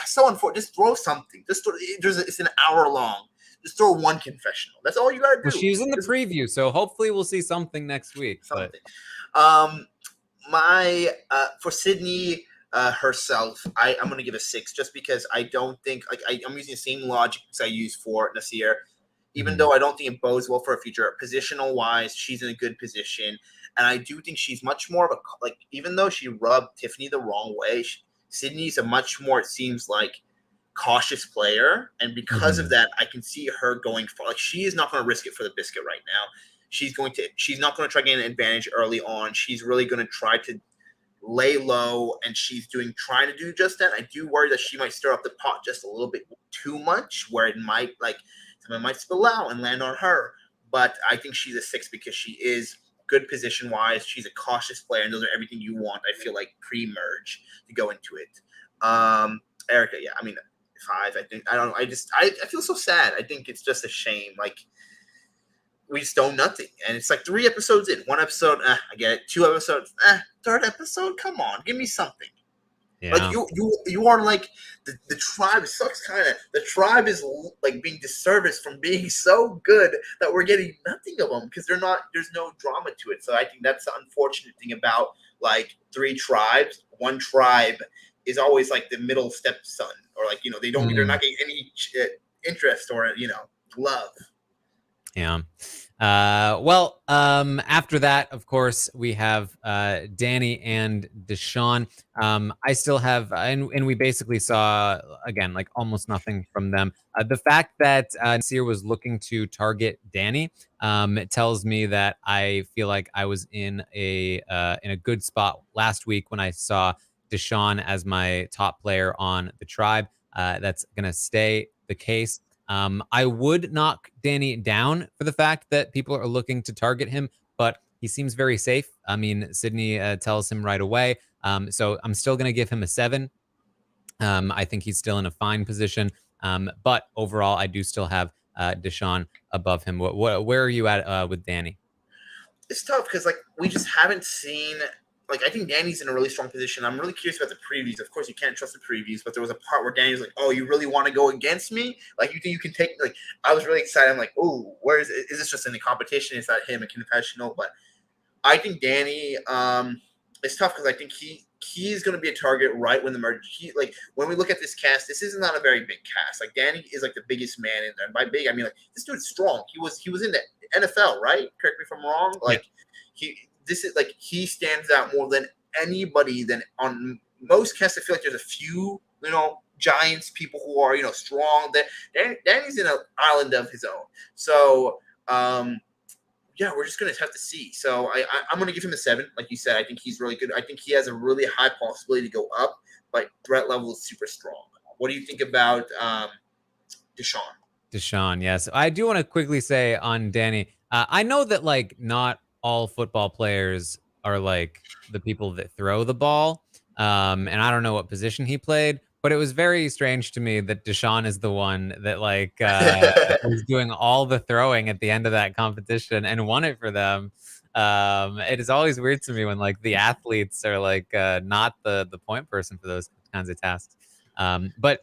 So unfortunate. Just throw something. It's an hour long. Just throw one confessional. That's all you gotta do. Well, she's in the preview, so hopefully we'll see something next week. Something. For Sydney herself, I'm gonna give a 6, just because I don't think I'm using the same logic as I use for Naseer. Even though I don't think it bodes well for her future, positional wise, she's in a good position, and I do think she's much more of a even though she rubbed Tiffany the wrong way, Sydney's a much more, it seems like, cautious player, and because of that, I can see her going for she is not going to risk it for the biscuit right now. She's not going to try to gain an advantage early on. She's really going to try to lay low, and she's trying to do just that. I do worry that she might stir up the pot just a little bit too much, where it might something might spill out and land on her. But I think she's a 6 because she is good position wise. She's a cautious player, and those are everything you want, I feel like, pre-merge to go into it. Erica, yeah, I mean, 5. I think I feel so sad. I think it's just a shame. We just don't nothing, and it's 3 episodes in. 1 episode, I get it. 2 episodes, 3rd episode, come on, give me something. Yeah. You are the tribe sucks kind of. The tribe is being disserviced from being so good that we're getting nothing of them because there's no drama to it. So I think that's the unfortunate thing about 3 tribes. 1 tribe is always the middle stepson, or they're not getting any interest or love. Yeah. Well, after that, of course, we have Danny and Deshaun. I still have, and we basically saw, again, almost nothing from them. The fact that Naseer was looking to target Danny, it tells me that I feel like I was in a good spot last week when I saw Deshaun as my top player on the tribe. That's going to stay the case. I would knock Danny down for the fact that people are looking to target him, but he seems very safe. I mean, Sydney tells him right away. So I'm still going to give him a 7. I think he's still in a fine position. But overall, I do still have Deshaun above him. Where are you at with Danny? It's tough because we just haven't seen. I think Danny's in a really strong position. I'm really curious about the previews. Of course, you can't trust the previews, but there was a part where Danny's "Oh, you really want to go against me? You think you can take?" I was really excited. I'm "Oh, where is this just in the competition? Is that him a confessional?" But I think Danny, it's tough because I think he's going to be a target right when the merge. When we look at this cast, this is not a very big cast. Danny is the biggest man in there, and by big I mean this dude's strong. He was in the NFL, right? Correct me if I'm wrong. This is he stands out more than anybody. Than on most casts, I feel there's a few giants, people who are strong. That Danny's in an island of his own. So yeah, we're just gonna have to see. So I'm gonna give him a 7, like you said. I think he's really good. I think he has a really high possibility to go up, but threat level is super strong. What do you think about Deshaun. Yes. I do want to quickly say on Danny, I know that like not all football players are like the people that throw the ball. And I don't know what position he played, but it was very strange to me that Deshaun is the one that like was doing all the throwing at the end of that competition and won it for them. It is always weird to me when like the athletes are like not the point person for those kinds of tasks. But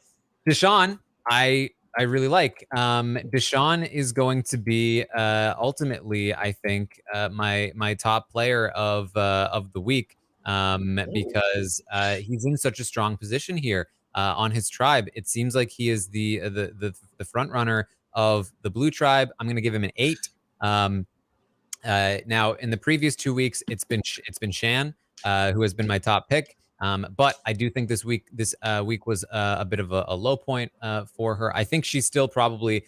Deshaun, I really like. Deshaun is going to be ultimately, I think, my top player of the week because he's in such a strong position here on his tribe. It seems like he is the front runner of the blue tribe. I'm going to give him an 8. Now, in the previous 2 weeks, it's been Shan who has been my top pick. But I do think this week was a bit of a low point for her. I think she's still probably,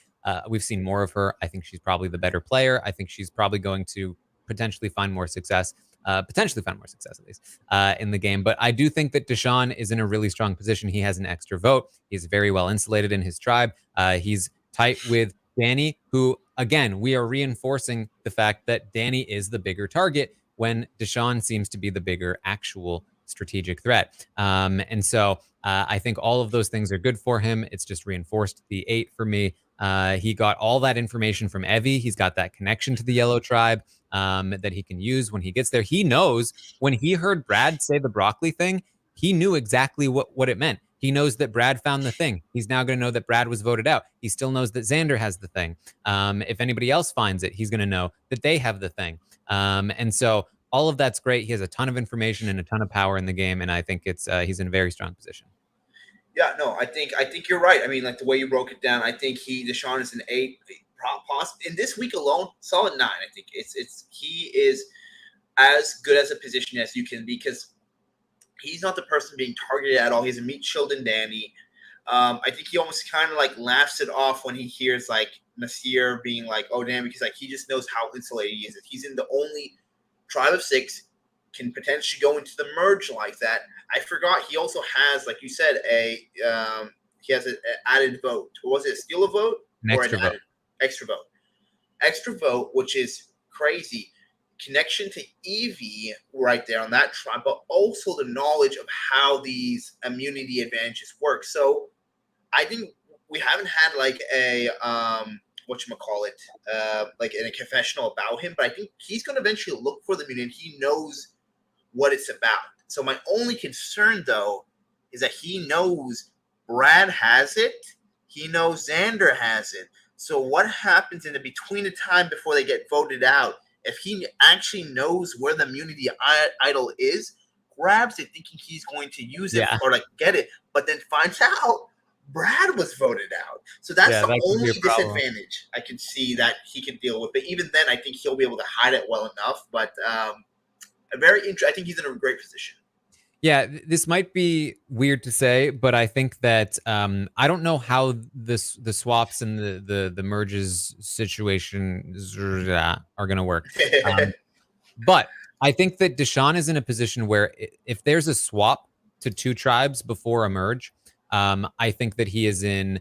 we've seen more of her. I think she's probably the better player. I think she's probably going to potentially find more success, at least, in the game. But I do think that Deshaun is in a really strong position. He has an extra vote. He's very well insulated in his tribe. He's tight with Danny, who, again, we are reinforcing the fact that Danny is the bigger target when Deshaun seems to be the bigger actual strategic threat. And so I think all of those things are good for him. It's just reinforced the 8 for me. He got all that information from Evie. He's got that connection to the yellow tribe that he can use when he gets there. He knows when he heard Brad say the broccoli thing, he knew exactly what it meant. He knows that Brad found the thing. He's now going to know that Brad was voted out. He still knows that Xander has the thing. If anybody else finds it, he's going to know that they have the thing. And so all of that's great. He has a ton of information and a ton of power in the game, and I think he's in a very strong position. Yeah, no, I think you're right. I mean, like the way you broke it down, I think Deshaun is an 8. In this week alone, solid 9. I think he is as good as a position as you can be because he's not the person being targeted at all. He's a meat shield in Danny. I think he almost kind of like laughs it off when he hears like Nasir being like, "Oh damn," because like he just knows how insulated he is. If he's in the only tribe of 6, can potentially go into the merge like that. I forgot he also has, like you said, he has an added vote. Or was it a steal a vote? An extra vote. Extra vote. Extra vote, which is crazy. Connection to Evie right there on that tribe, but also the knowledge of how these immunity advantages work. So I think we haven't had like a like in a confessional about him, but I think he's going to eventually look for the immunity. He knows what it's about. So my only concern though is that he knows Brad has it. He knows Xander has it. So what happens in the between the time before they get voted out? If he actually knows where the immunity idol is, grabs it thinking he's going to use it or like get it, but then finds out Brad was voted out. So that's the only disadvantage I can see that he can deal with. But even then, I think he'll be able to hide it well enough. But I think he's in a great position. Yeah, this might be weird to say, but I think that I don't know how the swaps and the merges situation are going to work. But I think that Deshaun is in a position where if there's a swap to 2 tribes before a merge, I think that he is in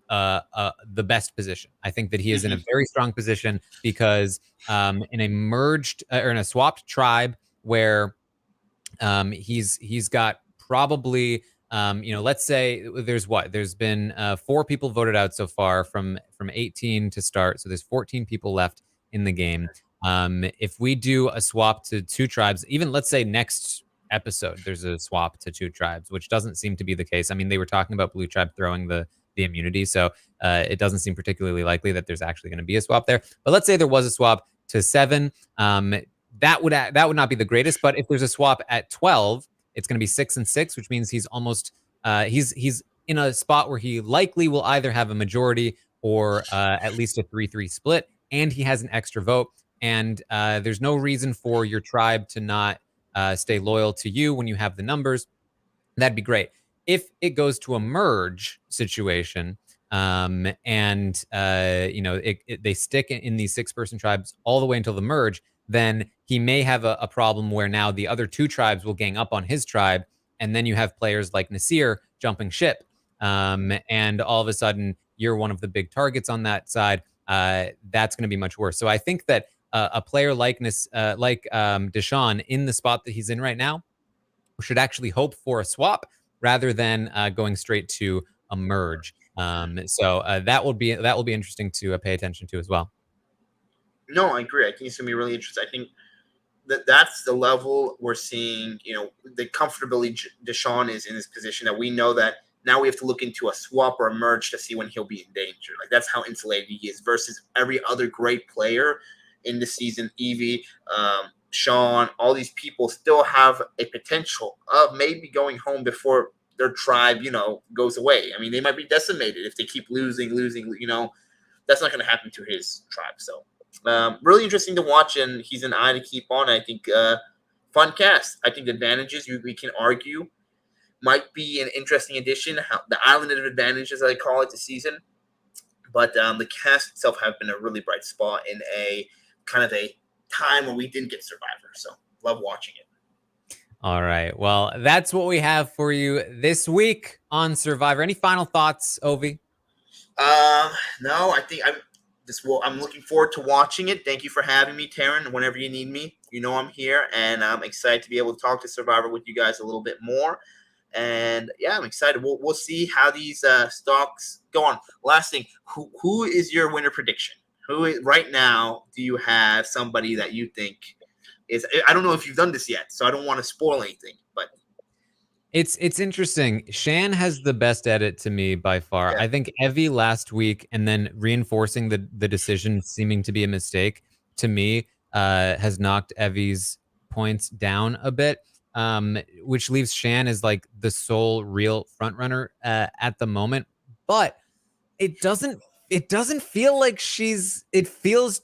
the best position. I think that he is in a very strong position because in a merged or in a swapped tribe where he's got probably let's say there's been 4 people voted out so far from 18 to start, so there's 14 people left in the game. If we do a swap to 2 tribes, even let's say next episode there's a swap to 2 tribes, which doesn't seem to be the case. I mean, they were talking about blue tribe throwing the immunity, so it doesn't seem particularly likely that there's actually going to be a swap there. But let's say there was a swap to 7. That would not be the greatest, but if there's a swap at 12, it's going to be 6 and 6, which means he's almost he's in a spot where he likely will either have a majority or at least a 3-3 split, and he has an extra vote. And there's no reason for your tribe to not stay loyal to you when you have the numbers. That'd be great. If it goes to a merge situation, and they stick in these 6-person tribes all the way until the merge, then he may have a problem where now the other 2 tribes will gang up on his tribe, and then you have players like Nasir jumping ship, and all of a sudden you're one of the big targets on that side, that's going to be much worse. So I think that a player like Deshaun in the spot that he's in right now should actually hope for a swap rather than going straight to a merge. So that will be interesting to pay attention to as well. No, I agree. I think it's gonna be really interesting. I think that's the level we're seeing. The comfortability Deshaun is in this position that we know that now we have to look into a swap or a merge to see when he'll be in danger. Like that's how insulated he is versus every other great player in the season. Evie, Sean, all these people still have a potential of maybe going home before their tribe, goes away. I mean, they might be decimated if they keep losing. That's not going to happen to his tribe. So really interesting to watch, and he's an eye to keep on. I think fun cast. I think the advantages we can argue might be an interesting addition. The island of advantages, I call it, this season. But the cast itself have been a really bright spot in a kind of a time where we didn't get Survivor. So love watching it. All right. Well, that's what we have for you this week on Survivor. Any final thoughts, Ovi? No, I think I'm looking forward to watching it. Thank you for having me, Taran. Whenever you need me, I'm here, and I'm excited to be able to talk to Survivor with you guys a little bit more. And yeah, I'm excited. We'll see how these stocks go on. Last thing, who is your winner prediction? Right now, do you have somebody that you think is? I don't know if you've done this yet, so I don't want to spoil anything. But it's interesting. Shan has the best edit to me by far. Yeah. I think Evie last week, and then reinforcing the decision seeming to be a mistake to me, has knocked Evie's points down a bit. Which leaves Shan as like the sole real front runner at the moment, but it doesn't feel like it feels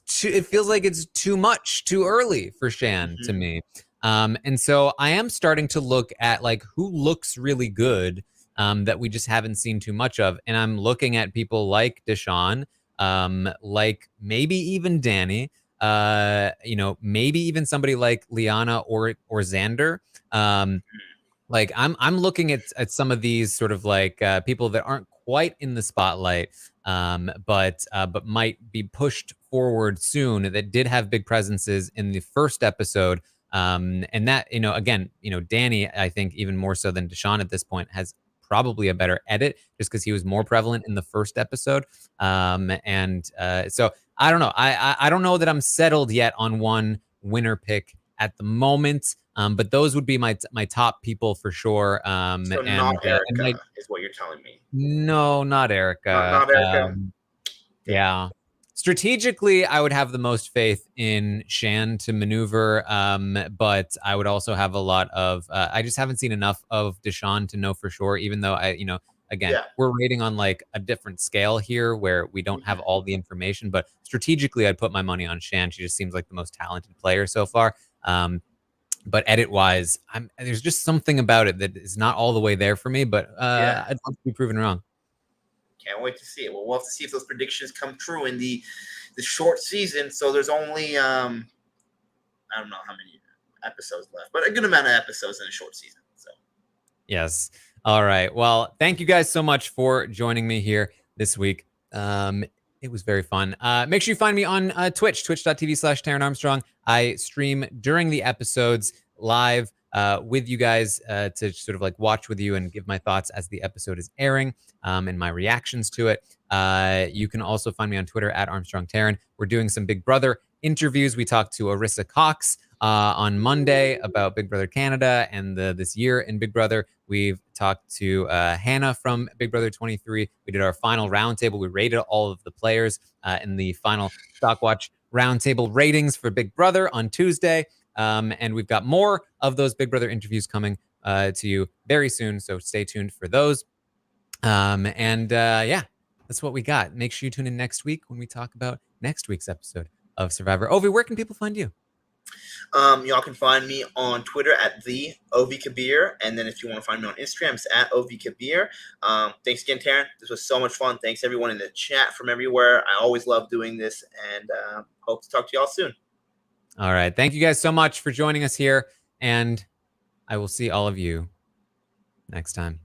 like it's too much too early for Shan to me. And so I am starting to look at like who looks really good that we just haven't seen too much of, and I'm looking at people like Deshaun, like maybe even Danny, maybe even somebody like Liana or Xander. Like I'm looking at some of these sort of like people that aren't quite in the spotlight, but might be pushed forward soon, that did have big presences in the first episode. And that, again, Danny, I think even more so than Deshaun at this point, has probably a better edit just because he was more prevalent in the first episode. So I don't know. I don't know that I'm settled yet on one winner pick at the moment. But those would be my top people for sure. So not Erica is what you're telling me. No, not Erica. Not Erica. Yeah. Strategically, I would have the most faith in Shan to maneuver, but I would also have a lot of. I just haven't seen enough of Deshaun to know for sure. Even though we're rating on like a different scale here, where we don't have all the information. But strategically, I'd put my money on Shan. She just seems like the most talented player so far. But edit-wise, there's just something about it that is not all the way there for me. But I'd love to be proven wrong. Can't wait to see it. Well, we'll have to see if those predictions come true in the short season. So there's only I don't know how many episodes left, but a good amount of episodes in a short season. So yes. All right. Well, thank you guys so much for joining me here this week. It was very fun. Make sure you find me on Twitch, twitch.tv/Taran Armstrong. I stream during the episodes live with you guys to sort of like watch with you and give my thoughts as the episode is airing and my reactions to it. You can also find me on Twitter @ArmstrongTaran. We're doing some Big Brother interviews. We talked to Arissa Cox on Monday about Big Brother Canada and this year in Big Brother. We've talked to Hannah from Big Brother 23. We did our final roundtable. We rated all of the players in the final Stockwatch roundtable ratings for Big Brother on Tuesday. And we've got more of those Big Brother interviews coming to you very soon. So stay tuned for those. Yeah, that's what we got. Make sure you tune in next week when we talk about next week's episode of Survivor. Ovi, where can people find you? Y'all can find me on Twitter @the Ovi Kabir, and then if you want to find me on Instagram, it's @Ovi Kabir. Thanks again, Taran. This was so much fun. Thanks everyone in the chat from everywhere. I always love doing this, and hope to talk to y'all soon. All right. Thank you guys so much for joining us here, and I will see all of you next time.